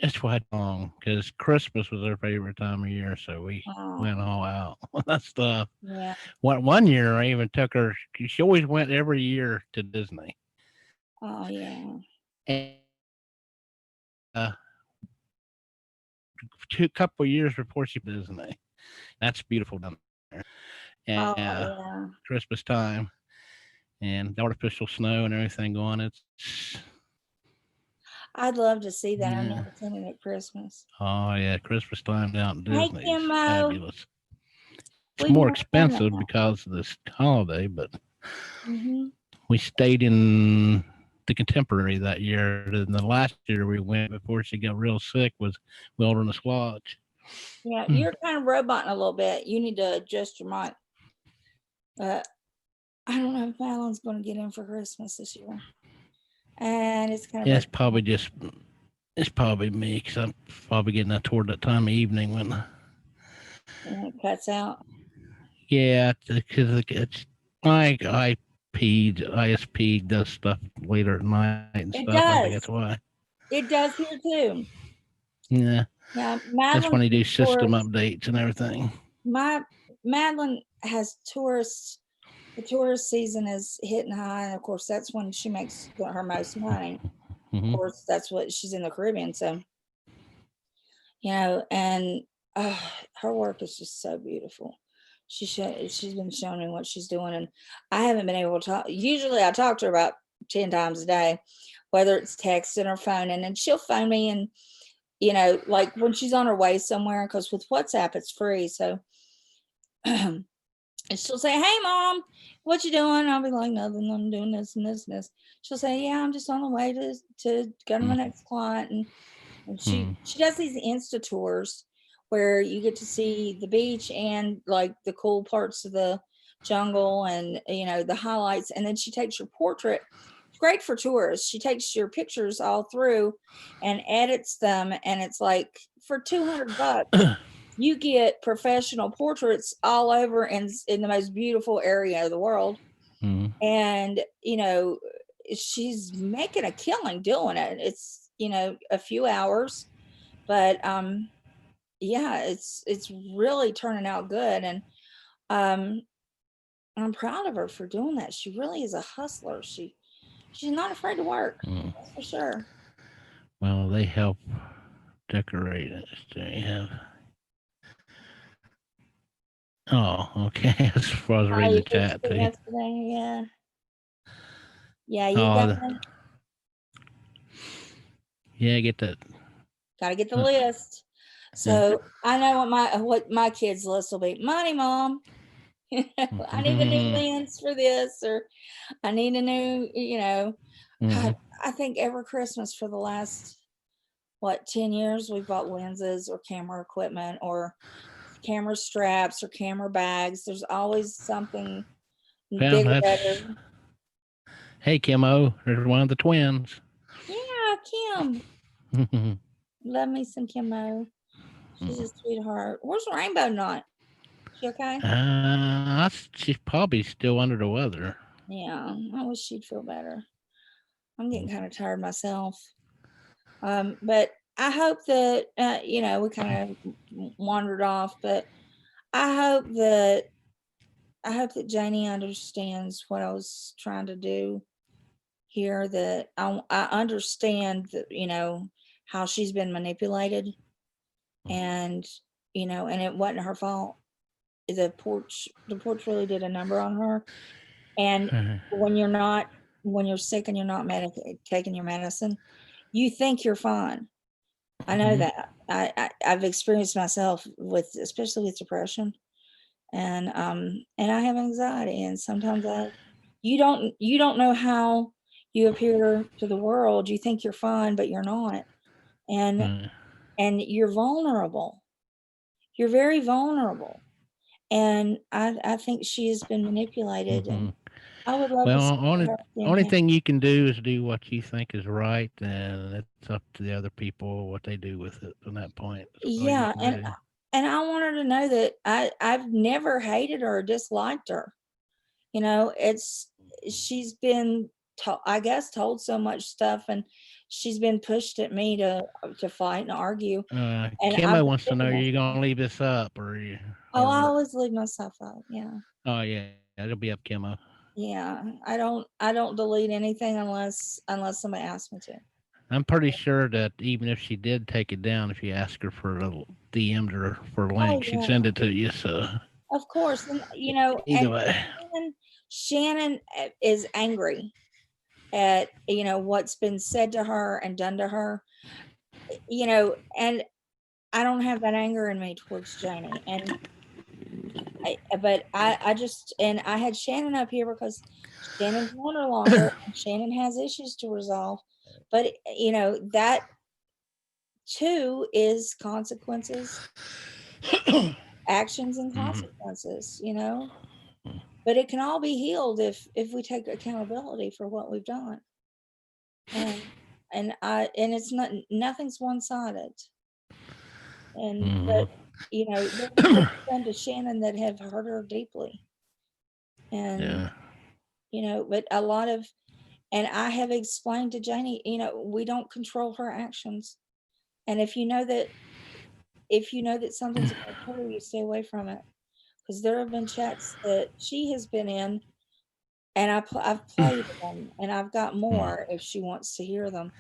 that's why long because Christmas was her favorite time of year, so we went all out on that stuff. Yeah. One year I even took her. She always went every year to Disney. Oh yeah. And couple years before she was Disney. That's beautiful down there. And yeah. Christmas time and the artificial snow and everything going. It's I'd love to see that. Yeah. I've never seen it at Christmas. Oh yeah, Christmas time down in Hey, Disney is Kimmo. fabulous. It's We've more never done expensive that. because of this holiday, but Mm-hmm. we stayed in the Contemporary that year. And the last year we went before she got real sick was Wilderness Lodge. Yeah, you're kind of roboting a little bit. You need to adjust your mic. I don't know if Madeline's going to get in for Christmas this year. And it's kind of Yeah, it's probably me because I'm probably getting that toward that time of evening when it cuts out. Yeah, because it's I ISP does stuff later at night and It stuff. I think does. that's why. It does here too. Yeah, Yeah, that's when they do system tourists. updates and everything. Madeline has tourists. The tourist season is hitting high, and of course, that's when she makes her most money. Of course, that's what she's in the Caribbean, so you know. And her work is just so beautiful. She's been showing me what she's doing, and I haven't been able to talk. Usually, I talk to her about 10 times a day, whether it's texting or phoning, and she'll phone me, and you know, like when she's on her way somewhere, because with WhatsApp it's free, so. And she'll say, "Hey, Mom, what you doing?" I'll be like, "Nothing. I'm doing this and this and this." She'll say, "Yeah, I'm just on the way to go to my next client." And she does these Insta tours where you get to see the beach and like the cool parts of the jungle and you know the highlights. And then she takes your portrait. It's great for tourists. She takes your pictures all through and edits them, and it's like for $200. You get professional portraits all over in the most beautiful area of the world. And, you know, she's making a killing doing it. It's, you know, a few hours, but, yeah, it's really turning out good. And, I'm proud of her for doing that. She really is a hustler. She's not afraid to work. That's for sure. Well, they help decorate it. They have. Oh, okay. As far as reading the chat too. Yesterday, yeah. Yeah, you got Yeah, get that. Gotta get the list. So I know what my kids' list will be. Money, Mom. I need a new lens for this, or I need a new, you know. God, I think every Christmas for the last 10 years we've bought lenses or camera equipment or camera straps or camera bags. There's always something bigger, better. Hey, Kimmo, there's one of the twins. Yeah, Kim. Love me some Kimmo. She's a sweetheart. Where's Rainbow Knot? She okay? She's probably still under the weather. Yeah, I wish she'd feel better. I'm getting kind of tired myself. But I hope that, you know, we kind of wandered off, but I hope that Janie understands what I was trying to do here, that I understand that, how she's been manipulated, and, and it wasn't her fault. The porch really did a number on her. And when you're sick and you're not taking your medicine, you think you're fine. I know that. I've experienced myself especially with depression, and I have anxiety, and sometimes you don't know how you appear to the world. You think you're fine, but you're not, and you're vulnerable. You're very vulnerable, and I think she has been manipulated, and I would love to Well, see her only thing you can do is do what you think is right, and it's up to the other people what they do with it from that point. That's all you Yeah, can do. and I want her to know that I've never hated her or disliked her. She's been I guess told so much stuff, and she's been pushed at me to fight and argue. And Kimmo wants to know, are you gonna leave this up, or you? Oh, I always leave myself up. Yeah. Oh yeah, it'll be up, Kimmo. Yeah. I don't delete anything unless somebody asks me to. I'm pretty sure that even if she did take it down, if you ask her for a little DM'd her for a link, she'd send it to you. So of course, and either way. Shannon is angry at what's been said to her and done to her, and I don't have that anger in me towards Janie, and I just, and I had Shannon up here because Shannon's known her longer, and Shannon has issues to resolve, but that too is consequences, actions and consequences, but it can all be healed if we take accountability for what we've done, and it's nothing's one-sided, and but there's things done to Shannon that have hurt her deeply, and but a lot of, and I have explained to Janie, we don't control her actions, and if you know that something's going to hurt her, you stay away from it, because there have been chats that she has been in, and I've played them, and I've got more if she wants to hear them,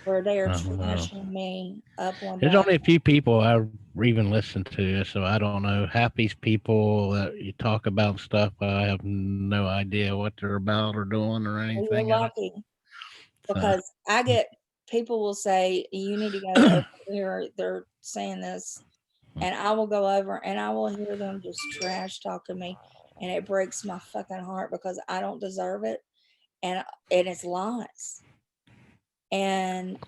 where they are trashing me up one. There's only a few people I even listen to, so I don't know. Half these people that you talk about stuff, I have no idea what they're about or doing or anything. You're lucky, because I get people will say, you need to go over here, they're saying this, and I will go over and I will hear them just trash talking me, and it breaks my fucking heart because I don't deserve it, and it's lies, and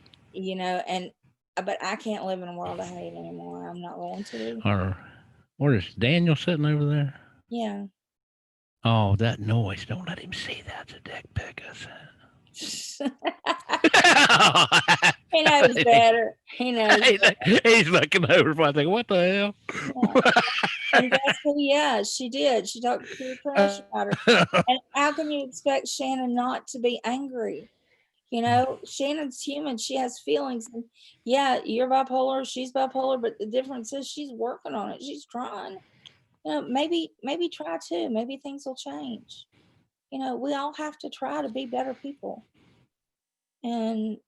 but I can't live in a world of hate anymore. I'm not going to. Or is Daniel sitting over there? Yeah. Oh, that noise! Don't let him see that. It's a dick pic. He knows better. He knows. He's looking over. I think, what the hell? And that's who, yeah, she did. She talked to trash about her. And how can you expect Shannon not to be angry? Shannon's human. She has feelings. And yeah, you're bipolar. She's bipolar. But the difference is she's working on it. She's trying. Maybe try to. Maybe things will change. We all have to try to be better people. And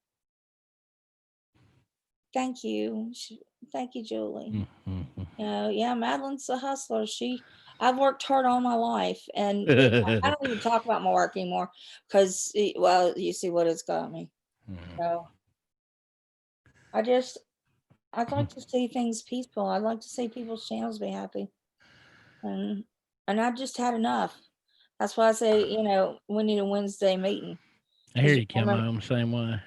thank you. Thank you, Julie. Yeah, Madeline's a hustler. I've worked hard all my life, and I don't even talk about my work anymore because, well, you see what it's got me. So I'd like to see things peaceful. I'd like to see people's channels be happy, and I've just had enough. That's why I say, we need a Wednesday meeting. I hear you, Kim. I'm the same way.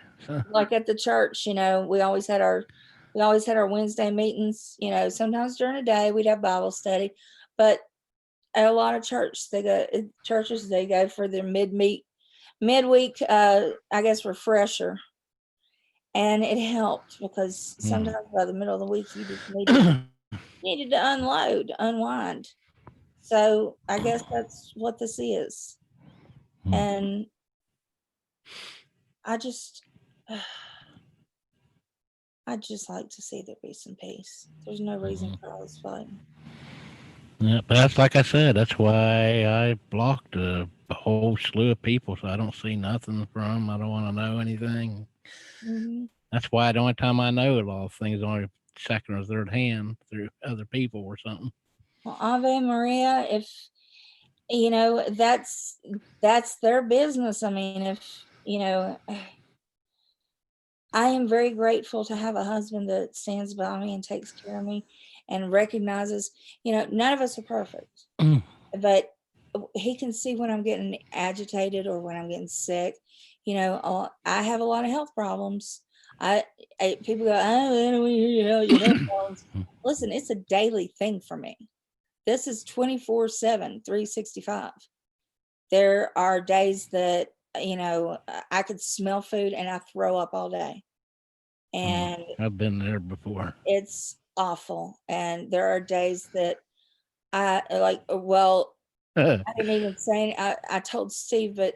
Like at the church, we always had our Wednesday meetings. Sometimes during the day we'd have Bible study, but at a lot of churches they go for their midweek, I guess, refresher, and it helped because sometimes by the middle of the week you just needed to unwind. So I guess that's what this is, and I'd just like to see there be some peace. There's no reason for all this fighting. Yeah, but that's like I said. That's why I blocked a whole slew of people, so I don't see nothing from. I don't want to know anything. Mhm. That's why the only time I know a lot of things is only second or third hand through other people or something. Well, Ave Maria, if you know, that's their business. I mean, if you know, I am very grateful to have a husband that stands by me and takes care of me and recognizes, you know, none of us are perfect, but he can see when I'm getting agitated or when I'm getting sick. You know, I have a lot of health problems. People go, oh, I don't want to hear your health problems. Listen, it's a daily thing for me. This is 24/7, 365. There are days that, you know, I could smell food and I throw up all day. And I've been there before. it's awful. And there are days that I like, well, I didn't even say, I told Steve, but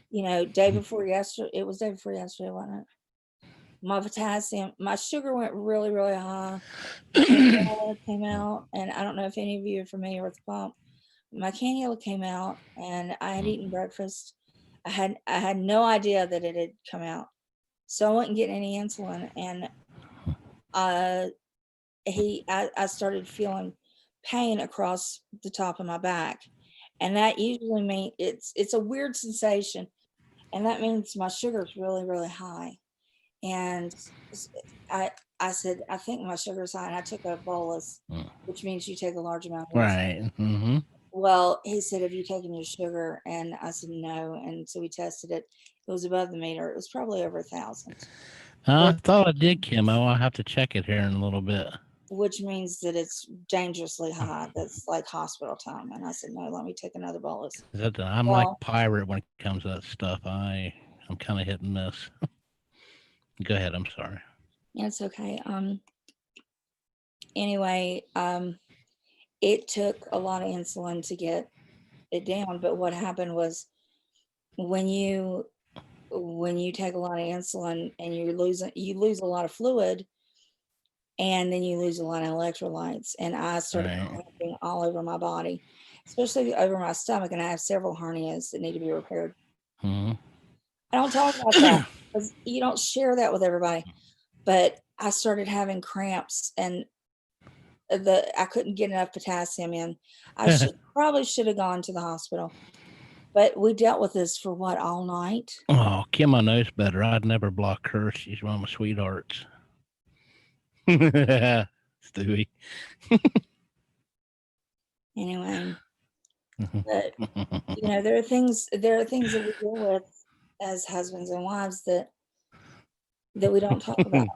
you know, day before yesterday, it was day before yesterday, wasn't it? My potassium, my sugar went really, really high. My cannula came out, and I don't know if any of you are familiar with the pump. My cannula came out, and I had eaten breakfast. I had no idea that it had come out, so I wasn't getting any insulin, and I started feeling pain across the top of my back, and that usually means it's a weird sensation, and that means my sugar is really, really high. And I said, I think my sugar's high, and I took a bolus, which means you take a large amount of insulin. Right. Mm-hmm. Well, he said, have you taken your sugar? And I said, no. And so we tested it. It was above the meter. It was probably over 1,000. I thought I did chemo. I'll have to check it here in a little bit. Which means that it's dangerously high. That's like hospital time. And I said, no, let me take another bolus. I'm like pirate when it comes to that stuff. I'm kind of hit and miss. Go ahead. I'm sorry. It's okay. Anyway, it took a lot of insulin to get it down. But what happened was when you take a lot of insulin and you lose a lot of fluid, and then you lose a lot of electrolytes. And I started cramping all over my body, especially over my stomach. And I have several hernias that need to be repaired. Mm-hmm. I don't talk about that because you don't share that with everybody. But I started having cramps, and I couldn't get enough potassium in. I probably should have gone to the hospital, but we dealt with this for all night. Oh, Kim, I knows better. I'd never block her. She's one of my sweethearts. Stewie. Anyway, but you know, there are things that we deal with as husbands and wives that we don't talk about.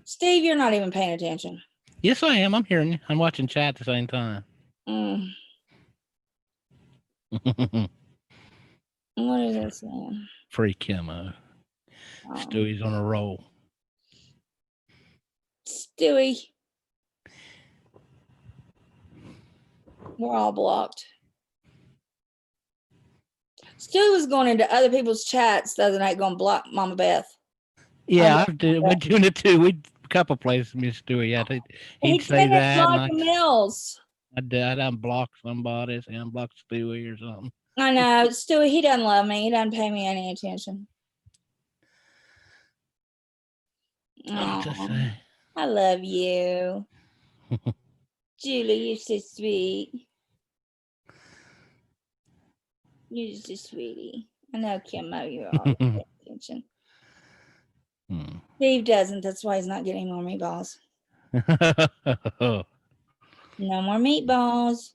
Steve, you're not even paying attention. Yes, I am. I'm hearing you. I'm watching chat at the same time. What is this, man? Free chemo. Stewie's on a roll. Stewie. We're all blocked. Stewie was going into other people's chats the other night going block Mama Beth. Yeah, we're doing it too. We a couple places, Miss Stewie. Yeah, he'd say that. Like Mills. I unblock somebody, say unblock Stewie or something. I know. Stewie, he doesn't love me. He doesn't pay me any attention. Oh, I love you. Julie, you're so sweet. You're just a sweetie. I know Kimmo, you always pay attention. Steve doesn't. That's why he's not getting more meatballs. No more meatballs.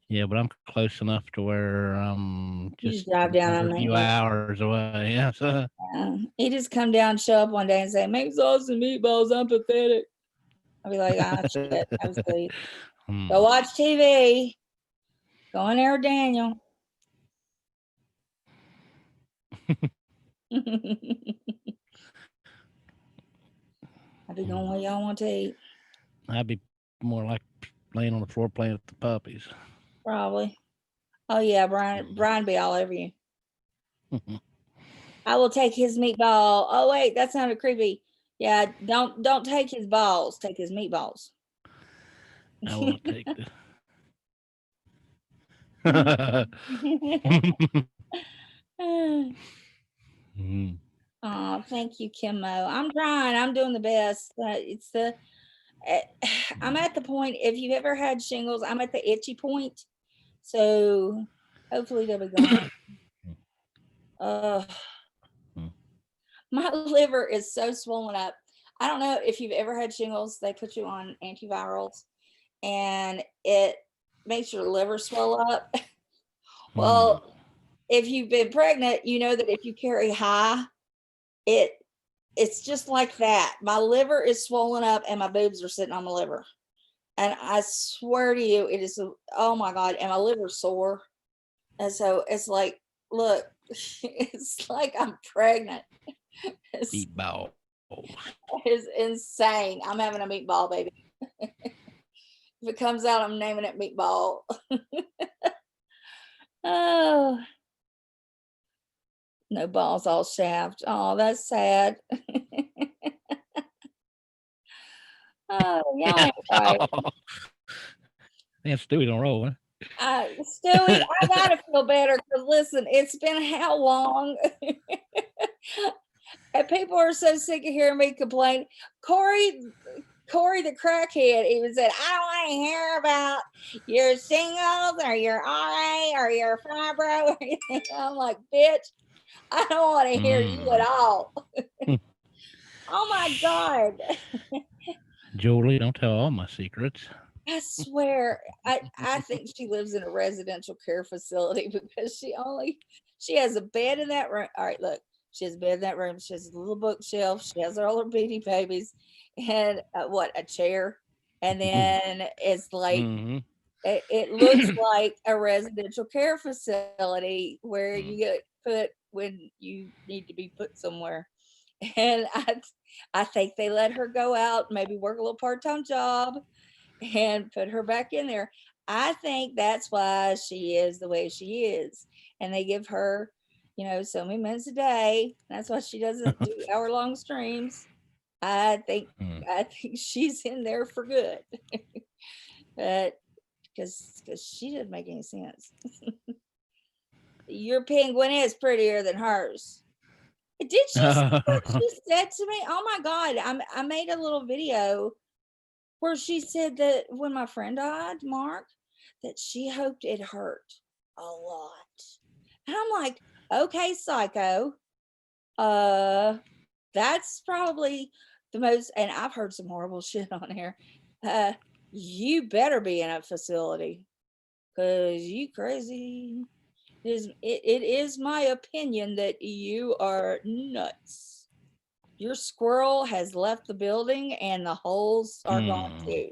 Yeah, but I'm close enough to where I'm just drive down a few hours away. Yeah, so. He just come down, show up one day and say, make sauce and meatballs. I'm pathetic. I'll be like, shit. I'm asleep. Go watch TV. Go in there with Daniel. I'll be going where y'all want to eat. I'd be more like laying on the floor playing with the puppies. Probably. Oh yeah, Brian be all over you. I will take his meatball. Oh wait, that sounded creepy. Yeah, don't take his balls. Take his meatballs. I won't take this. Mm. Oh, thank you, Kimmo. I'm trying. I'm doing the best. It's the. I'm at the point. If you've ever had shingles, I'm at the itchy point. So hopefully they'll be gone. My liver is so swollen up. I don't know if you've ever had shingles. They put you on antivirals, and it makes your liver swell up. Well, if you've been pregnant, you know that if you carry high, it's just like that. My liver is swollen up and my boobs are sitting on my liver. And I swear to you, it is, oh my God, and my liver's sore. And so it's like, look, it's like I'm pregnant. Meatball. It's insane. I'm having a meatball baby. If it comes out, I'm naming it Meatball. Oh, no balls, all shaft. Oh, that's sad. Oh, yeah. Right. Man, Stewie's on roll, huh? Stewie, I gotta feel better because listen, it's been how long? And people are so sick of hearing me complain. Corey the crackhead, he was said, I don't want to hear about your singles or your RA or your fibro or anything. I'm like, bitch, I don't want to hear you at all. Oh my God. Julie, don't tell all my secrets. I swear, I think she lives in a residential care facility because she has a bed in that room. All right, look, she has a bed in that room. She has a little bookshelf. She has all her Beanie Babies and a chair. And then it's like, it looks like a residential care facility where you get put when you need to be put somewhere. And I think they let her go out, maybe work a little part-time job and put her back in there. I think that's why she is the way she is. And they give her, so many minutes a day. That's why she doesn't do hour-long streams. I think she's in there for good. But because she doesn't make any sense. Your penguin is prettier than hers. Did she say what she said to me? Oh my God. I made a little video where she said that when my friend died, Mark, that she hoped it hurt a lot. And I'm like, okay, psycho. That's probably the most, and I've heard some horrible shit on here. You better be in a facility because you crazy. It is my opinion that you are nuts. Your squirrel has left the building and the holes are gone too.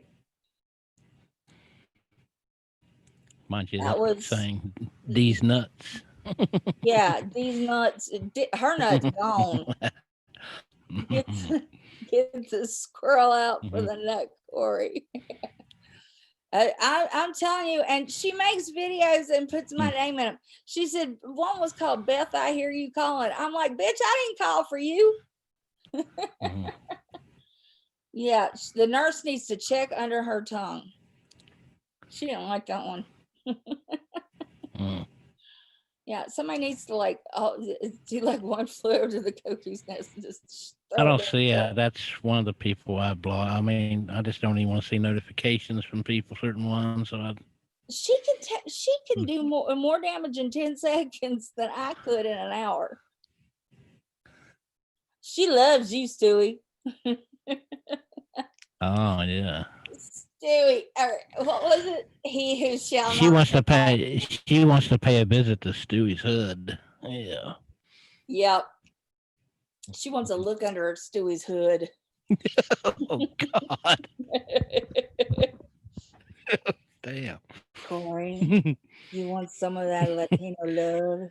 Mind you, That that's was saying these nuts. Yeah, these nuts. Her nuts gone. Get the squirrel out for the nut, Corey. I'm telling you, and she makes videos and puts my name in them. She said one was called Beth, I Hear You Calling. I'm like, bitch, I didn't call for you. Yeah, the nurse needs to check under her tongue. She didn't like that one. Yeah, somebody needs to do like one flew over to the cuckoo's nest and just I don't see it. That's one of the people I block. I mean, I just don't even want to see notifications from people, certain ones. So she can do more damage in 10 seconds than I could in an hour. She loves you, Stewie. Oh yeah. Stewie, what was it? He who shall She wants to pay. She wants to pay a visit to Stewie's hood. Yeah. Yep. She wants to look under Stewie's hood. Oh God. Damn. Corey, you want some of that Latino love?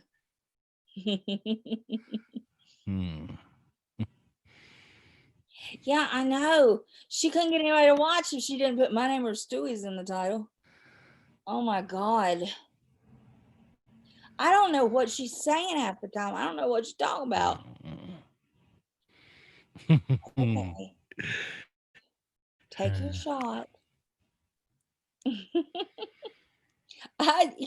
Yeah, I know. She couldn't get anybody to watch if she didn't put my name or Stewie's in the title. Oh my God. I don't know what she's saying half the time. I don't know what she's talking about. Okay. Take your shot.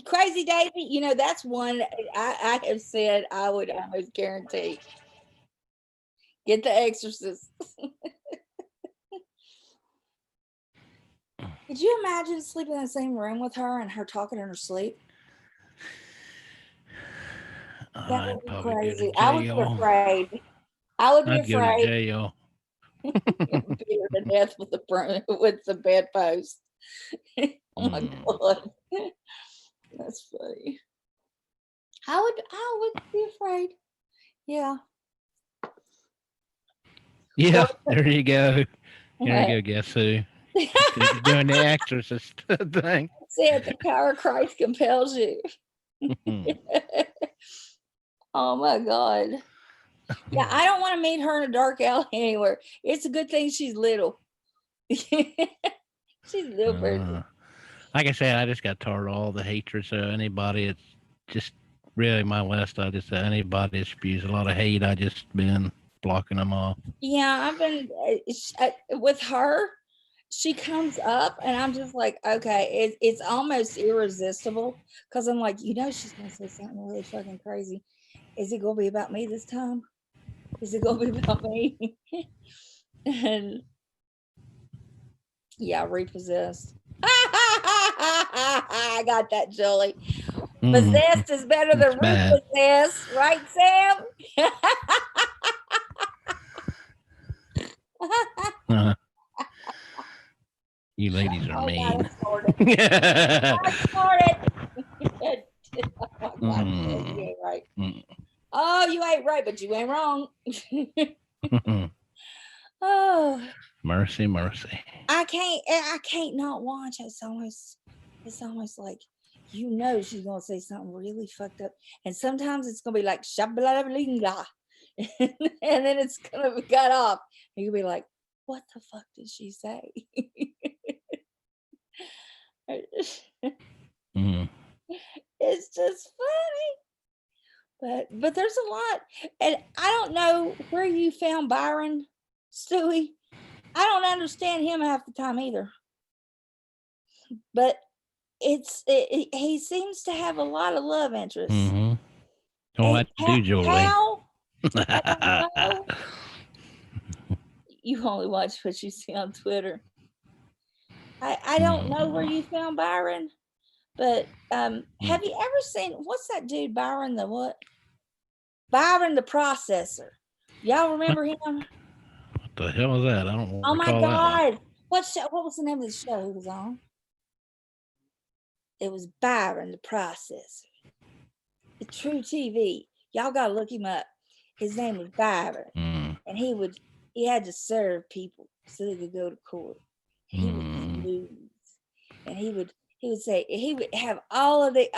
Crazy Daisy, you know, that's one I have said I would almost guarantee. Get The Exorcist. Could you imagine sleeping in the same room with her and her talking in her sleep? That I'd would be probably go to crazy. I would be jail. afraid. I would be I'd go to afraid. jail. Beat her to death with the bedpost. Oh my God. That's funny. I would be afraid. Yeah. Yeah, there you go. There What? you go. Guess who? Doing the Exorcist thing. Said the power of Christ compels you. Oh my God. Yeah, I don't want to meet her in a dark alley anywhere. It's a good thing she's little. She's a little person. Like I said, I just got tired of all the hatred. So anybody, it's just really my list. I just anybody that spews a lot of hate, I just been blocking them off. Yeah, I've been with her. She comes up, and I'm just like, okay, it's almost irresistible because I'm like, you know, she's gonna say something really fucking crazy. Is it gonna be about me this time? Is it gonna be about me? And yeah, repossessed. I got that, Julie. Possessed is better than repossessed, right, Sam? You ladies are mean. I snorted. Oh, God, you ain't right. Oh, you ain't right, but you ain't wrong. Oh, mercy, mercy. I can't not watch. It's almost like, you know, she's gonna say something really fucked up, and sometimes it's gonna be like shabla, and then it's gonna be cut off, and you'll be like, what the fuck did she say? It's just funny, but there's a lot, and I don't know where you found Byron, Stewie. I don't understand him half the time either, but he seems to have a lot of love interests. Don't let do, Julie. How? I don't know. You only watch what you see on Twitter. I don't know where you found Byron, but have you ever seen, what's that dude, Byron the what? Byron the Processor. Y'all remember him? What the hell was that? I don't. Oh my God! What was the name of the show he was on? It was Byron the Processor. The True TV. Y'all gotta look him up. His name was Byron, and he had to serve people so they could go to court. He would lose, and he would say, he would have all of the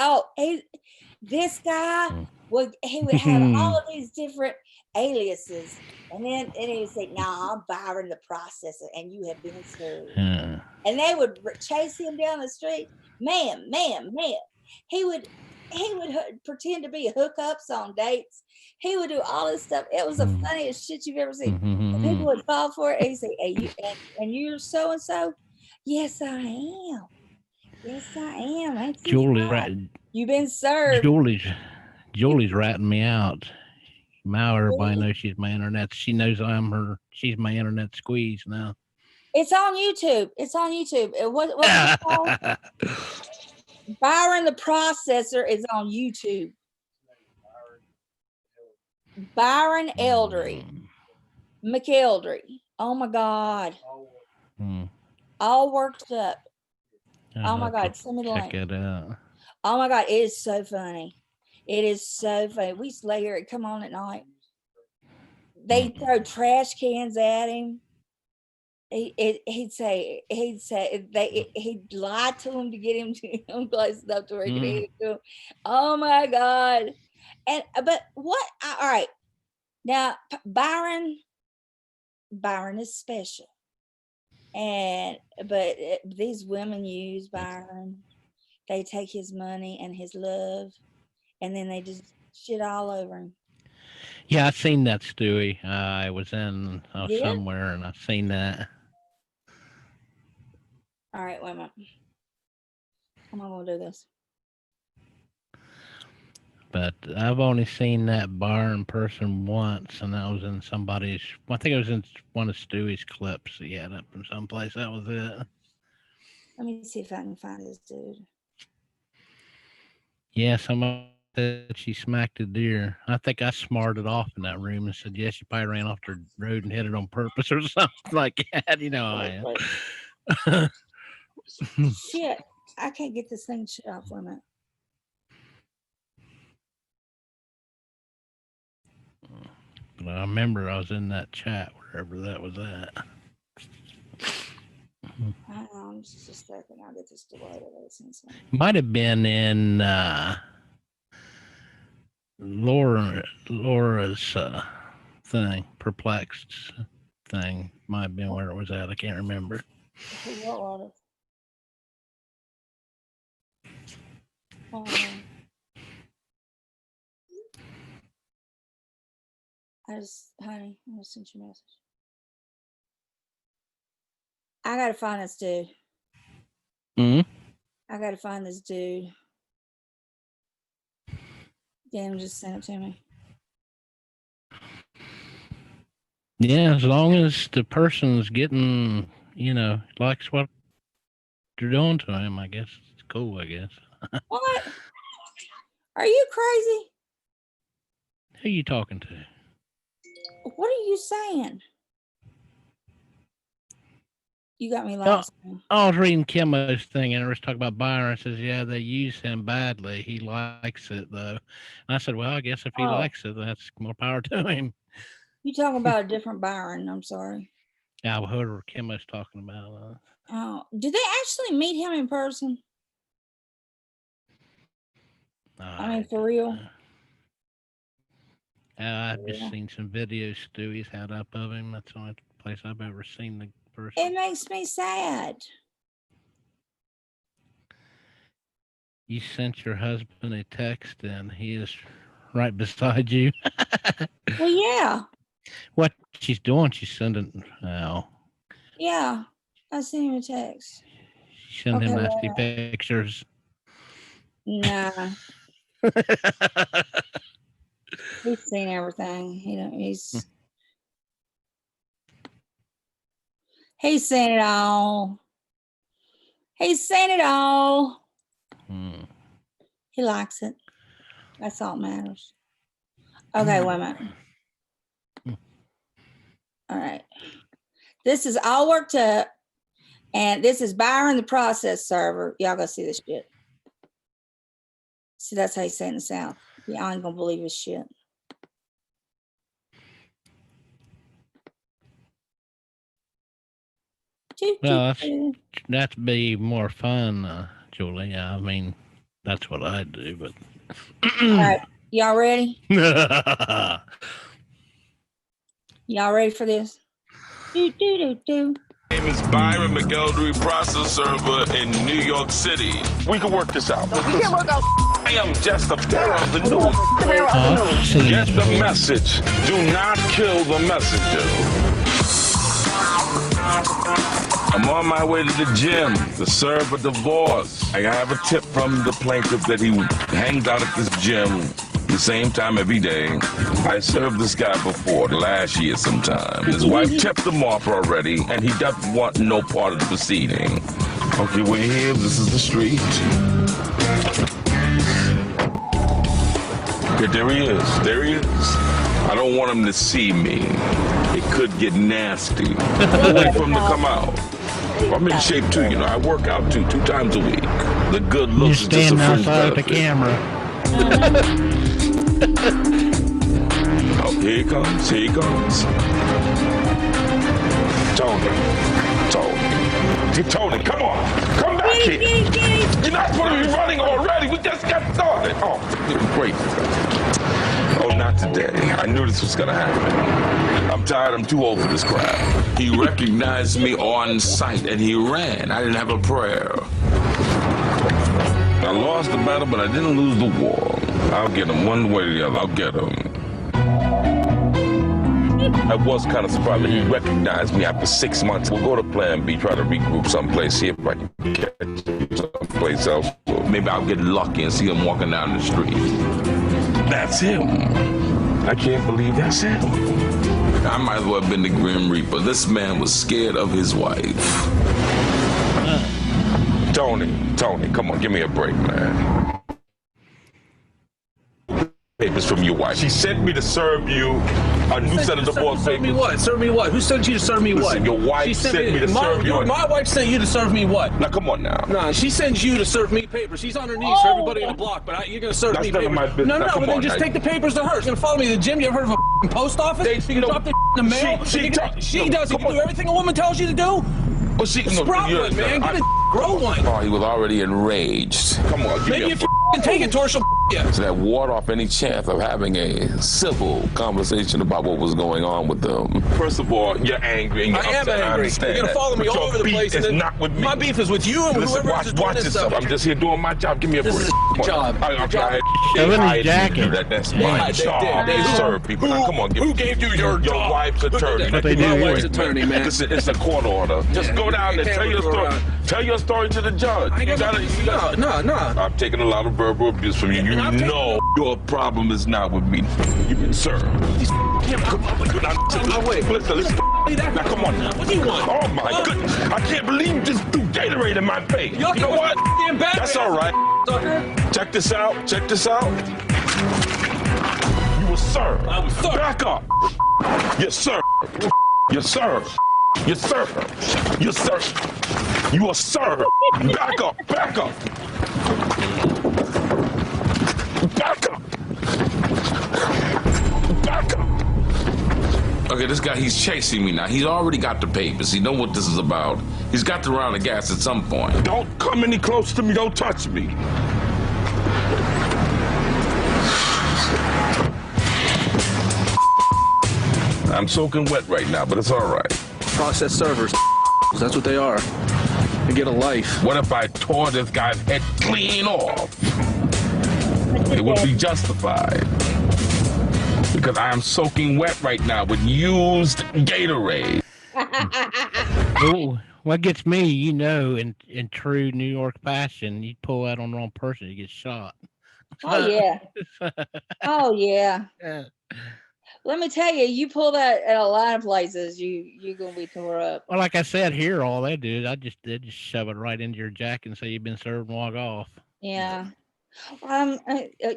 this guy would have all of these different aliases, and then he would say, "Nah, I'm Byron the Processor, and you have been served." And they would chase him down the street, ma'am. He would pretend to be hookups on dates. He would do all this stuff. It was the funniest shit you've ever seen. And people would fall for it. And he'd say, "Hey, you and you're so and so." Yes, I am. Yes, I am. Ain't you Julie, right? You've been served. Julie's ratting me out. Now everybody knows she's my internet. She knows I'm her. She's my internet squeeze now. It's on YouTube. What's it called? Byron the Processor is on YouTube. Byron Eldry. McEldry. Oh my God. All worked up. Oh my God. Send me the link. Check it out. Oh my God. It is so funny. It is so funny. We used to lay here and come on at night. They'd throw trash cans at him. He'd lie to him to get him to place it up to where he could eat it. Oh my God. But what? All right. Now, Byron is special. But these women use Byron. They take his money and his love, and then they just shit all over him. Yeah, I've seen that, Stewie. I was somewhere and I've seen that. All right, wait a minute. I'm not gonna do this. But I've only seen that bar in person once, and that was in somebody's. I think it was in one of Stewie's clips he had up in someplace. That was it. Let me see if I can find this dude. Yeah, somebody said she smacked a deer. I think I smarted off in that room and said, "Yes, she probably ran off the road and hit it on purpose or something like that." You know how I am. Shit, I can't get this thing shut off. Wait a minute. But I remember I was in that chat wherever that was at. Hang on just a second. I'll get this deleted. Might have been in Laura's thing, perplexed thing. Might have been where it was at. I can't remember. What was it? Oh, honey, I'm gonna send you a message. I gotta find this dude. I gotta find this dude. Damn, just send it to me. Yeah, as long as the person's getting, likes what you're doing to him, I guess it's cool, I guess. What? Are you crazy? Who are you talking to? What are you saying? You got me lost. I was reading Kimmo's thing and it was talking about Byron. It says, yeah, they use him badly. He likes it, though. And I said, well, I guess if he likes it, that's more power to him. You talking about a different Byron. I'm sorry. Yeah, whoever Kimmo's talking about. Oh, did they actually meet him in person? I mean, for real? I've just seen some videos Stewie's had up of him. That's the only place I've ever seen the person. It makes me sad. You sent your husband a text and he is right beside you. Well, yeah. What she's doing, she's sending. Yeah, I sent him a text. She sent him nasty pictures. Nah. He's seen everything. He's seen it all. He's seen it all. He likes it. That's all that matters. Okay, wait a minute. All right. This is all worked up. And this is Byron the process server. Y'all go see this shit. See, that's how you say it in the South. Y'all ain't gonna believe his shit. Well, that'd be more fun, Julie. I mean, that's what I do, but. All right, y'all ready? Y'all ready for this? Do. My name is Byron McElderry, process server in New York City. We can work this out. You can't work out. I am just a bearer of the news. Get the message. Do not kill the messenger. I'm on my way to the gym to serve a divorce. I have a tip from the plaintiff that he hangs out at this gym the same time every day. I served this guy before, last year sometime. His wife tipped him off already, and he doesn't want no part of the proceeding. Okay, we're here. This is the street. Okay, there he is. There he is. I don't want him to see me. It could get nasty. Wait for him to come out. I'm in shape too, I work out too, 2 times a week. The good looks is just a fringe outside the benefit. camera. Oh, here he comes. Here he comes. Tony, come on. Come back here. You're not supposed to be running already. We just got started. Oh, great. Oh, not today. I knew this was going to happen. I'm tired. I'm too old for this crap. He recognized me on sight, and he ran. I didn't have a prayer. I lost the battle, but I didn't lose the war. I'll get him one way or the other. I'll get him. I was kind of surprised that he recognized me after 6 months. We'll go to Plan B, try to regroup someplace, see if I can catch him. someplace else. Maybe I'll get lucky and see him walking down the street. That's him. I can't believe that's him. I might as well have been the Grim Reaper. This man was scared of his wife. Tony, come on, give me a break, man. Papers from your wife. She sent me to serve you a new set of divorce papers. Serve me what? Serve me what? Who sent you to serve me what? Listen, your wife sent me to serve you. My wife sent you to serve me what? Now, come on now. No, she sends you to serve me papers. She's on her knees for everybody in the block, but you're going to serve me That's none papers. of my business. No, Now, but then just take the papers to her. She's going to follow me to the gym. You ever heard of a post office? You can drop the in the mail. She does it. You do everything a woman tells you to do? Well, Sprout one, man. Get a grow one. Oh, he was already enraged. Come on, give Maybe me if you take it to her, she'll you. So that ward off any chance of having a civil conversation about what was going on with them. First of all, you're angry and you're upset. I am angry. You're gonna follow me all over the place. It's not with me. My beef is with you and Listen, whoever else is doing watch this yourself. stuff. I'm just here doing my job. Give me a break. This is a job. I'm trying. Shove in his jacket. That's my job. They serve people. Now, come on, who gave you your job? wife's attorney. What they do My here. wife's attorney, man. Listen, it's a court order. Just go down there, tell your story. Tell your story to the judge. No. I'm taking a lot of verbal abuse from you. You know your problem is not with me. You've been served. Wait. Listen. Now, come on. What do you want? Oh, my goodness. I can't believe you just threw Gatorade in my face. You know what? That's all right. Check this out. You were served. I was served. Back up. You're served. You're served. You're served. You're served. You are served. Back up. Back up. Back up. Back up. Okay, this guy, he's chasing me now. He's already got the papers. He know what this is about. He's got to run out of gas at some point. Don't come any close to me. Don't touch me. I'm soaking wet right now, but it's all right. Process servers. That's what they are. They get a life. What if I tore this guy's head clean off? It would be justified. Because I am soaking wet right now with used Gatorade. What gets me, in true New York fashion, you pull out on the wrong person, you get shot. Oh yeah. Oh yeah. Let me tell you, you pull that at a lot of places, you're gonna be tore up. Well, like I said, here all they do is they just shove it right into your jacket and say you've been served and walk off. Yeah.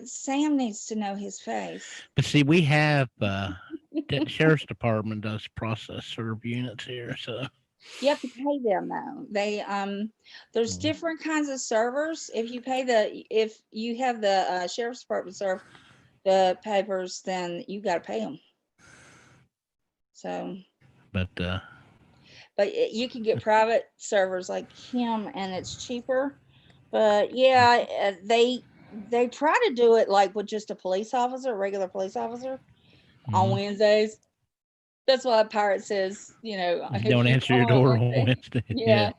Sam needs to know his face. But see, we have the sheriff's department does process serve units here, so You have to pay them though. They there's different kinds of servers. If you have the sheriff's department serve the papers, then you got to pay them. So, but you can get private servers like him, and it's cheaper. But yeah, they try to do it like with just a police officer, a regular police officer, on Wednesdays. That's why Pirate says, don't answer your door on Wednesday. Yeah.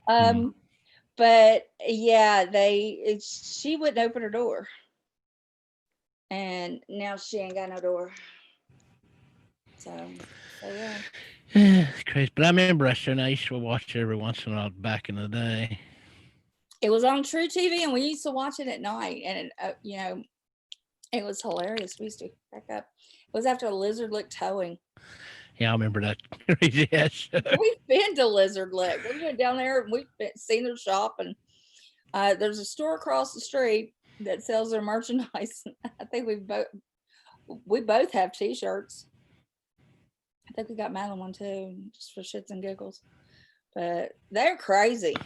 But yeah, she wouldn't open her door. And now she ain't got no door. So yeah. It's crazy. But I remember I used to watch it every once in a while back in the day. It was on True TV, and we used to watch it at night. And it was hilarious. We used to crack up. It was after Lizard Lick towing. Yeah, I remember that. Yes. We've been to Lizard Lick. We went down there and we've seen their shop, and there's a store across the street that sells their merchandise. I think we both have t-shirts. I think we got Madeline one too, just for shits and giggles. But they're crazy.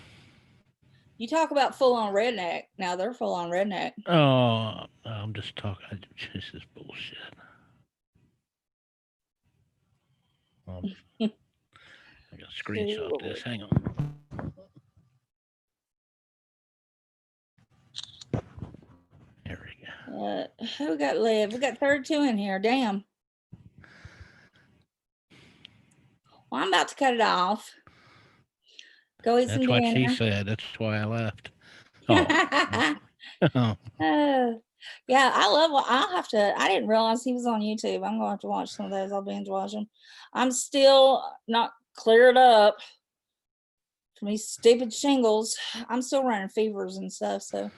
You talk about full-on redneck. Now they're full-on redneck. Oh, I'm just talking. This is bullshit. I got to screenshot this. Hang on. There we go. Who got live? We got 32 in here. Damn. Well, I'm about to cut it off. Go eat some dinner. That's what she said. That's why I left. Oh. Yeah, I didn't realize he was on YouTube. I'm going to have to watch some of those. I'll binge watch them. I'm still not cleared up from these stupid shingles. I'm still running fevers and stuff, so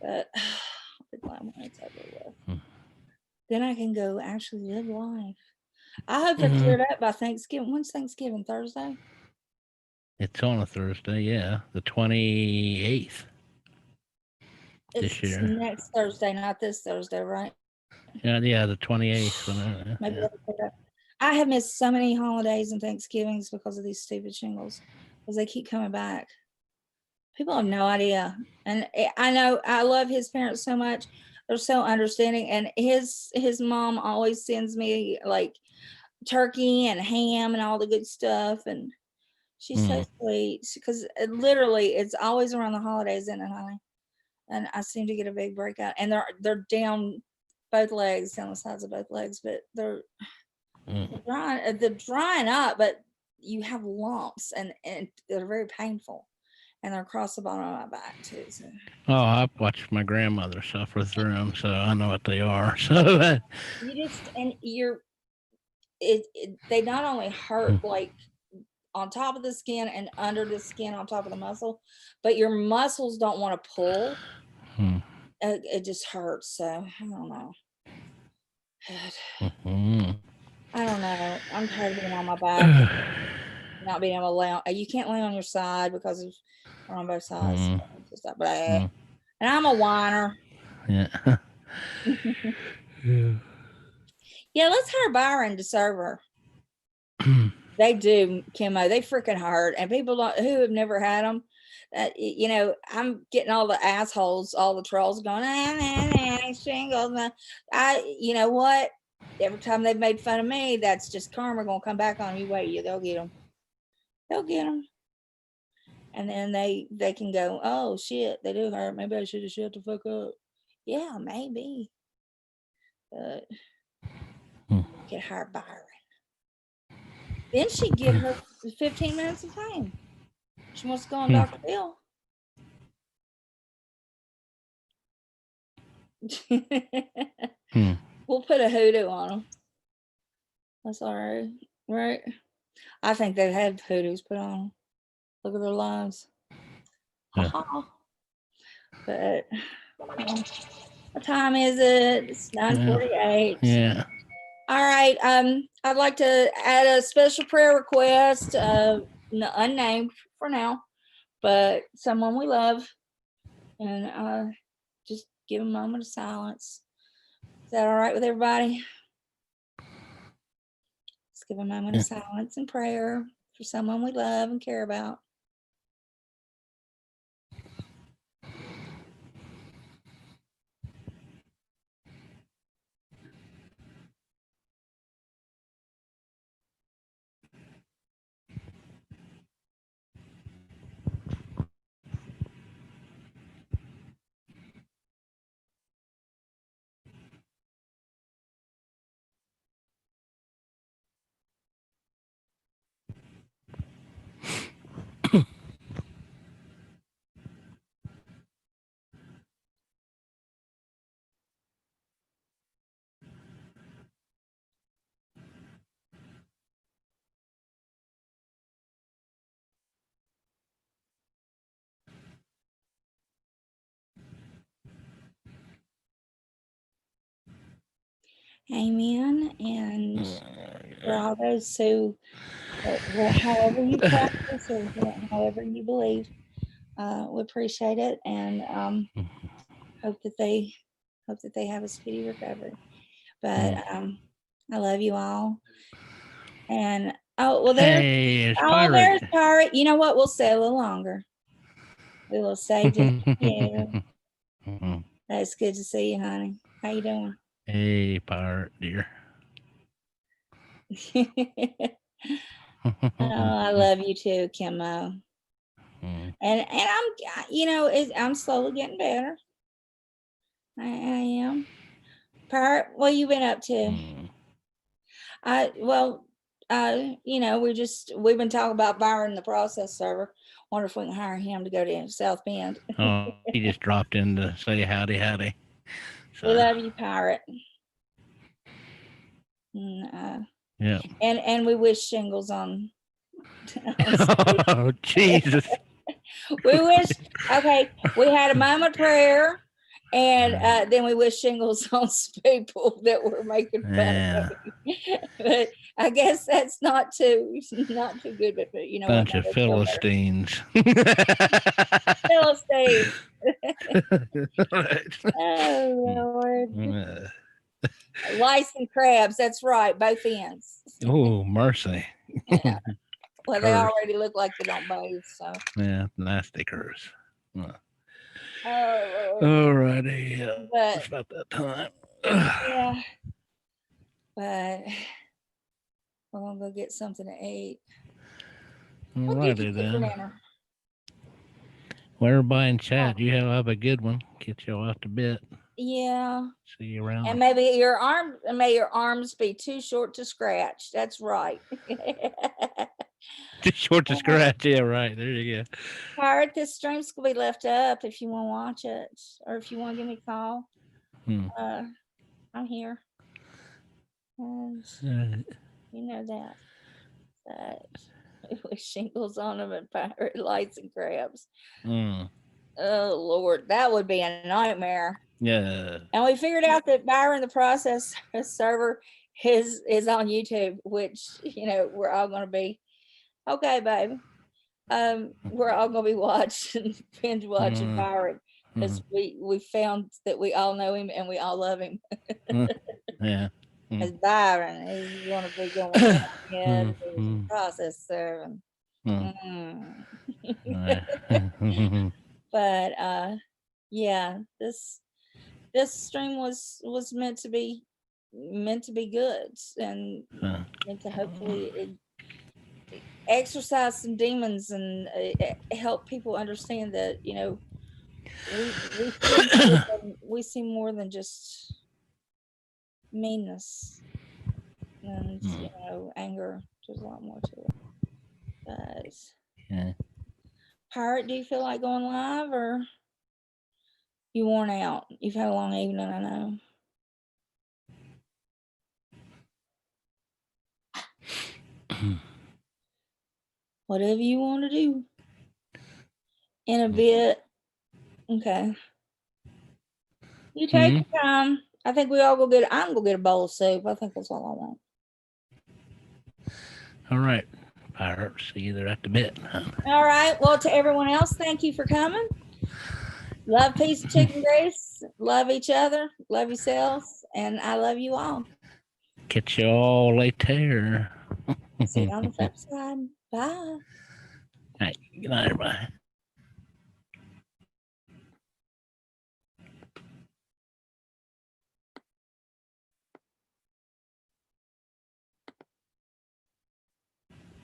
but I'll be glad when it's over with. Then I can go actually live life. I hope they're cleared up by Thanksgiving. When's Thanksgiving? Thursday? It's on a Thursday, yeah, the 28th. It's This year. next Thursday, not this Thursday, right? Yeah, the 28th. Maybe Yeah. they'll clear it up. I have missed so many holidays and Thanksgivings because of these stupid shingles, because they keep coming back. People have no idea. And I know I love his parents so much. They're so understanding. And his mom always sends me like turkey and ham and all the good stuff. And she's so sweet because literally it's always around the holidays, isn't it, honey? And I seem to get a big breakout. And they're down both legs, down the sides of both legs, but they're drying up, but you have lumps and they're very painful. And they're across the bottom of my back too. So. Oh, I've watched my grandmother suffer through them, so I know what they are. So they not only hurt like on top of the skin and under the skin on top of the muscle, but your muscles don't want to pull. It just hurts. So I don't know. I don't know. I'm tired of being on my back, not being able to lay on. You can't lay on your side because of on both sides. So it's just like, and I'm a whiner. Yeah. Yeah, let's hire Byron to serve her. They do, Kimmo. They freaking hurt, and people who have never had them. You know, I'm getting all the assholes, all the trolls going, shingles. You know what? Every time they've made fun of me, that's just karma gonna come back on you. Wait, they'll get them. They'll get them. And then they can go, oh shit, they do hurt. Maybe I should have shut the fuck up. Yeah, maybe. But get her Byron. Then she get her 15 minutes of fame. She wants to go on Dr. Bill. We'll put a hoodoo on them. That's all right, right? I think they've had hoodoos put on them. Look at their lives. Yeah. But what time is it? It's 9:48. Yeah. All right. I'd like to add a special prayer request, unnamed for now, but someone we love, and just give a moment of silence. Is that all right with everybody? Let's give a moment of silence and prayer for someone we love and care about. Amen. And for all those who, however you practice or however you believe, we appreciate it, and hope that they have a speedy recovery. But I love you all. And there's Pirate. You know what? We'll stay a little longer. We will stay just you. It's good to see you, honey. How you doing? Hey, Pirate dear. I love you too, Kimmo. And I'm slowly getting better. I am. Pirate, what you been up to? We've been talking about Byron, the process server. Wonder if we can hire him to go to South Bend. Oh, he just dropped in to say howdy. We love you, Pirate. Yeah. And we wish shingles on Oh, Jesus. We wish, okay, we had a moment of prayer, and then we wish shingles on people that were making fun Yeah. of him. But I guess that's not too good, but you know Bunch what? of Philistines. Philistines. Right. Oh, Lord. Lice and crabs, that's right, both ends. Oh, mercy. Yeah. Well, they Curse. already look like they don't bathe, so. Yeah, nasty curse. Oh, Lord. All righty. Yeah, But- it's about that time. Yeah. But we're gonna go get something to eat. All What did you righty cook for then. dinner? Well, everybody in chat, you have a good one. Get y'all out to bed. Yeah. See you around. And maybe your arms be too short to scratch. That's right. Too short to scratch. Yeah, right. There you go. Pirate, this stream's gonna be left up if you want to watch it, or if you want to give me a call. I'm here. And you know that. With shingles on them and pirate lights and crabs. Oh Lord, that would be a nightmare. Yeah. And we figured out that Byron the Process server is on YouTube, which you know we're all gonna be okay, baby. We're all gonna be watching, binge watching Byron, because we found that we all know him and we all love him. Yeah. As Byron, he's gonna be going yeah, process serving. But yeah, this stream was meant to be good and meant to hopefully exercise some demons and help people understand that, you know, we see more than just meanness and you know, anger. There's a lot more to it. But yeah. Pirate, do you feel like going live, or you worn out? You've had a long evening, I know. Whatever you want to do. In a bit. Okay. You take your time. I think we all I'm gonna get a bowl of soup. I think that's all I want. All right. Pirate, see you there at the bit. All right. Well, to everyone else, thank you for coming. Love, peace, and chicken grease. Love each other. Love yourselves. And I love you all. Catch you all later. See you on the flip side. Bye. All right. Good night, everybody.